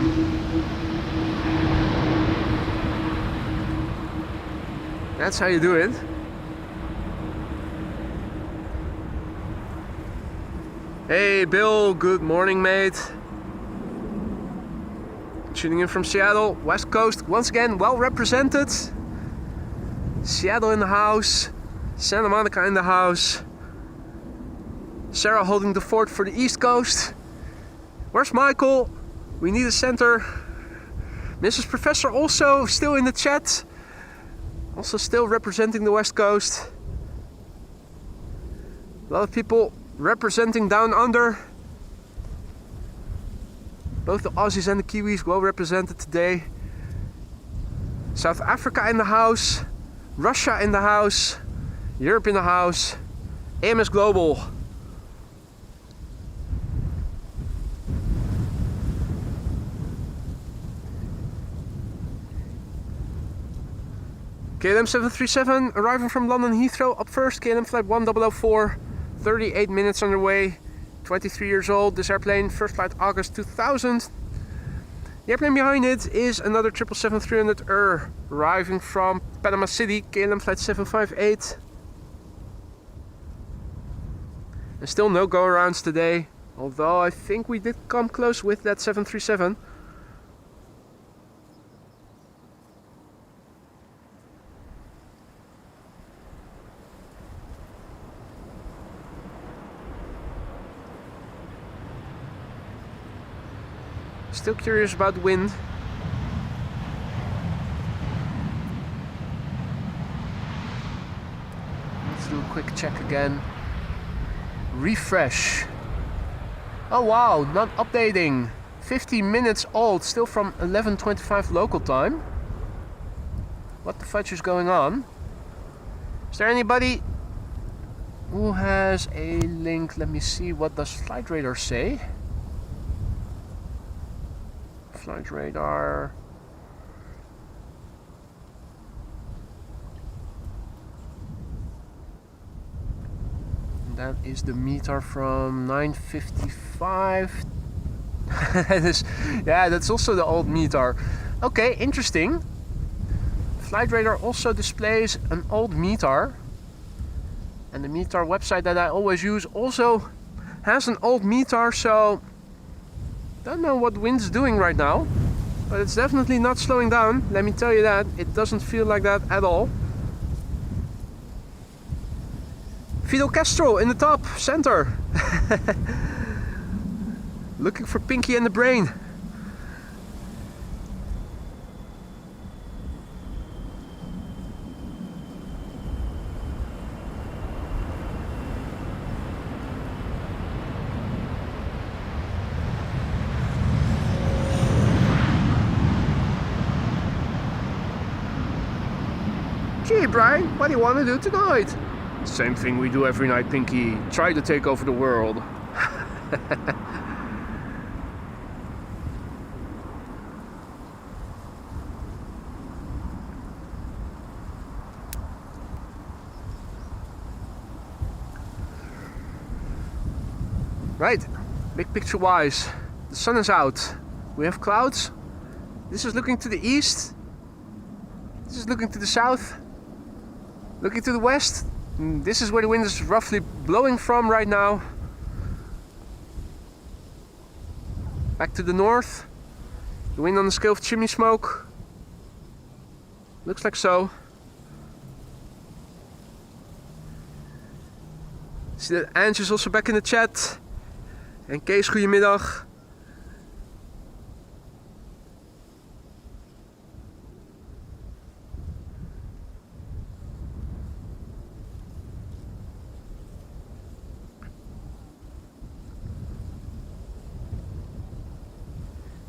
That's how you do it. Hey Bill, good morning mate. Tuning in from Seattle, West Coast, once again well represented. Seattle in the house, Santa Monica in the house. Sarah holding the fort for the East Coast. Where's Michael? We need a center. Mrs. Professor also still in the chat. Also still representing the West Coast. A lot of people representing down under. Both the Aussies and the Kiwis well represented today. South Africa in the house. Russia in the house. Europe in the house. AMS Global. KLM 737 arriving from London Heathrow up first. KLM flight 1004. 38 minutes underway. 23 years old. This airplane, first flight August 2000. The airplane behind it is another 777-300 arriving from Panama City, KLM flight 758. And still no go-arounds today, although I think we did come close with that 737. Still curious about the wind. Let's do a quick check again. Refresh. Oh wow, not updating. 15 minutes old, still from 11:25 local time. What the fudge is going on? Is there anybody who has a link? Let me see, what does Flight Radar say? Flight Radar. And that is the meter from 9:55. Yeah, that's also the old meter. Okay, interesting. Flight Radar also displays an old meter. And the meter website that I always use also has an old meter, so don't know what wind's doing right now, but it's definitely not slowing down, let me tell you that. It doesn't feel like that at all. Fidel Castro in the top center. Looking for Pinky and the Brain. Gee, Brian, what do you want to do tonight? Same thing we do every night, Pinky. Try to take over the world. Right, big picture wise, the sun is out. We have clouds. This is looking to the east. This is looking to the south. Looking to the west, this is where the wind is roughly blowing from right now. Back to the north, the wind on the scale of chimney smoke. Looks like so. See that Ange is also back in the chat. En Kees, goedemiddag.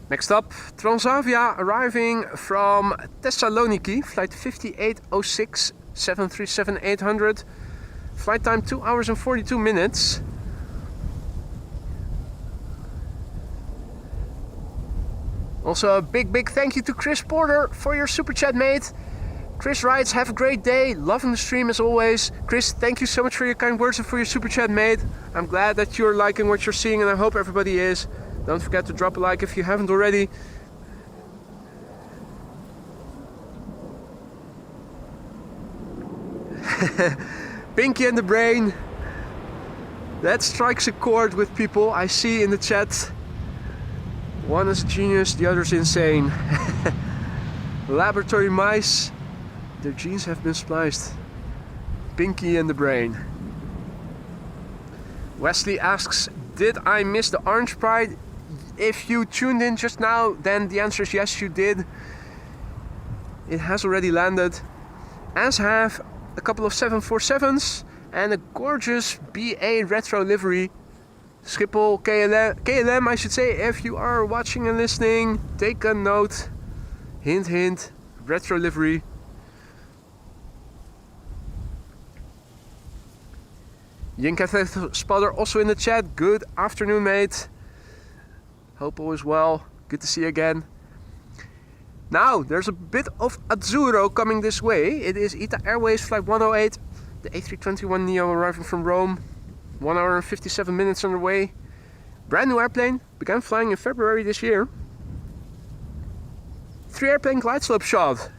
Next up, Transavia arriving from Thessaloniki, flight 5806, 737-800. Flight time 2 hours and 42 minutes. Also a big thank you to Chris Porter for your super chat, mate. Chris writes, have a great day, loving the stream as always. Chris, thank you so much for your kind words and for your super chat, mate. I'm glad that you're liking what you're seeing and I hope everybody is. Don't forget to drop a like if you haven't already. Pinky and the Brain. That strikes a chord with people I see in the chat. One is a genius, the other is insane. Laboratory mice. Their genes have been spliced. Pinky and the Brain. Wesley asks, did I miss the Orange Pride? If you tuned in just now, then the answer is yes, you did. It has already landed. As have a couple of 747s and a gorgeous BA retro livery. Schiphol, KLM I should say, if you are watching and listening, take a note. Hint hint, retro livery. Cathay Spotter also in the chat. Good afternoon, mate. Hope all is well. Good to see you again. Now, there's a bit of Azzurro coming this way. It is ITA Airways flight 108. The A321 Neo arriving from Rome. 1 hour and 57 minutes on the way. Brand new airplane. Began flying in February this year. 3 airplane glide slope shot.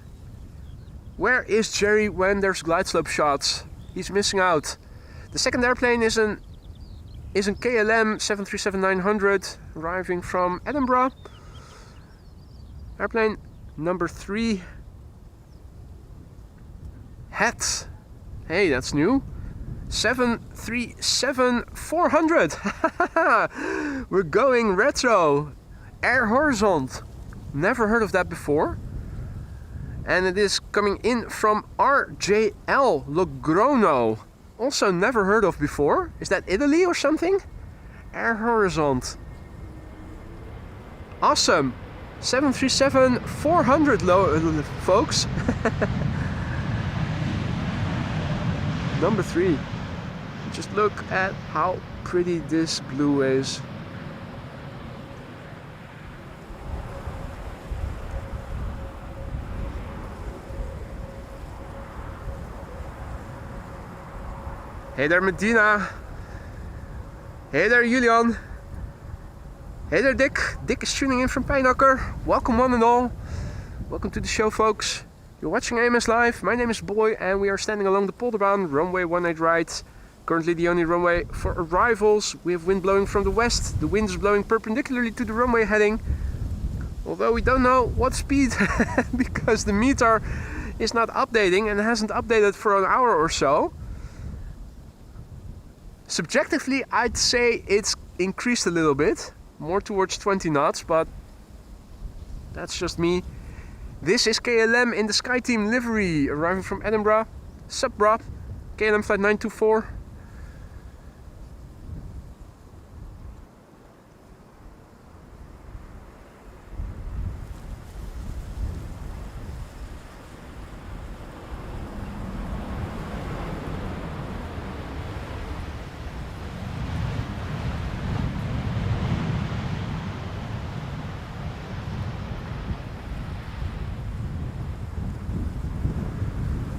Where is Jerry when there's glide slope shots? He's missing out. The second airplane is an KLM 737-900 arriving from Edinburgh. Airplane number 3. Het. Hey, that's new. 737-400. We're going retro. Air Horizont. Never heard of that before. And it is coming in from RJL Logrono. Also never heard of before. Is that Italy or something? Air Horizont. Awesome. 737-400 folks. Number 3. Just look at how pretty this blue is. Hey there Medina. Hey there Julian. Hey there Dick. Dick is tuning in from Pijnacker. Welcome one and all. Welcome to the show, folks. You're watching AMS Live. My name is Boy and we are standing along the Polderbaan runway 18 right. Currently the only runway for arrivals. We have wind blowing from the west. The wind is blowing perpendicularly to the runway heading. Although we don't know what speed because the meter is not updating and hasn't updated for an hour or so. Subjectively, I'd say it's increased a little bit, more towards 20 knots, but that's just me. This is KLM in the SkyTeam livery, arriving from Edinburgh. Sup, bro? KLM flight 924.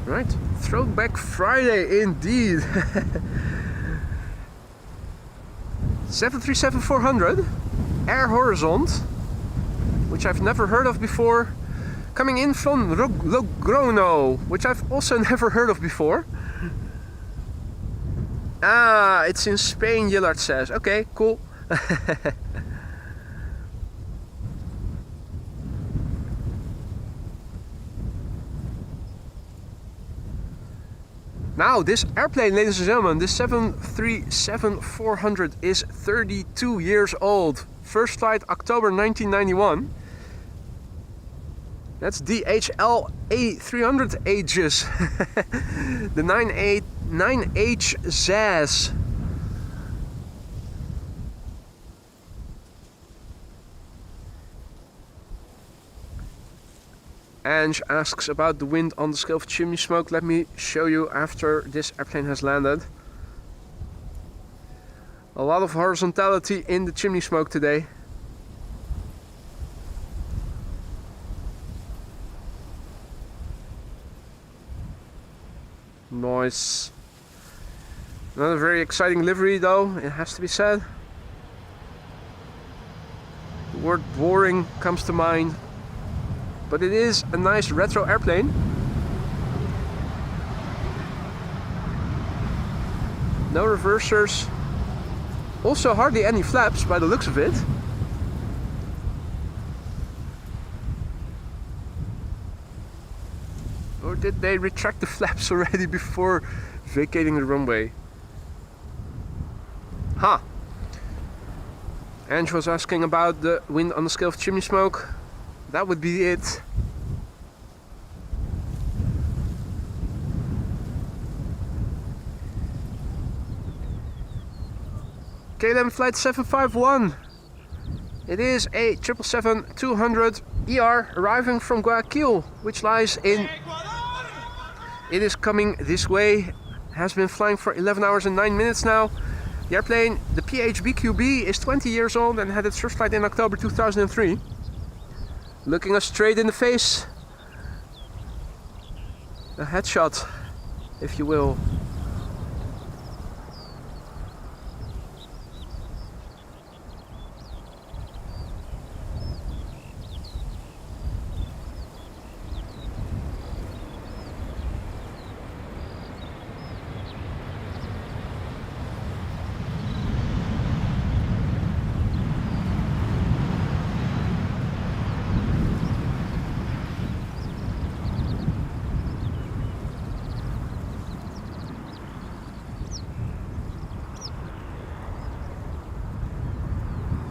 Right, Throwback Friday indeed. 737-400, Air Horizont, which I've never heard of before, coming in from Logrono, which I've also never heard of before. Ah, it's in Spain, Yillard says. Okay, cool. Now, this airplane, ladies and gentlemen, this 737-400 is 32 years old. First flight, October 1991. That's DHL A300 ages. The 9H Zaz. Ange asks about the wind on the scale of chimney smoke. Let me show you after this airplane has landed. A lot of horizontality in the chimney smoke today. Nice. Not a very exciting livery though, it has to be said. The word boring comes to mind. But it is a nice retro airplane. No reversers. Also hardly any flaps by the looks of it. Or did they retract the flaps already before vacating the runway? Huh. Ange was asking about the wind on the scale of chimney smoke. That would be it. KLM flight 751. It is a 777-200 ER arriving from Guayaquil, which lies in... It is coming this way. Has been flying for 11 hours and 9 minutes now. The airplane, the PHBQB, is 20 years old and had its first flight in October 2003. Looking us straight in the face. A headshot, if you will.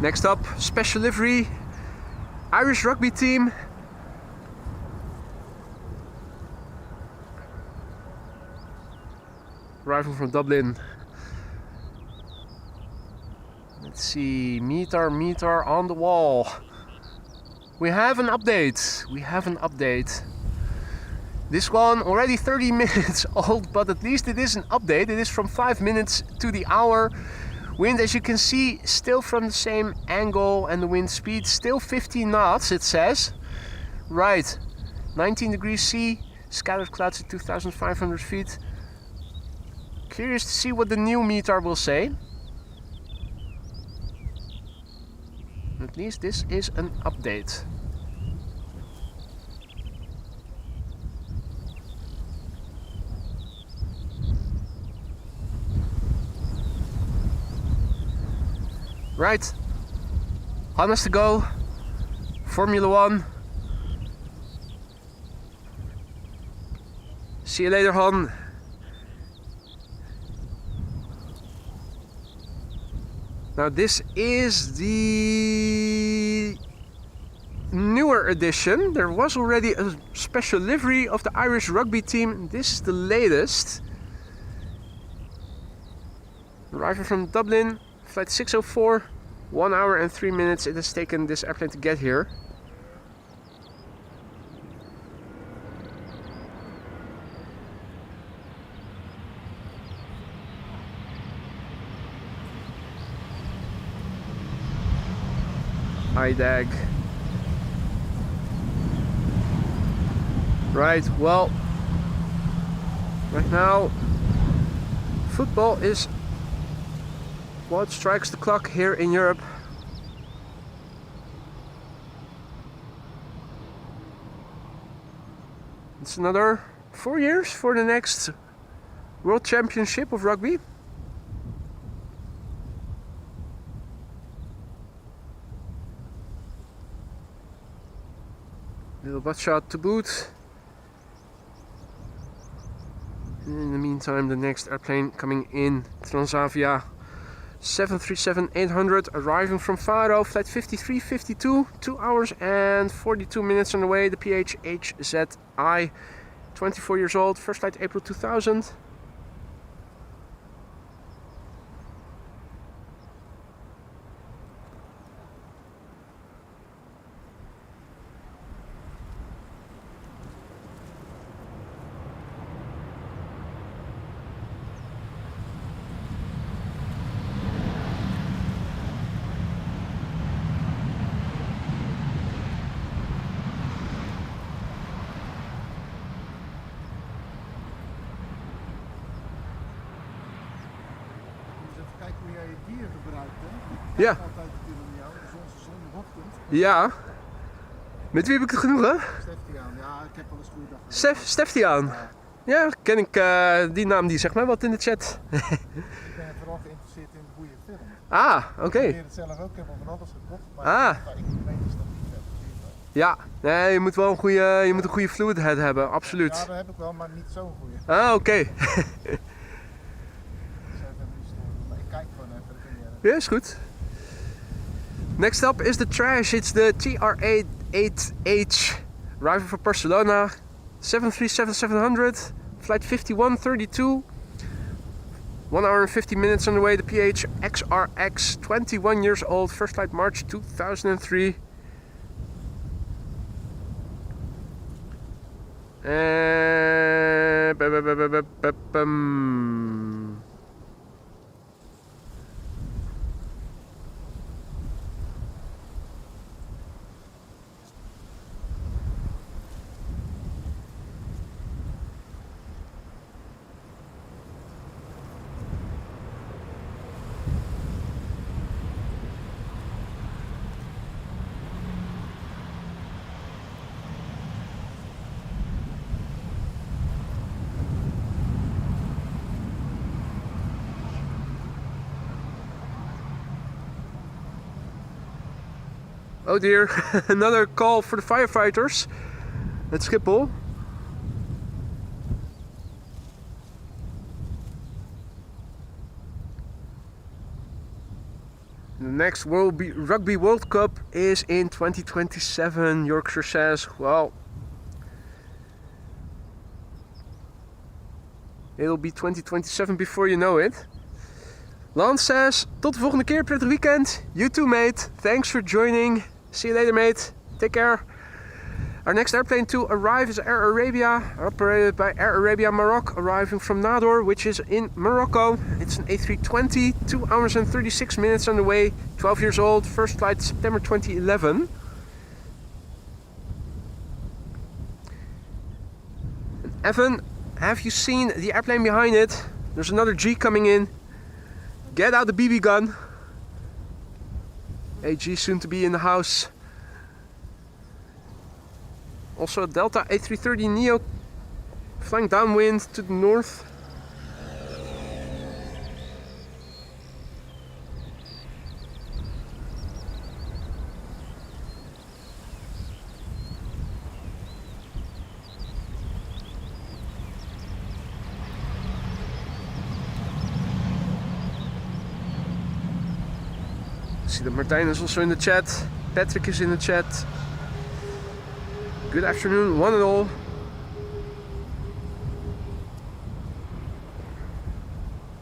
Next up, special livery, Irish rugby team. Arriving from Dublin. Let's see, meter on the wall. We have an update. This one already 30 minutes old, but at least it is an update. It is from 5 minutes to the hour. Wind, as you can see, still from the same angle, and the wind speed still 15 knots, it says. Right, 19 degrees C, scattered clouds at 2,500 feet. Curious to see what the new meter will say. At least this is an update. Right, Han has to go. Formula 1. See you later, Han. Now this is the newer edition. There was already a special livery of the Irish rugby team. This is the latest. Arriving from Dublin. Flight 604, 1 hour and 3 minutes it has taken this airplane to get here. EI-DEG. Right, well, right now football is what strikes the clock here in Europe. It's another 4 years for the next World Championship of Rugby. Little butt shot to boot. And in the meantime, the next airplane coming in, Transavia 737-800 arriving from Faro, flight 5352, 2 hours and 42 minutes on the way. The PHHZI, 24 years old, first flight April 2000. Ja. Ja. Met wie heb ik het genoegen? Steftiaan, ja, ik heb wel eens goede dag. Steftiaan. Ja, ken ik, die naam die zegt mij wat in de chat. Ik ben vooral geïnteresseerd in goede films. Ah, oké. Ik probeer het zelf ook, ik heb al van alles gekocht, maar ik weet dus dat niet heb gezien. Ja, nee, je moet wel een goede fluid head hebben, absoluut. Ja, dat heb ik wel, maar niet zo'n goede. Ah, oké. Ik zou het hem niet storen, maar ik kijk gewoon even. Dat vind je... Ja, is goed. Next up is the trash. It's the TR-8H arriving from Barcelona, 737-700, flight 5132. 1 hour and 50 minutes on the way. The PH XRX, 21 years old, first flight March 2003. Oh dear, another call for the firefighters at Schiphol. The next Rugby World Cup is in 2027, Yorkshire says. Well, it'll be 2027 before you know it. Lance says, tot de volgende keer, prettig weekend. You too, mate. Thanks for joining. See you later, mate. Take care. Our next airplane to arrive is Air Arabia, operated by Air Arabia Maroc, arriving from Nador, which is in Morocco. It's an A320, 2 hours and 36 minutes on the way, 12 years old, first flight September 2011. And Evan, have you seen the airplane behind it? There's another G coming in. Get out the BB gun. AG soon to be in the house. Also a Delta A330 Neo flying downwind to the north. See that Martijn is also in the chat. Patrick is in the chat. Good afternoon, one and all.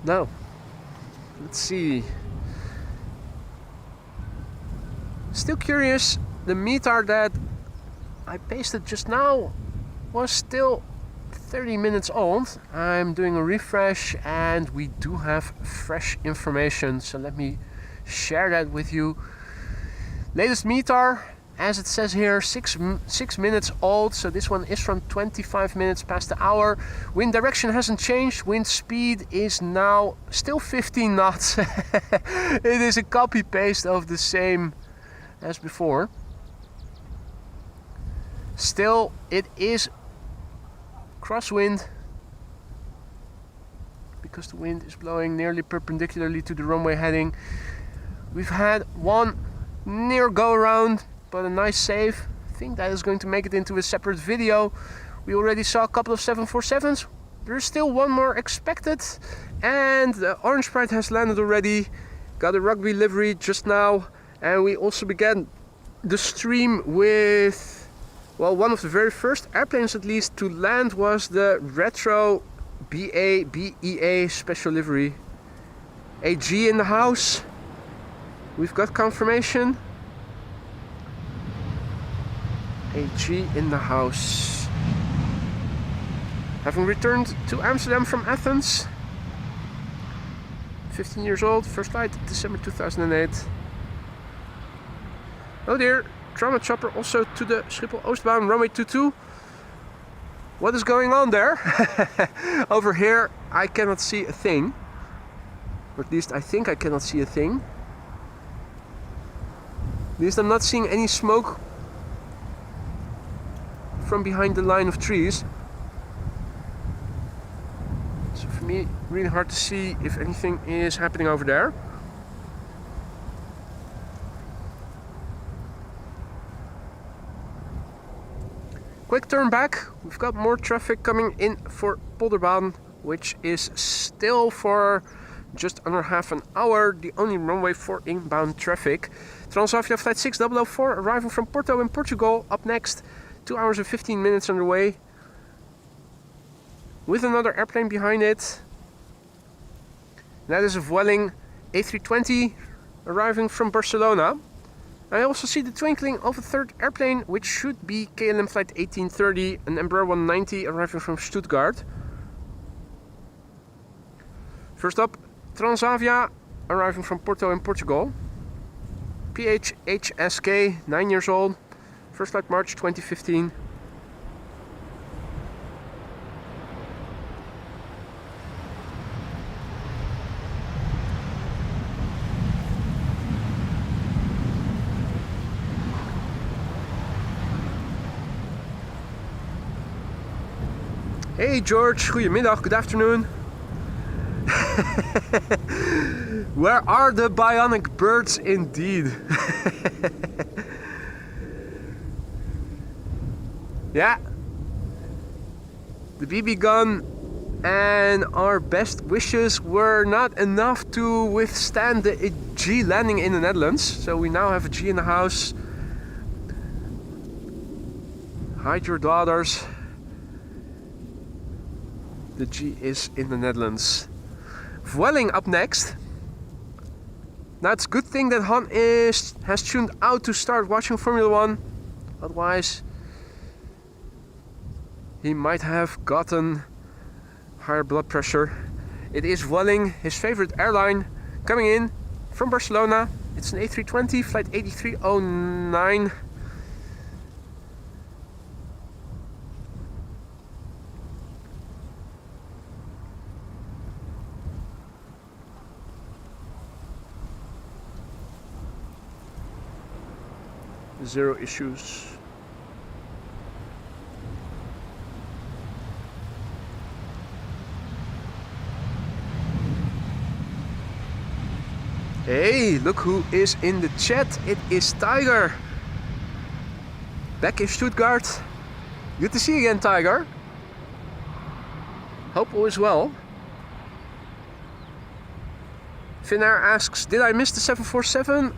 Now, let's see. Still curious, the meter that I pasted just now was still 30 minutes old. I'm doing a refresh and we do have fresh information, so let me share that with you. Latest meter, as it says here, 6 minutes old, so this one is from 25 minutes past the hour. Wind direction hasn't changed. Wind speed is now still 15 knots. It is a copy paste of the same as before. Still, it is crosswind because the wind is blowing nearly perpendicularly to the runway heading. We've had one near go around, but a nice save. I think that is going to make it into a separate video. We already saw a couple of 747s. There's still one more expected. And the Orange Pride has landed already. Got a Rugby livery just now. And we also began the stream with, well, one of the very first airplanes at least to land was the Retro BEA special livery. AG in the house. We've got confirmation. AG in the house. Having returned to Amsterdam from Athens. 15 years old, first flight December 2008. Oh dear, trauma chopper also to the Schiphol Oostbaan runway 22. What is going on there? Over here I cannot see a thing. Or at least I think I cannot see a thing. At least I'm not seeing any smoke from behind the line of trees. So for me, really hard to see if anything is happening over there. Quick turn back. We've got more traffic coming in for Polderbaan, which is still for just under half an hour the only runway for inbound traffic. Transavia flight 6004 arriving from Porto in Portugal. Up next, 2 hours and 15 minutes underway, with another airplane behind it. That is a Vueling A320 arriving from Barcelona. I also see the twinkling of a third airplane, which should be KLM flight 1830, an Embraer 190 arriving from Stuttgart. First up, Transavia arriving from Porto in Portugal. PHHSK, 9 years old, first flight March 2015. Hey George, goedemiddag, good afternoon. Where are the bionic birds indeed? Yeah, the BB gun and our best wishes were not enough to withstand the G landing in the Netherlands. So we now have a G in the house. Hide your daughters. The G is in the Netherlands. Vueling up next. Now it's a good thing that Han has tuned out to start watching Formula 1. Otherwise, he might have gotten higher blood pressure. It is Vueling, his favorite airline, coming in from Barcelona. It's an A320, flight 8309. Zero issues. Hey, look who is in the chat. It is Tiger. Back in Stuttgart. Good to see you again, Tiger. Hope all is well. Finnair asks, did I miss the 747?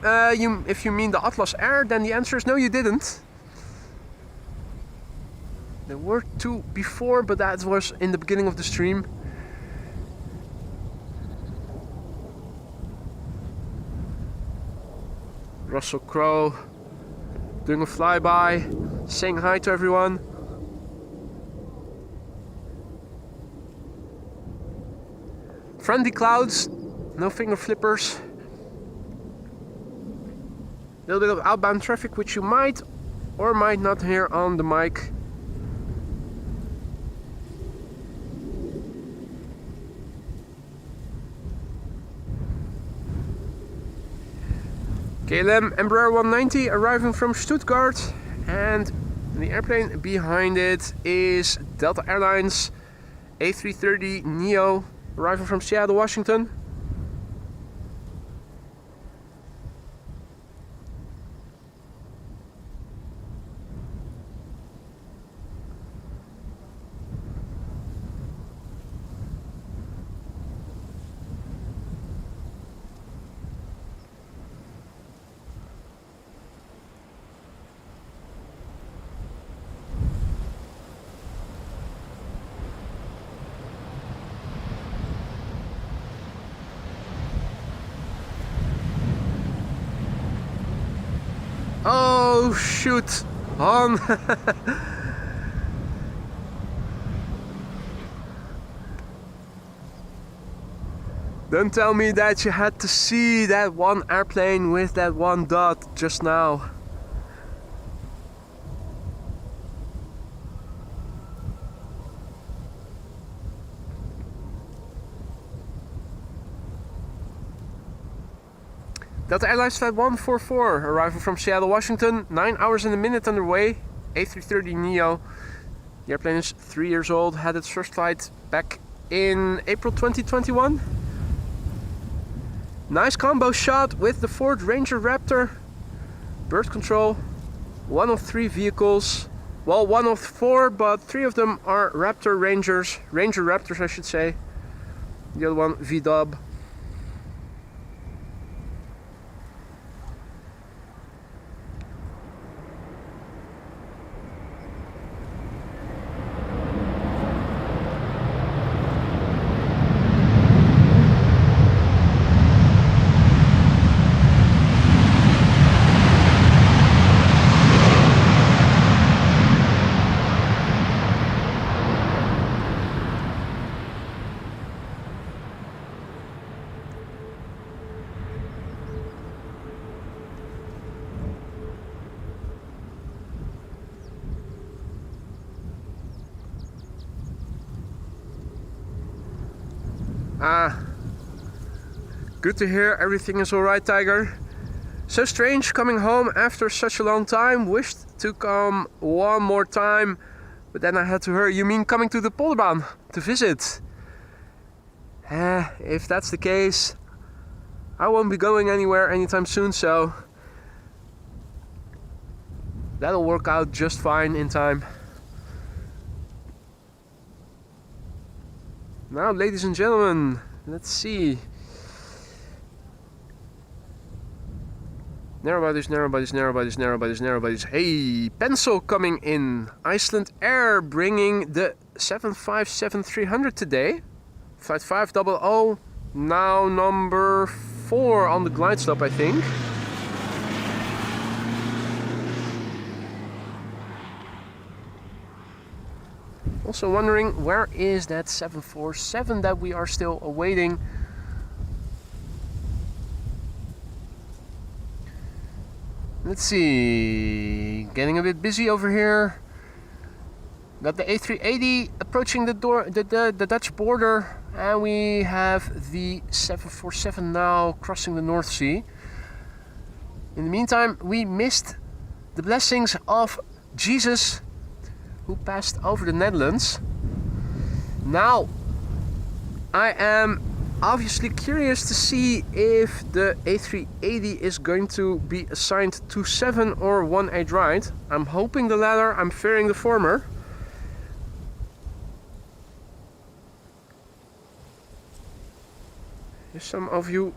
If you mean the Atlas Air, then the answer is no, you didn't. There were two before, but that was in the beginning of the stream. Russell Crowe doing a flyby, saying hi to everyone. Friendly clouds. No finger flippers. A little bit of outbound traffic, which you might or might not hear on the mic. KLM Embraer 190 arriving from Stuttgart, and the airplane behind it is Delta Airlines A330 Neo arriving from Seattle, Washington. Oh shoot, Han! Don't tell me that you had to see that one airplane with that one dot just now. Delta Airlines Flight 144, arrival from Seattle, Washington, 9 hours and a minute underway, A330 Neo. The airplane is 3 years old, had its first flight back in April 2021. Nice combo shot with the Ford Ranger Raptor. Bird control, one of 3 vehicles. Well, one of 4, but 3 of them are Raptor Rangers. Ranger Raptors, I should say. The other one, V-Dub. Good to hear everything is alright, Tiger. So strange coming home after such a long time. Wished to come one more time, but then I had to hurry. You mean coming to the Polderbaan to visit? If that's the case, I won't be going anywhere anytime soon, so that'll work out just fine in time. Now, ladies and gentlemen, let's see. Narrowbodies, narrowbodies, narrowbodies, narrowbodies, narrowbodies. Hey, pencil coming in. Icelandair bringing the 757-300 today. Flight 500, now number 4 on the glide stop, I think. Also wondering, where is that 747 that we are still awaiting? Let's see, getting a bit busy over here. Got the A380 approaching the Dutch border, and we have the 747 now crossing the North Sea. In the meantime, we missed the blessings of Jesus, who passed over the Netherlands. Now, I am obviously curious to see if the A380 is going to be assigned to 7 or 1-8 ride. I'm hoping the latter, I'm fearing the former. If some of you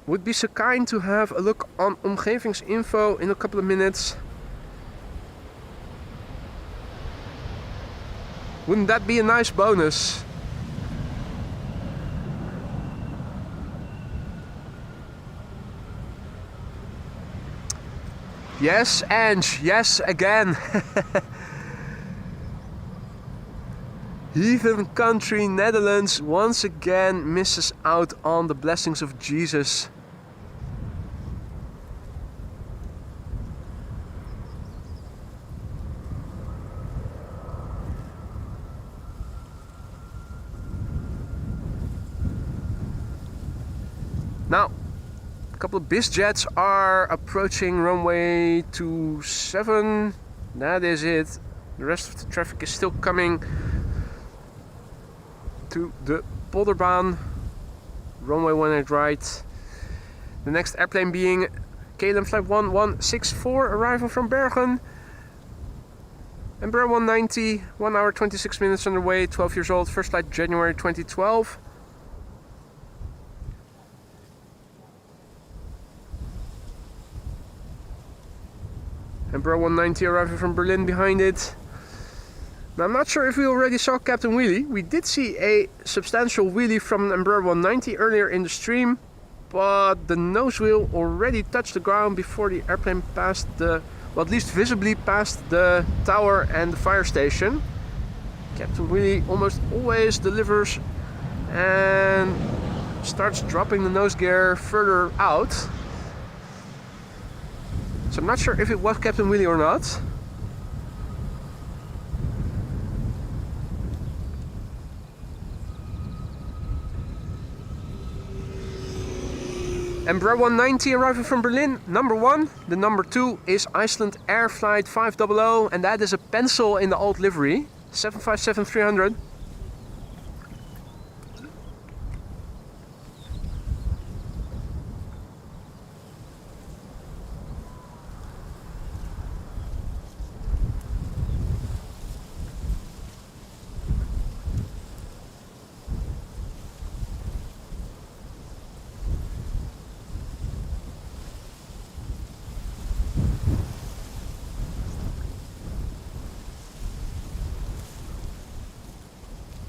would be so kind to have a look on omgevingsinfo in a couple of minutes. Wouldn't that be a nice bonus? Yes, Ange, yes, again. Heathen country Netherlands once again misses out on the blessings of Jesus. Now, a couple of biz jets are approaching runway 27. That is it. The rest of the traffic is still coming to the Polderbaan. Runway 18 right. The next airplane being KLM Flight 1164, arrival from Bergen. Embraer 190, 1 hour 26 minutes underway, 12 years old, first flight January 2012. Embraer 190 arriving from Berlin behind it. Now, I'm not sure if we already saw Captain Wheelie. We did see a substantial wheelie from an Embraer 190 earlier in the stream, but the nose wheel already touched the ground before the airplane passed the, well, at least visibly passed the tower and the fire station. Captain Wheelie almost always delivers and starts dropping the nose gear further out. So I'm not sure if it was Captain Wheelie or not. Embraer 190 arriving from Berlin, number 1. The number 2 is Icelandair flight 500, and that is a pencil in the old livery, 757-300.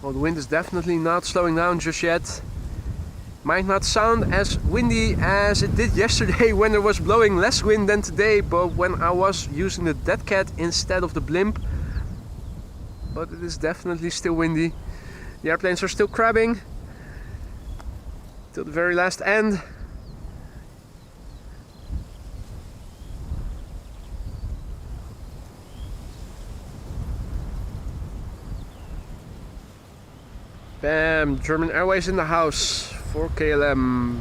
Well, the wind is definitely not slowing down just yet. Might not sound as windy as it did yesterday when there was blowing less wind than today, but when I was using the Dead Cat instead of the blimp. But it is definitely still windy. The airplanes are still crabbing till the very last end. Bam! German Airways in the house for KLM.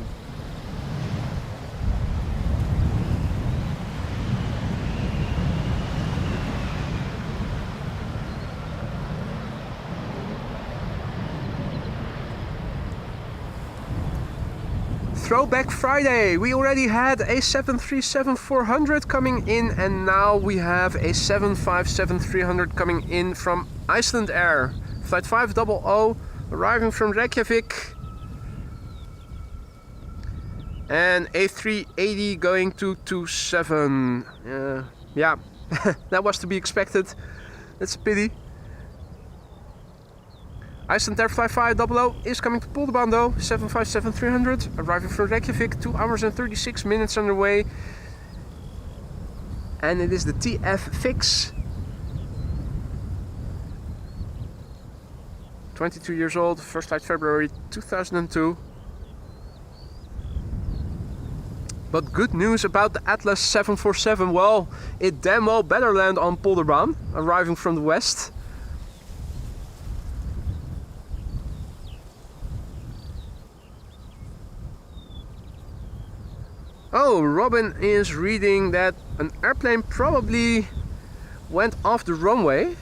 Throwback Friday! We already had a 737-400 coming in, and now we have a 757-300 coming in from Icelandair. Flight 500 arriving from Reykjavik. And A380 going to 27. Yeah, that was to be expected. That's a pity. Icelandair Flight 500 is coming to Polderbaan though. 757-300 arriving from Reykjavik. 2 hours and 36 minutes underway. And it is the TF fix. 22 years old, first flight February 2002. But good news about the Atlas 747. Well, it damn well better land on Polderbaan, arriving from the west. Oh, Robin is reading that an airplane probably went off the runway,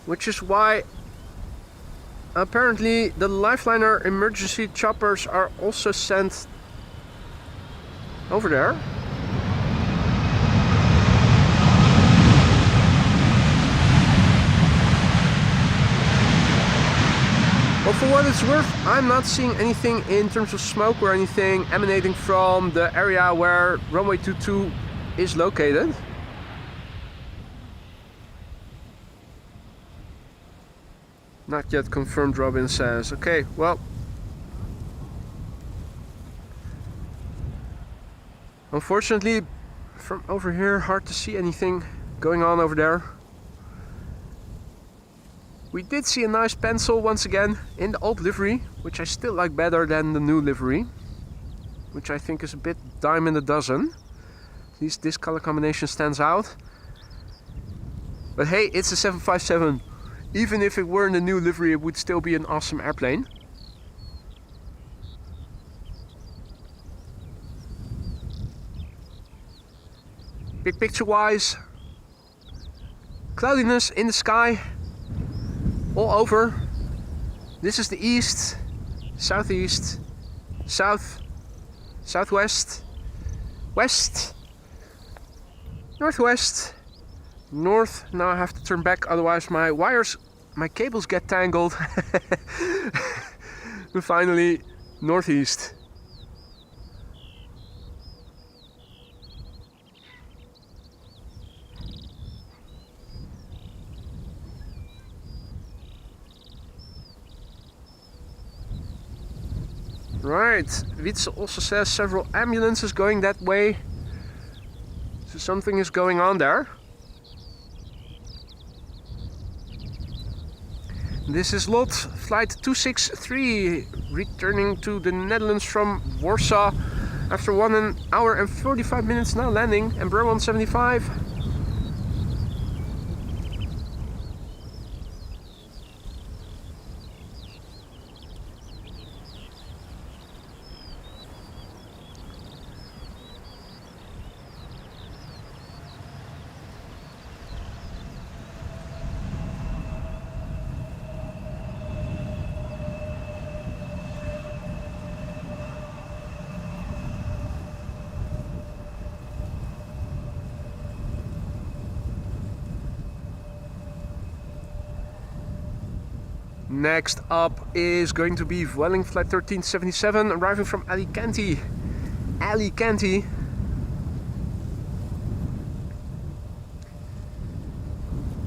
which is why apparently the Lifeliner emergency choppers are also sent over there. Well, for what it's worth, I'm not seeing anything in terms of smoke or anything emanating from the area where runway 22 is located. Not yet confirmed, Robin says. Okay, well. Unfortunately, from over here, hard to see anything going on over there. We did see a nice pencil once again in the old livery, which I still like better than the new livery, which I think is a bit dime in a dozen. At least this color combination stands out. But hey, it's a 757. Even if it were in the new livery, it would still be an awesome airplane. Big picture wise, cloudiness in the sky all over. This is the east, southeast, south, southwest, west, northwest, north. Now I have to turn back, otherwise my wires, my cables get tangled. And finally, northeast. Right, Wietse also says several ambulances going that way. So something is going on there. This is Lot, flight 263, returning to the Netherlands from Warsaw after 1 hour and 45 minutes now landing, Embraer 175. Next up is going to be Vueling flight 1377 arriving from Alicante. Alicante.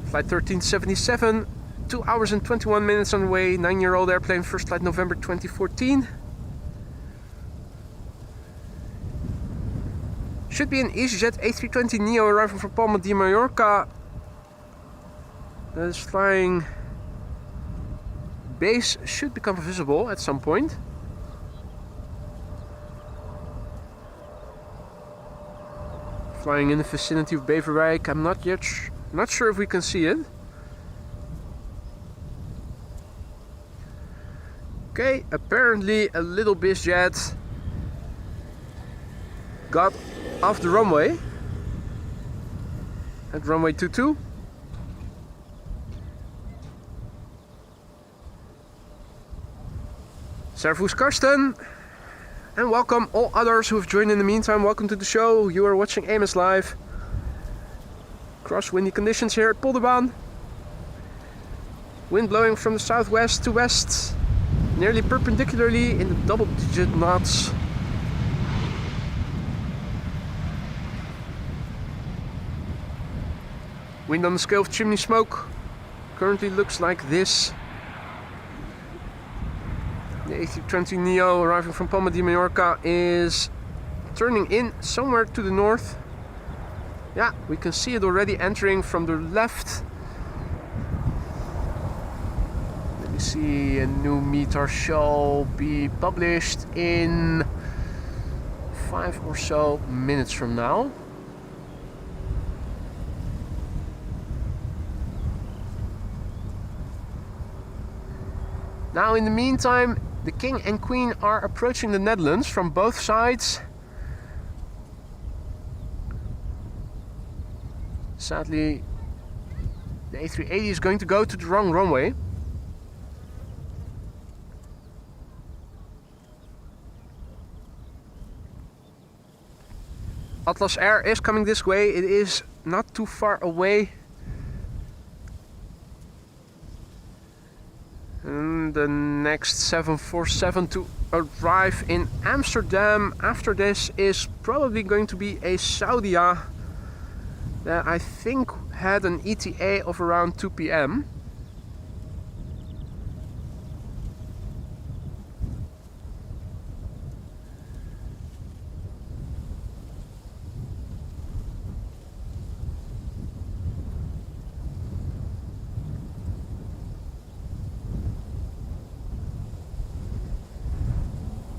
Flight 1377, 2 hours and 21 minutes on the way, 9-year-old airplane, first flight November 2014. Should be an EasyJet A330 Neo arriving from Palma de Mallorca. That is flying. Base should become visible at some point. Flying in the vicinity of Beverwijk. I'm not sure if we can see it. Okay, apparently a little BizJet got off the runway at runway 22. Servus Karsten, and welcome all others who have joined in the meantime. Welcome to the show. You are watching Amos Live. Crosswindy conditions here at Polderbaan. Wind blowing from the southwest to west, nearly perpendicularly in the double-digit knots. Wind on the scale of chimney smoke currently looks like this. The A330 Neo arriving from Palma de Mallorca is turning in somewhere to the north. Yeah, we can see it already entering from the left. Let me see, a new meter shall be published in 5 or so minutes from now. Now in the meantime, the King and Queen are approaching the Netherlands from both sides. Sadly, the A380 is going to go to the wrong runway. Atlas Air is coming this way. It is not too far away. And the next 747 to arrive in Amsterdam after this is probably going to be a Saudia that I think had an ETA of around 2 p.m.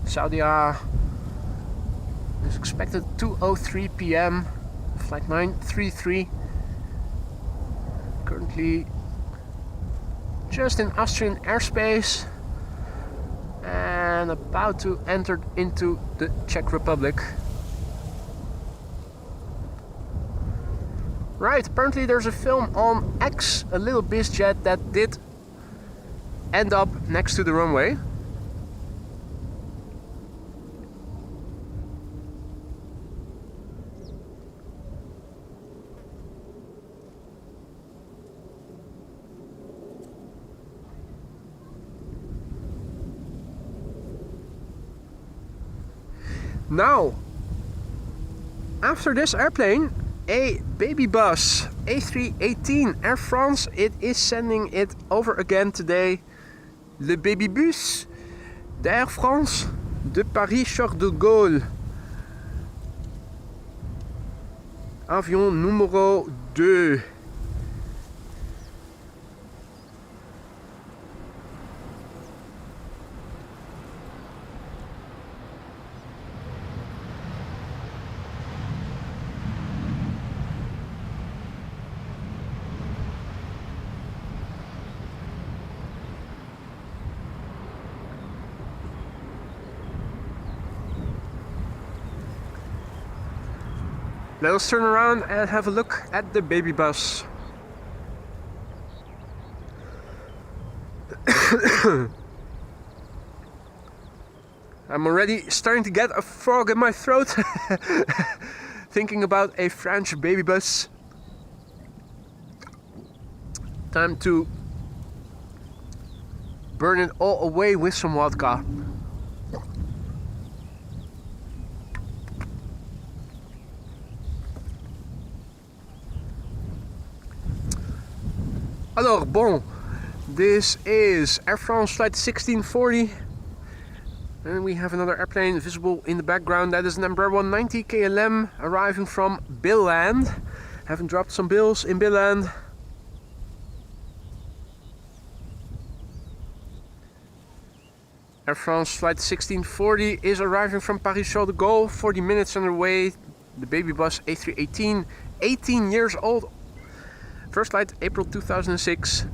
Saudia is expected 2:03 p.m. Flight 933. Currently just in Austrian airspace and about to enter into the Czech Republic. Right, apparently there's a film on X, a little BizJet that did end up next to the runway. Now, after this airplane, a baby bus, A318 Air France, it is sending it over again today. Le baby bus d'Air France de Paris-Charles de Gaulle. Avion numéro 2. Let us turn around and have a look at the baby bus. I'm already starting to get a frog in my throat thinking about a French baby bus. Time to burn it all away with some vodka. Alors, bon, this is Air France flight 1640. And we have another airplane visible in the background. That is an Embraer 190 KLM arriving from Billand. Having dropped some bills in Billand. Air France flight 1640 is arriving from Paris-Charles de Gaulle. 40 minutes underway. The baby bus A318, 18 years old. First flight April 2006.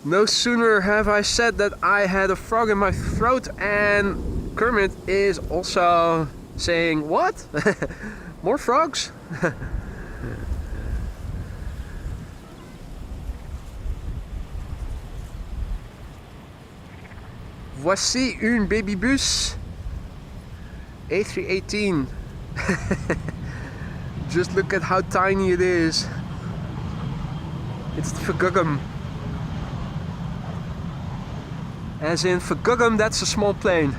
No sooner have I said that I had a frog in my throat and Kermit is also saying, what? More frogs? Voici une baby bus A318. Just look at how tiny it is. It's the Vergugum. As in Vergugum, that's a small plane.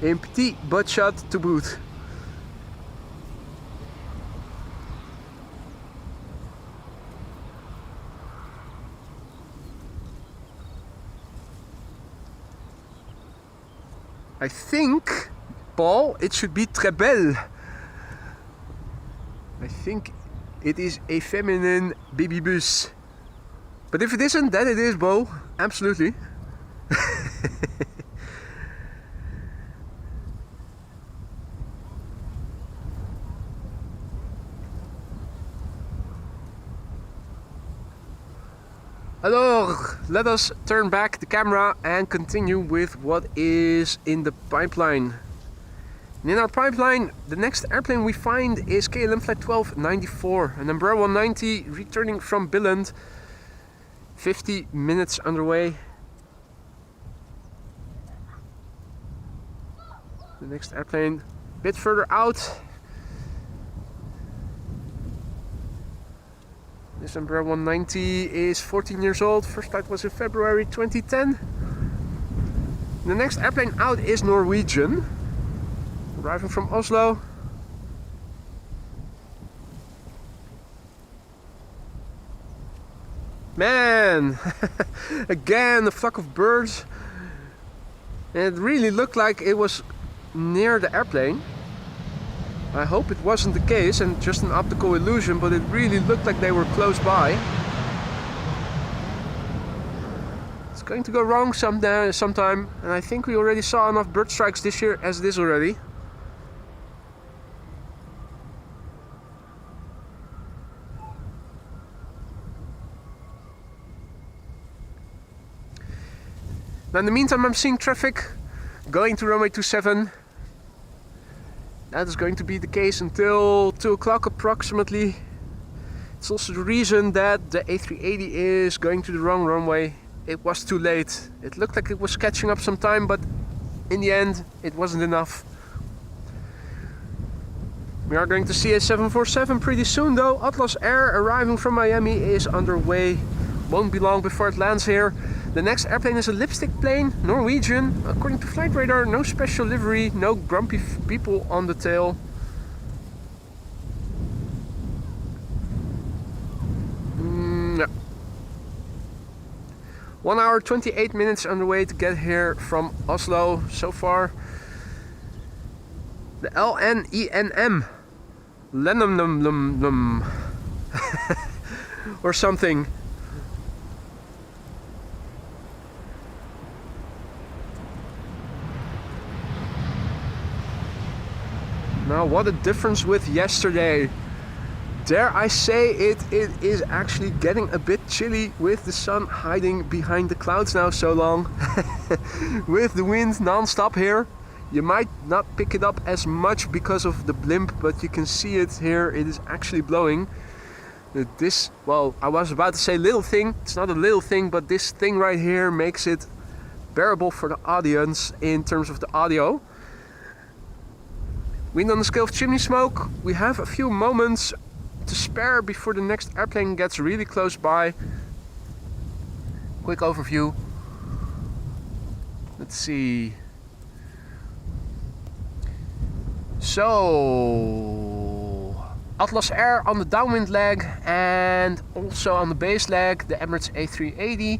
Un petit butt-shot to boot. I think, Paul, it should be très belle. I think it is a feminine baby bus. But if it isn't, then it is, Bo. Absolutely. Alors, let us turn back the camera and continue with what is in the pipeline. And in our pipeline, the next airplane we find is KLM Flight 1294, an Embraer 190 returning from Billand. 50 minutes underway. The next airplane a bit further out. This Embraer 190 is 14 years old. First flight was in February 2010. The next airplane out is Norwegian, arriving from Oslo. Man, again a flock of birds. And it really looked like it was near the airplane. I hope it wasn't the case and just an optical illusion, but it really looked like they were close by. It's going to go wrong sometime, and I think we already saw enough bird strikes this year as it is already. Now in the meantime, I'm seeing traffic going to runway 27. That is going to be the case until 2 o'clock approximately. It's also the reason that the A380 is going to the wrong runway. It was too late. It looked like it was catching up some time, but in the end it wasn't enough. We are going to see a 747 pretty soon though. Atlas Air arriving from Miami is underway. Won't be long before it lands here. The next airplane is a lipstick plane, Norwegian. According to flight radar, no special livery, no grumpy people on the tail. No. 1 hour 28 minutes underway to get here from Oslo so far. The LNENM. Lenum or something. Now what a difference with yesterday. Dare I say it is actually getting a bit chilly with the sun hiding behind the clouds now so long. With the wind non-stop here. You might not pick it up as much because of the blimp, but you can see it here. It is actually blowing. This, well, I was about to say little thing. It's not a little thing, but this thing right here makes it bearable for the audience in terms of the audio. Wind on the scale of chimney smoke. We have a few moments to spare before the next airplane gets really close by. Quick overview. Let's see. So, Atlas Air on the downwind leg and also on the base leg, the Emirates A380.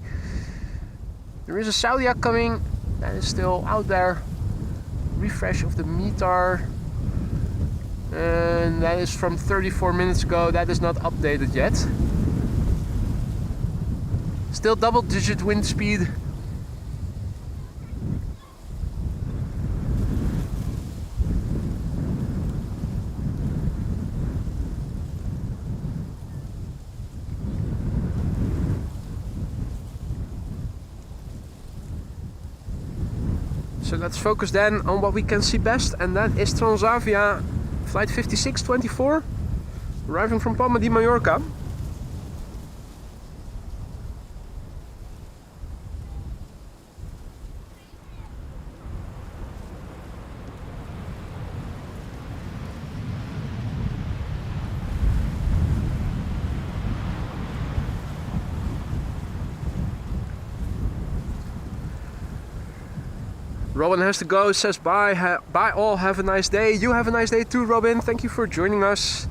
There is a Saudia coming, that is still out there. Refresh of the METAR. And that is from 34 minutes ago, that is not updated yet. Still double-digit wind speed. So let's focus then on what we can see best, and that is Transavia flight 5624, arriving from Palma de Mallorca. Robin has to go, says bye, bye all, have a nice day. You have a nice day too, Robin. Thank you for joining us.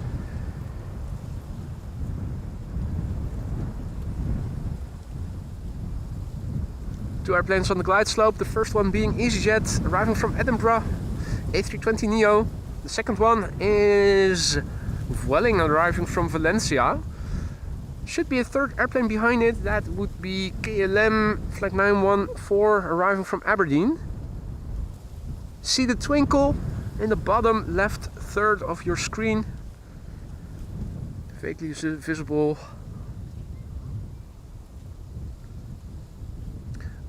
Two airplanes on the glide slope. The first one being EasyJet, arriving from Edinburgh, A330 Neo. The second one is Vueling, arriving from Valencia. Should be a third airplane behind it. That would be KLM flight 914, arriving from Aberdeen. See the twinkle in the bottom left third of your screen, vaguely visible.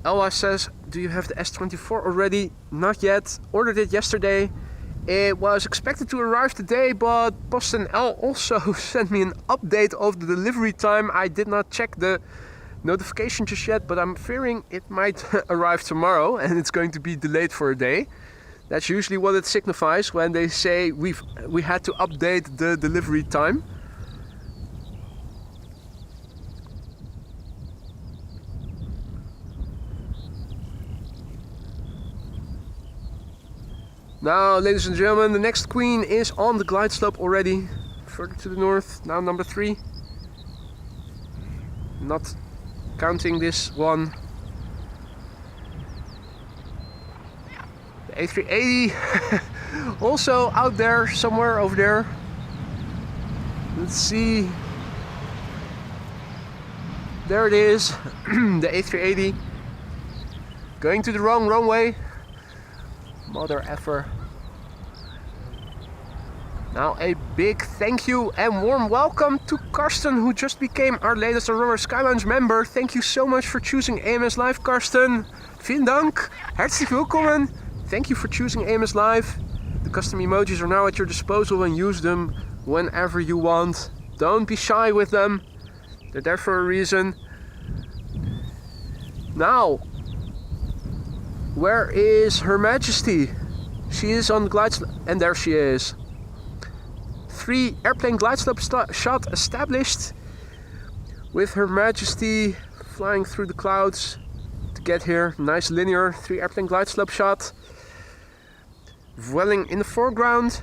Elwa says, do you have the S24 already? Not yet, ordered it yesterday. It was expected to arrive today, but PostNL also sent me an update of the delivery time. I did not check the notification just yet, but I'm fearing it might arrive tomorrow and it's going to be delayed for a day. That's usually what it signifies when they say we had to update the delivery time. Now, ladies and gentlemen, the next queen is on the glide slope already. Further to the north, now number 3. Not counting this one. The A380 also out there, somewhere over there. Let's see. There it is, the A380. Going to the wrong runway. Mother effer. Now a big thank you and warm welcome to Karsten, who just became our latest Aurora Skylounge member. Thank you so much for choosing AMS Live, Karsten. Vielen Dank. Herzlich willkommen. Thank you for choosing AMS Live. The custom emojis are now at your disposal and use them whenever you want. Don't be shy with them. They're there for a reason. Now, where is Her Majesty? She is on the glide slope, and there she is. 3 airplane glide slope shot established with Her Majesty flying through the clouds to get here. Nice linear 3 airplane glide slope shot. Vueling in the foreground.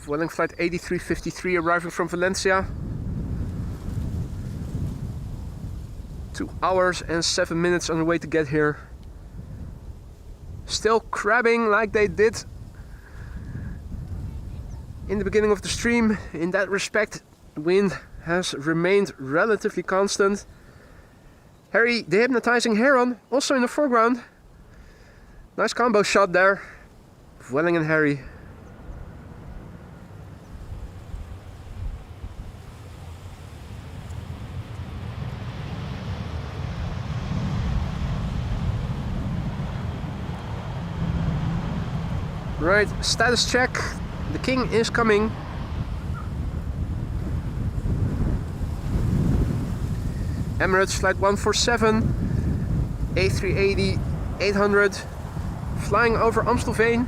Vueling flight 8353 arriving from Valencia. 2 hours and 7 minutes on the way to get here. Still crabbing like they did in the beginning of the stream. In that respect, the wind has remained relatively constant. Harry, the hypnotizing heron, also in the foreground. Nice combo shot there. Welling and Harry. Right, status check. The king is coming. Emirates flight 147, A380 800, flying over Amstelveen,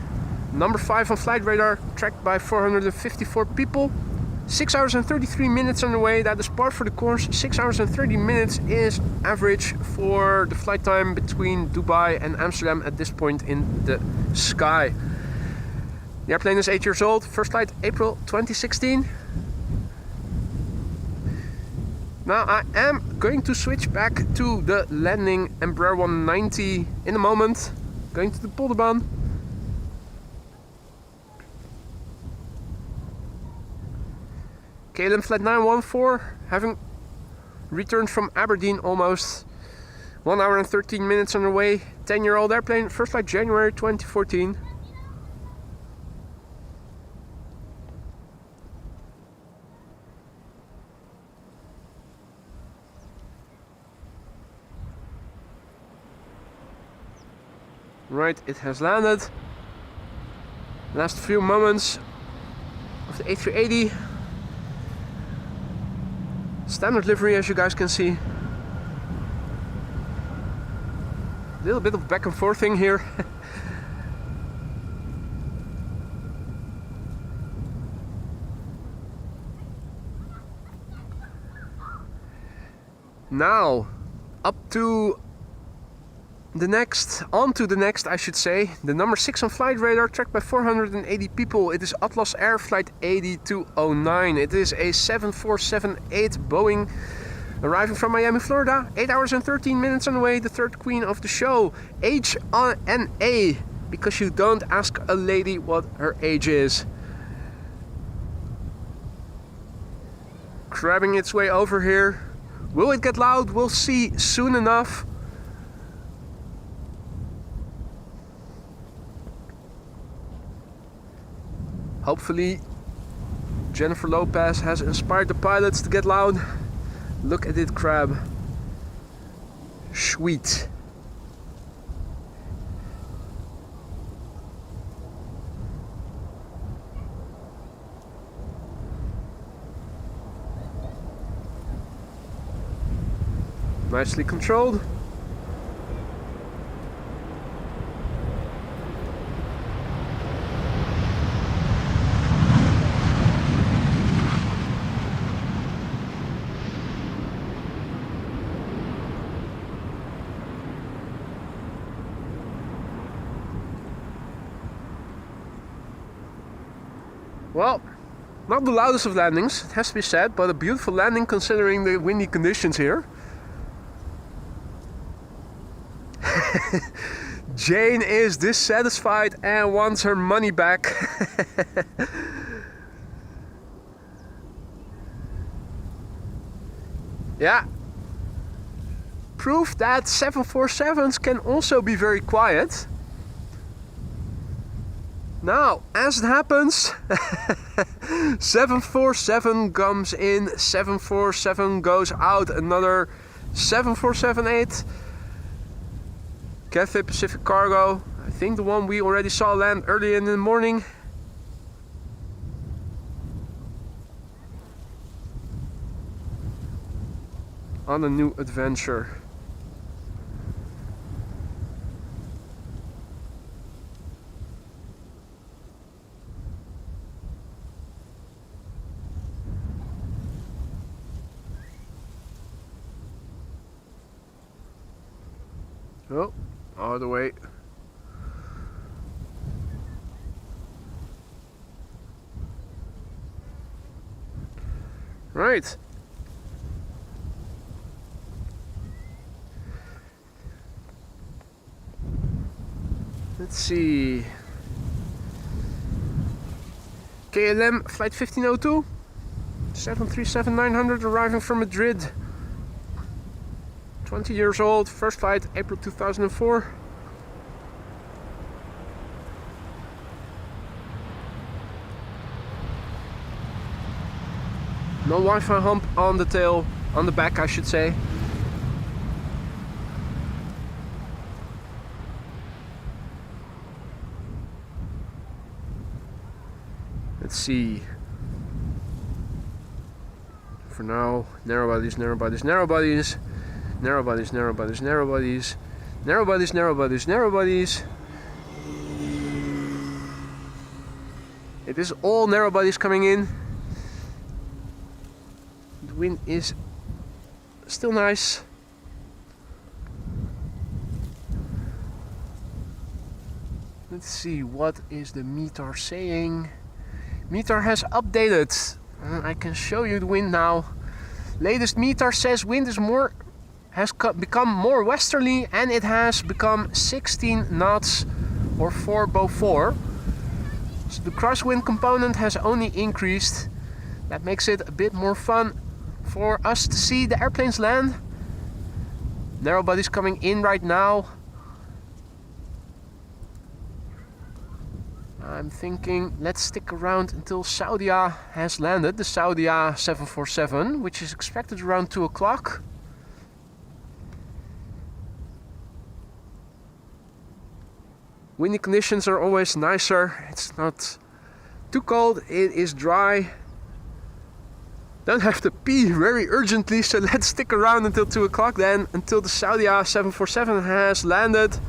number 5 on flight radar, tracked by 454 people. 6 hours and 33 minutes on the way. That is par for the course. 6 hours and 30 minutes is average for the flight time between Dubai and Amsterdam at this point in the sky. The airplane is 8 years old. First flight April 2016. Now I am going to switch back to the landing Embraer 190 in a moment. Going to the polderbaan. KLM flight 914, having returned from Aberdeen almost. 1 hour and 13 minutes on the way. 10-year-old airplane. First flight January 2014. Right, it has landed. Last few moments of the A380. Standard livery, as you guys can see. A little bit of back and forth thing here. Now, up to the next, on to the next I should say, the number 6 on flight radar, tracked by 480 people. It is Atlas Air flight 8209. It is a 7478 Boeing arriving from Miami, Florida. 8 hours and 13 minutes on the way, the third queen of the show. HONA, because you don't ask a lady what her age is. Crabbing its way over here. Will it get loud? We'll see soon enough. Hopefully Jennifer Lopez has inspired the pilots to get loud. Look at it crab. Sweet. Nicely controlled. Well, not the loudest of landings, it has to be said, but a beautiful landing considering the windy conditions here. Jane is dissatisfied and wants her money back. Yeah. Proof that 747s can also be very quiet. Now, as it happens, 747 comes in, 747 goes out, another 7478. Cathay Pacific Cargo, I think the one we already saw land early in the morning. On a new adventure. Oh, all the way. Right. Let's see. KLM flight 1502, 737-900 arriving from Madrid. 20 years old, first flight April 2004. No Wi-Fi hump on the tail, on the back I should say. Let's see. For now, narrow bodies, narrow bodies, narrow bodies, narrow bodies, narrow bodies, narrow bodies, narrow bodies, narrow bodies, narrow bodies. It is all narrow bodies coming in. The wind is still nice. Let's see, what is the METAR saying? METAR has updated. I can show you the wind now. Latest METAR says wind is become more westerly and it has become 16 knots or 4/4. So the crosswind component has only increased. That makes it a bit more fun for us to see the airplanes land. Narrow bodies coming in right now. I'm thinking let's stick around until Saudia has landed, the Saudia 747, which is expected around 2 o'clock. Windy conditions are always nicer. It's not too cold, it is dry. Don't have to pee very urgently, so let's stick around until 2 o'clock then, until the Saudia 747 has landed.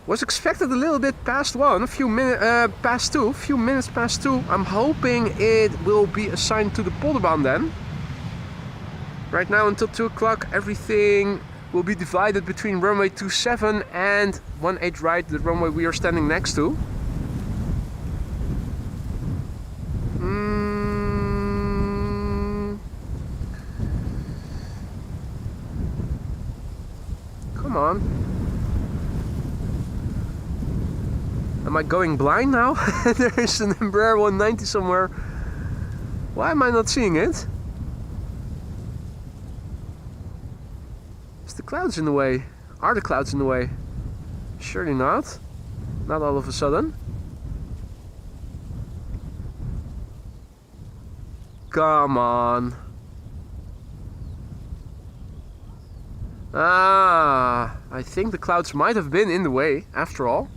Was expected a little bit past 1, a few minutes past 2, few minutes past 2. I'm hoping it will be assigned to the Polderbaan then. Right now until 2 o'clock everything will be divided between runway 27 and 18 right, the runway we are standing next to. Come on. Am I going blind now? There is an Embraer 190 somewhere. Why am I not seeing it? Is the clouds in the way? Are the clouds in the way? Surely not. Not all of a sudden. Come on. Ah, I think the clouds might have been in the way after all.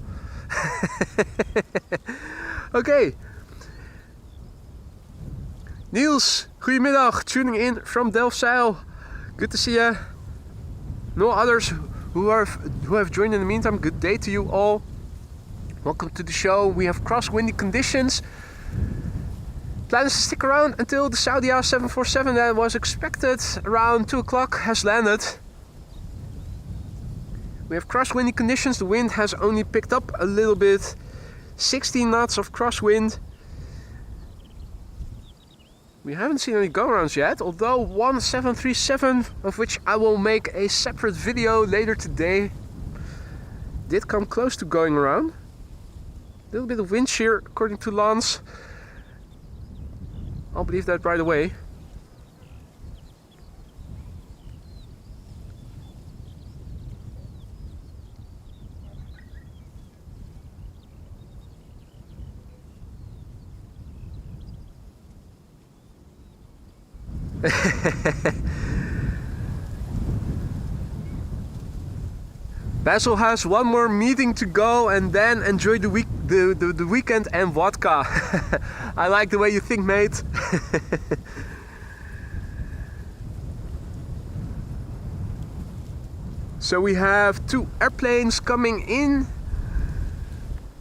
Okay. Niels, goedemiddag, tuning in from Delfzijl. Good to see you. No others who have joined in the meantime. Good day to you all. Welcome to the show. We have crosswindy conditions. Plans to stick around until the Saudia 747 that was expected around 2 o'clock has landed. We have crosswindy conditions. The wind has only picked up a little bit. 16 knots of crosswind. We haven't seen any go-arounds yet, although one 737, of which I will make a separate video later today, did come close to going around. A little bit of wind shear according to Lance. I'll believe that right away. Basil has one more meeting to go and then enjoy the weekend and vodka. I like the way you think, mate. So we have 2 airplanes coming in.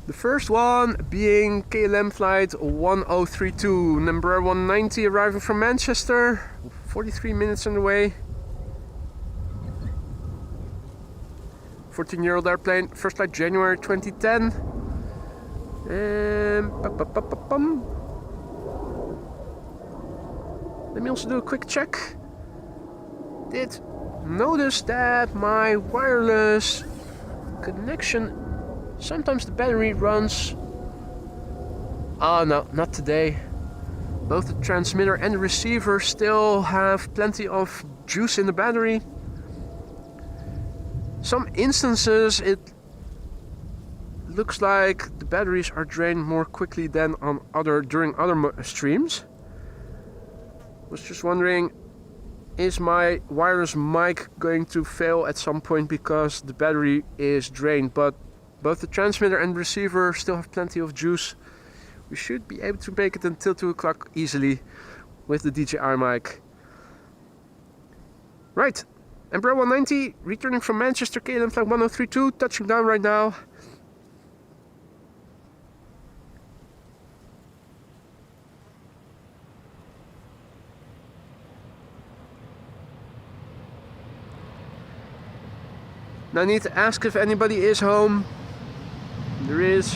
The first one being KLM flight 1032, number 190, arriving from Manchester. 43 minutes on the way. 14-year-old airplane, first flight January 2010. Let me also do a quick check. Did notice that my wireless connection, sometimes the battery runs. Oh no, not today. Both the transmitter and the receiver still have plenty of juice in the battery. Some instances it looks like the batteries are drained more quickly than on during other streams. Was just wondering, is my wireless mic going to fail at some point because the battery is drained? But both the transmitter and receiver still have plenty of juice. We should be able to make it until 2 o'clock easily with the DJI mic. Right, Embraer 190 returning from Manchester, KLM flight 1032, touching down right now. Now I need to ask if anybody is home. There is.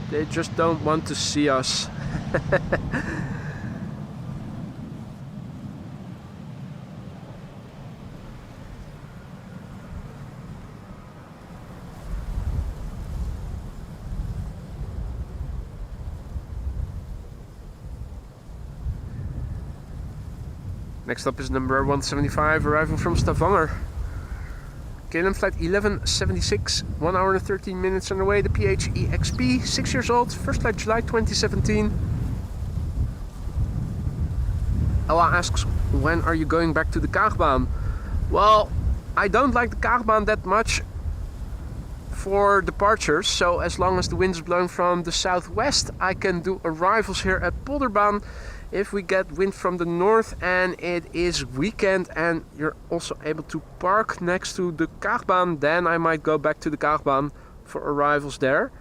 They just don't want to see us. Next up is number 175 arriving from Stavanger. KLM flight 1176, 1 hour and 13 minutes on the way. The PHEXP, 6 years old, first flight July 2017. Ella asks, when are you going back to the Kaagbaan? Well, I don't like the Kaagbaan that much for departures, so as long as the wind is blowing from the southwest, I can do arrivals here at Polderbaan. If we get wind from the north and it is weekend and you're also able to park next to the Kaagbaan, then I might go back to the Kaagbaan for arrivals there.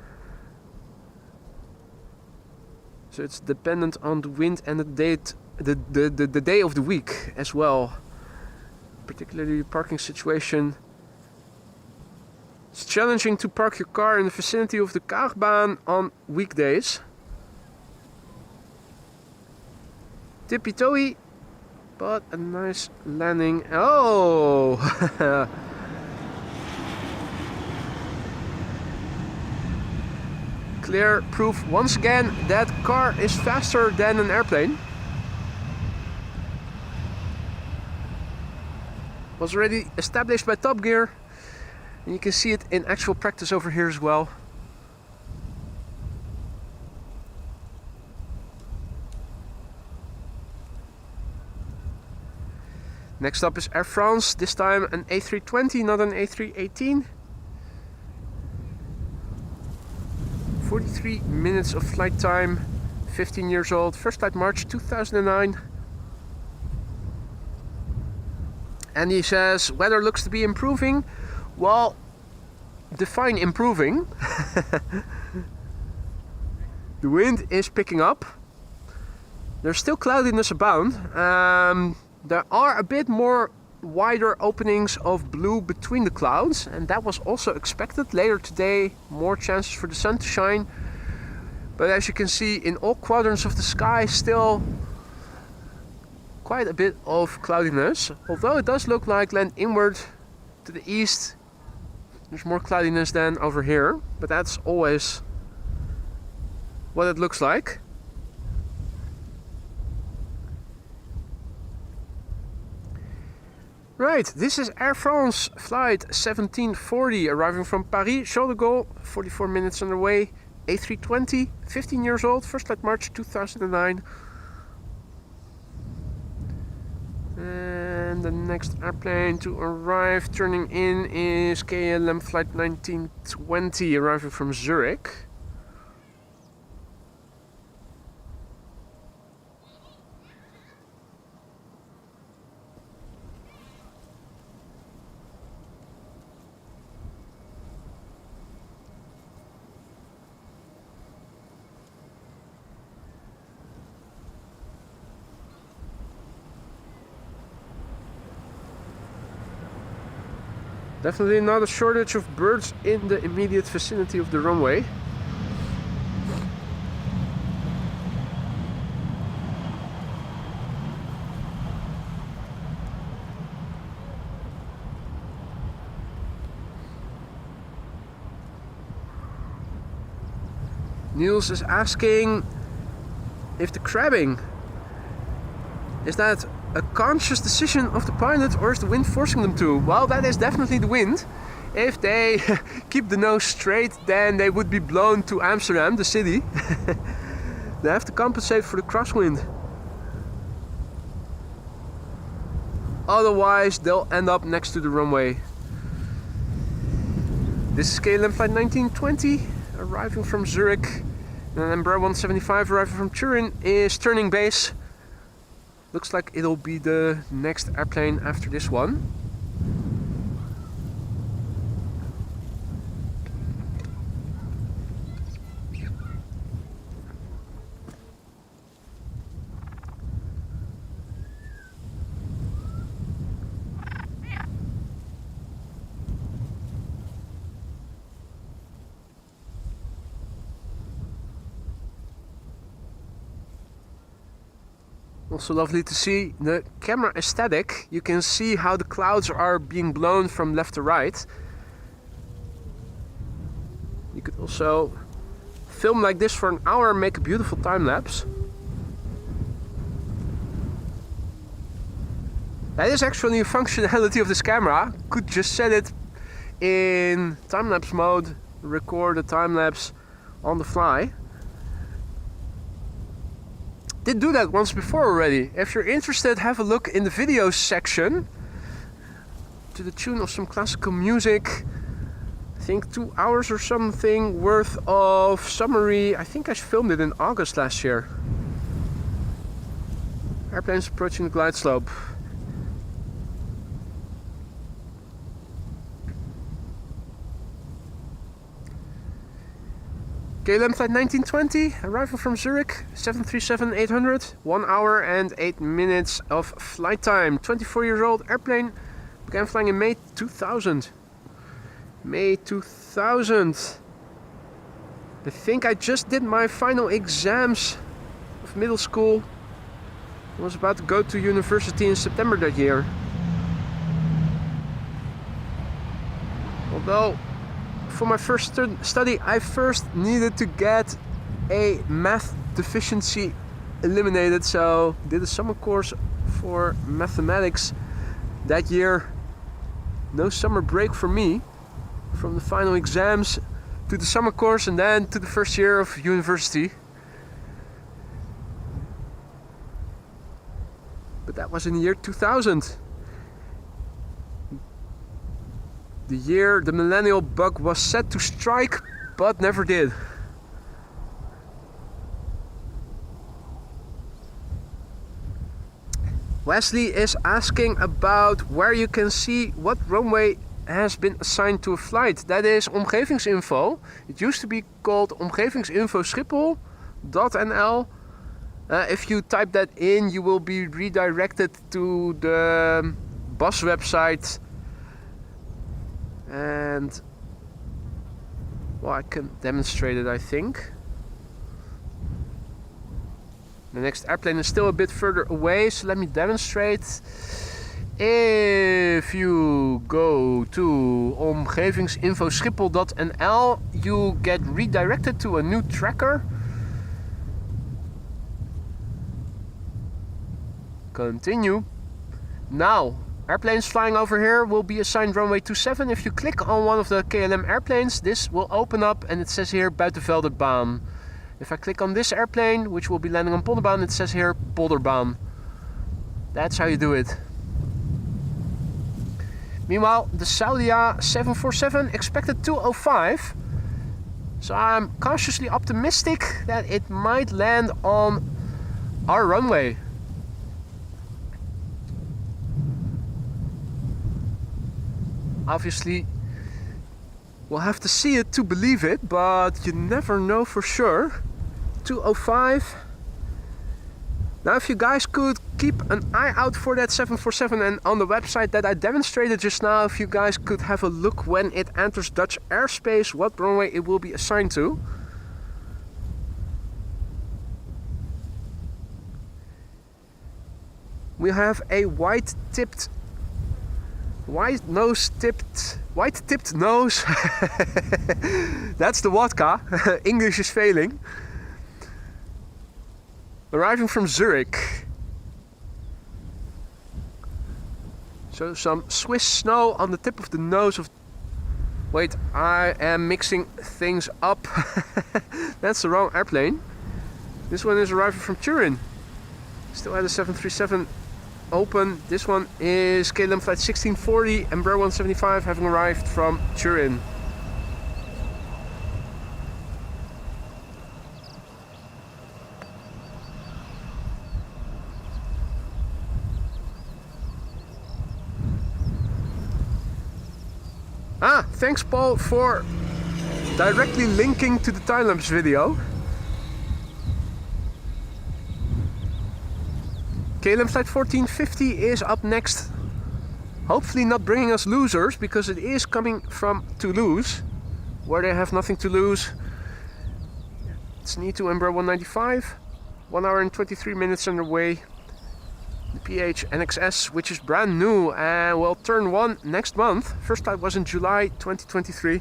So it's dependent on the wind and the date, the day of the week as well. Particularly the parking situation. It's challenging to park your car in the vicinity of the Kaagbaan on weekdays. Tippy-toey, but a nice landing. Oh! Clear proof once again that car is faster than an airplane. Was already established by Top Gear, and you can see it in actual practice over here as well. Next up is Air France, this time an A320, not an A318. 43 minutes of flight time, 15 years old, first flight March 2009. And he says, weather looks to be improving. Well, define improving. The wind is picking up. There's still cloudiness abound. There are a bit more wider openings of blue between the clouds, and that was also expected. Later today, more chances for the sun to shine. But as you can see, in all quadrants of the sky, still quite a bit of cloudiness. Although it does look like land inward to the east, there's more cloudiness than over here. But that's always what it looks like. Right, this is Air France flight 1740 arriving from Paris, Charles de Gaulle, 44 minutes on the way, A320, 15 years old, first flight March 2009. And the next airplane to arrive turning in is KLM flight 1920 arriving from Zurich. Definitely not a shortage of birds in the immediate vicinity of the runway. Niels is asking if the crabbing, is that a conscious decision of the pilot, or is the wind forcing them to? Well, that is definitely the wind. If they keep the nose straight, then they would be blown to Amsterdam, the city. They have to compensate for the crosswind. Otherwise, they'll end up next to the runway. This is KLM flight 1920, arriving from Zurich. And Embraer 175 arriving from Turin is turning base. Looks like it'll be the next airplane after this one. Also lovely to see the camera aesthetic. You can see how the clouds are being blown from left to right. You could also film like this for an hour and make a beautiful time lapse. That is actually a functionality of this camera. Could just set it in time lapse mode, record a time lapse on the fly. Did do that once before already. If you're interested, have a look in the videos section to the tune of some classical music. I think 2 hours or something worth of summary. I think I filmed it in August last year. Airplanes approaching the glide slope. KLM flight 1920, arrival from Zurich, 737-800, 1 hour and 8 minutes of flight time. 24-year-old airplane, began flying in May 2000. May 2000. I think I just did my final exams of middle school. I was about to go to university in September that year. Although, for my first study, I first needed to get a math deficiency eliminated, so did a summer course for mathematics that year. No summer break for me, from the final exams to the summer course and then to the first year of university. But that was in the year 2000. The year the millennial bug was set to strike, but never did. Wesley is asking about where you can see what runway has been assigned to a flight. That is omgevingsinfo. It used to be called omgevingsinfo Schiphol.nl. If you type that in, you will be redirected to the bus website. And well, I can demonstrate it, I think. The next airplane is still a bit further away, so let me demonstrate. If you go to omgevingsinfo Schiphol.nl, you get redirected to a new tracker. Continue. Now, airplanes flying over here will be assigned runway 27. If you click on one of the KLM airplanes, this will open up and it says here Buitenvelderbaan. If I click on this airplane, which will be landing on Polderbaan, it says here Polderbaan. That's how you do it. Meanwhile, the Saudia 747 expected 205. So I'm cautiously optimistic that it might land on our runway. Obviously, we'll have to see it to believe it, but you never know for sure. 205. Now, if you guys could keep an eye out for that 747, and on the website that I demonstrated just now, if you guys could have a look when it enters Dutch airspace, what runway it will be assigned to. We have a white-tipped nose. That's the vodka. English is failing. Arriving from Zurich. So some Swiss snow on the tip of the nose of... Wait, I am mixing things up. That's the wrong airplane. This one is arriving from Turin. Still had a 737 open. This one is KLM flight 1640, Embraer 175, having arrived from Turin. Ah, thanks Paul for directly linking to the time-lapse video. KLM flight 1450 is up next. Hopefully not bringing us losers, because it is coming from Toulouse, where they have nothing to lose. It's an E2 Embraer 195, 1 hour and 23 minutes underway. The PH NXS, which is brand new and will turn 1 next month. First flight was in July 2023.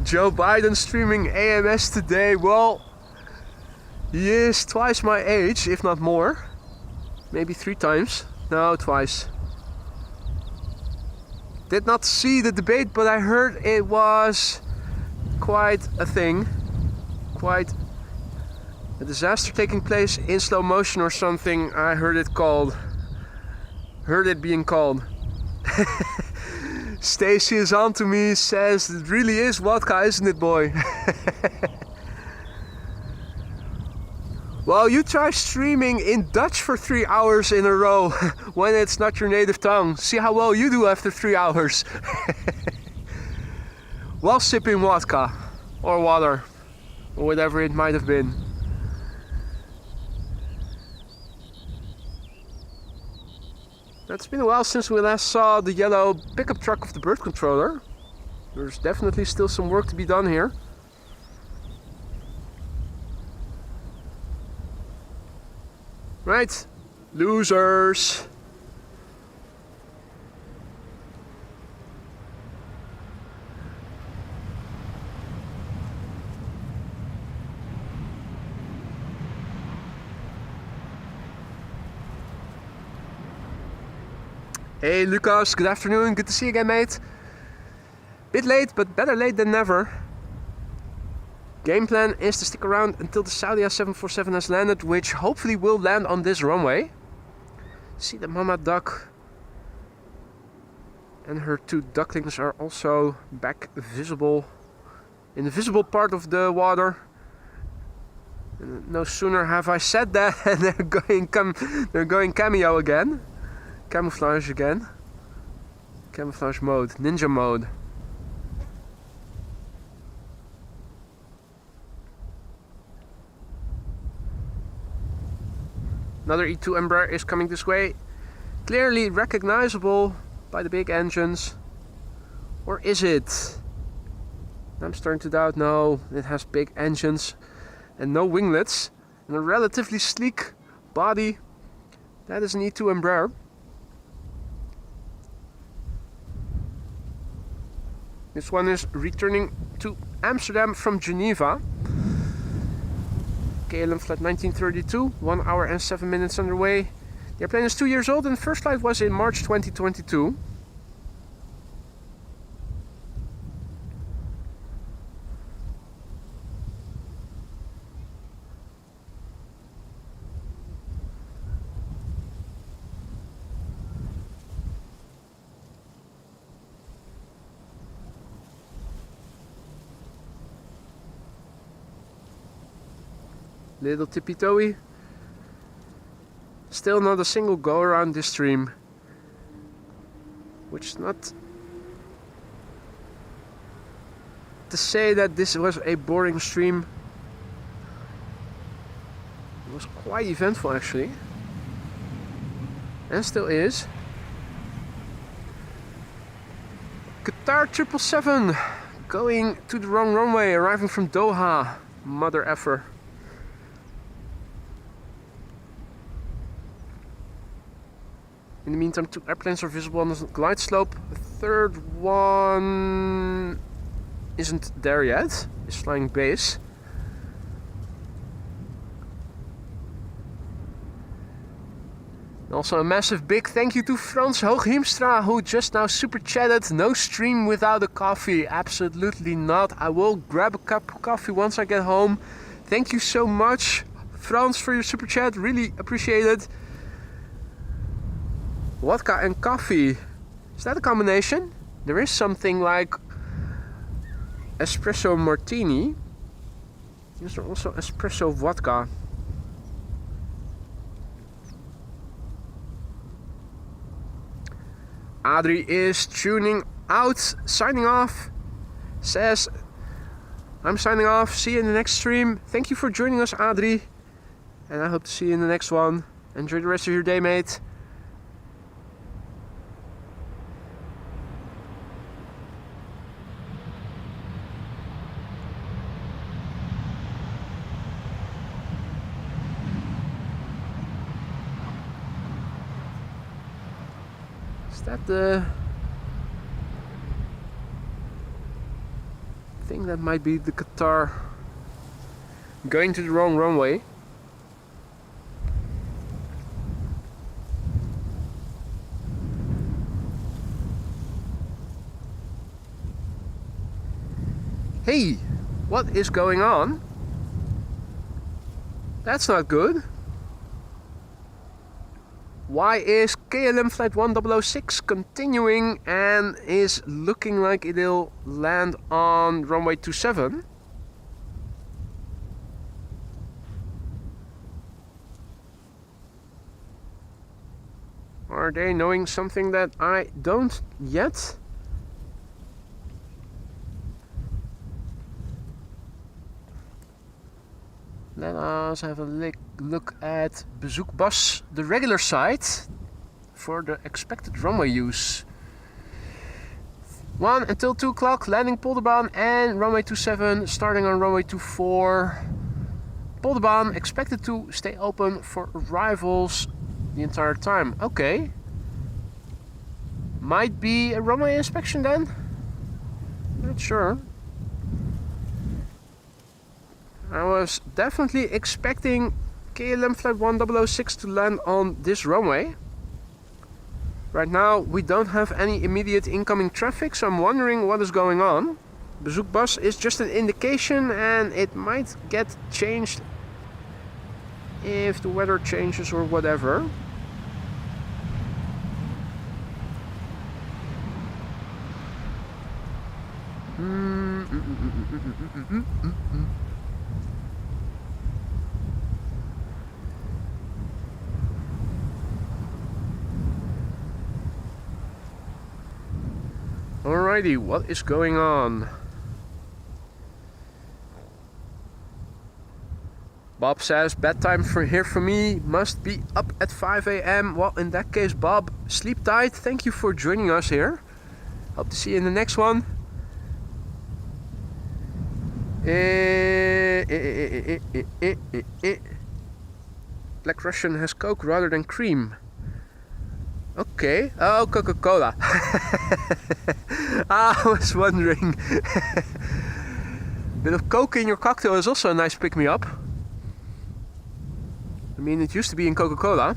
Joe Biden streaming AMS today. Well, he is twice my age, if not more. Maybe 3 times. No, twice. Did not see the debate, but I heard it was quite a thing. Quite a disaster taking place in slow motion or something. I heard it called. Heard it being called. Stacy is on to me, says it really is vodka, isn't it, boy? Well, you try streaming in Dutch for 3 hours in a row when it's not your native tongue. See how well you do after 3 hours. While sipping vodka or water or whatever it might have been. It's been a while since we last saw the yellow pickup truck of the bird controller. There's definitely still some work to be done here. Right, losers. Hey Lucas, good afternoon, good to see you again, mate. Bit late, but better late than never. Game plan is to stick around until the Saudi A747 has landed, which hopefully will land on this runway. See the mama duck and her 2 ducklings are also back visible in the visible part of the water. And no sooner have I said that and they're going cameo again. Camouflage again. Camouflage mode, ninja mode. Another E2 Embraer is coming this way. Clearly recognizable by the big engines. Or is it? I'm starting to doubt. No, it has big engines and no winglets. And a relatively sleek body. That is an E2 Embraer. This one is returning to Amsterdam from Geneva. KLM flight 1932, 1 hour and 7 minutes underway. The airplane is 2 years old and the first flight was in March 2022. Little tippy toey. Still not a single go around this stream. Which is not to say that this was a boring stream. It was quite eventful actually. And still is. Qatar 777 going to the wrong runway, arriving from Doha. Mother effer. In the meantime, 2 airplanes are visible on the glide slope. The third one isn't there yet. It's flying base. Also a massive big thank you to Frans Hooghiemstra, who just now super chatted. No stream without a coffee. Absolutely not. I will grab a cup of coffee once I get home. Thank you so much, Frans, for your super chat. Really appreciate it. Vodka and coffee. Is that a combination? There is something like espresso martini. Is there also espresso vodka? Adri is tuning out, signing off. Says, I'm signing off. See you in the next stream. Thank you for joining us, Adri. And I hope to see you in the next one. Enjoy the rest of your day, mate. Is that the thing that might be the Qatar going to the wrong runway? Hey, what is going on? That's not good. Why is KLM flight 1006 continuing and is looking like it'll land on runway 27? Are they knowing something that I don't yet? Let us have a look at Bezoekbas, the regular site, for the expected runway use. 1 until 2 o'clock, landing Polderbaan and runway 27, starting on runway 24. Polderbaan expected to stay open for arrivals the entire time. Okay. Might be a runway inspection then? Not sure. I was definitely expecting KLM flight 1006 to land on this runway. Right now we don't have any immediate incoming traffic, so I'm wondering what is going on. Bezoekbas is just an indication and it might get changed if the weather changes or whatever. Alrighty, what is going on? Bob says, bedtime here for me, must be up at 5 AM. Well, in that case, Bob, sleep tight. Thank you for joining us here. Hope to see you in the next one. Black Russian has Coke rather than cream. Okay. Oh, Coca-Cola. I was wondering. Bit of Coke in your cocktail is also a nice pick-me-up. I mean, it used to be in Coca-Cola.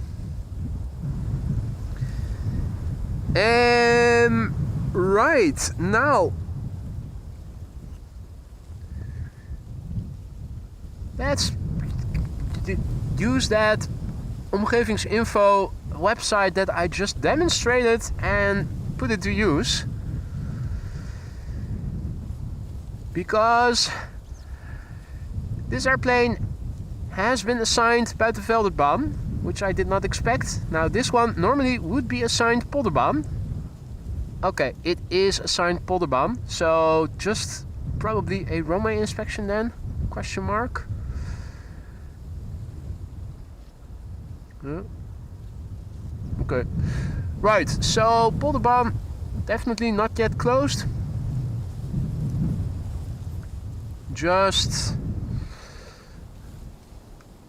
Right, now. Let's use that omgevingsinfo website that I just demonstrated and put it to use, because this airplane has been assigned Buitenvelderbaan, which I did not expect. Now this one normally would be assigned Polderbaan. Okay, it is assigned Polderbaan, so just probably a runway inspection then, question mark. Okay, right, so Polderbaan definitely not yet closed. Just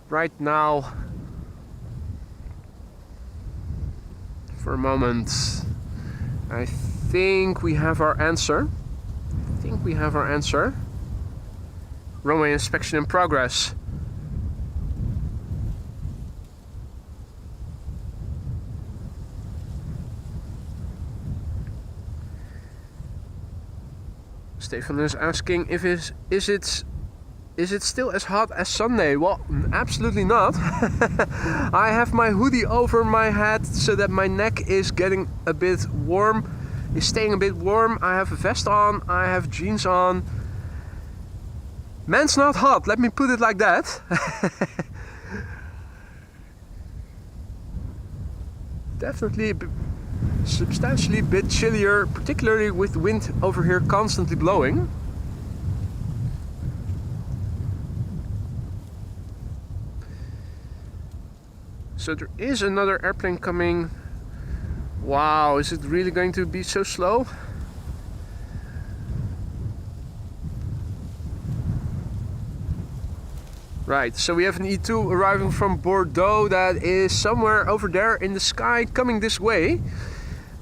right now, for a moment, I think we have our answer. Runway inspection in progress. Stefan is asking if is it still as hot as Sunday? Well, absolutely not. I have my hoodie over my head so that my neck is getting a bit warm, is staying a bit warm. I have a vest on, I have jeans on. Man's not hot, let me put it like that. Definitely substantially a bit chillier, particularly with the wind over here constantly blowing. So there is another airplane coming. Wow, is it really going to be so slow? Right, so we have an E2 arriving from Bordeaux that is somewhere over there in the sky coming this way.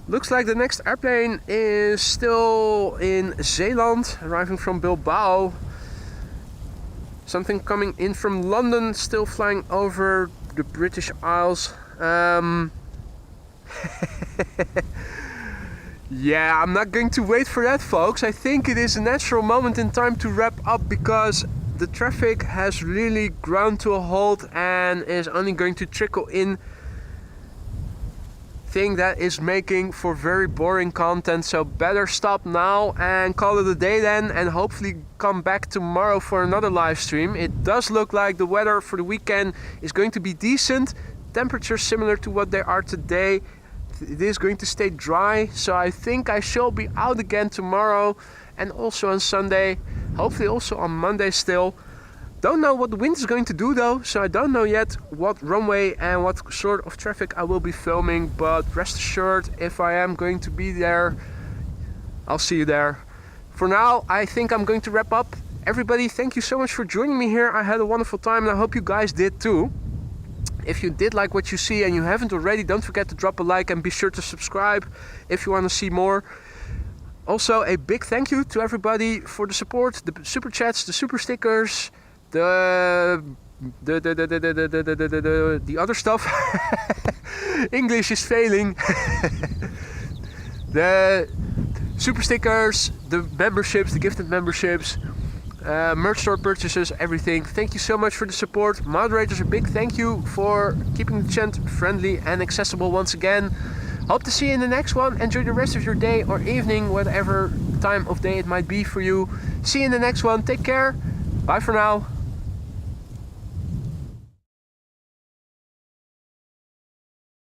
Looks like the next airplane is still in Zeeland, arriving from Bilbao. Something coming in from London, still flying over the British Isles. Yeah, I'm not going to wait for that, folks. I think it is a natural moment in time to wrap up because the traffic has really ground to a halt and is only going to trickle in. Thing that is making for very boring content, so better stop now and call it a day then, and hopefully come back tomorrow for another live stream. It does look like the weather for the weekend is going to be decent. Temperatures similar to what they are today. It is going to stay dry, so I think I shall be out again tomorrow and also on Sunday, hopefully also on Monday still. Don't know what the wind is going to do though, so I don't know yet what runway and what sort of traffic I will be filming, but rest assured, if I am going to be there, I'll see you there. For now, I think I'm going to wrap up. Everybody, thank you so much for joining me here. I had a wonderful time and I hope you guys did too. If you did like what you see and you haven't already, don't forget to drop a like and be sure to subscribe if you want to see more. Also, a big thank you to everybody for the support, the super chats, the super stickers, the other stuff. English is failing. The super stickers, the memberships, the gifted memberships, merch store purchases, everything. Thank you so much for the support. Moderators, a big thank you for keeping the chat friendly and accessible once again. Hope to see you in the next one. Enjoy the rest of your day or evening, whatever time of day it might be for you. See you in the next one. Take care. Bye for now.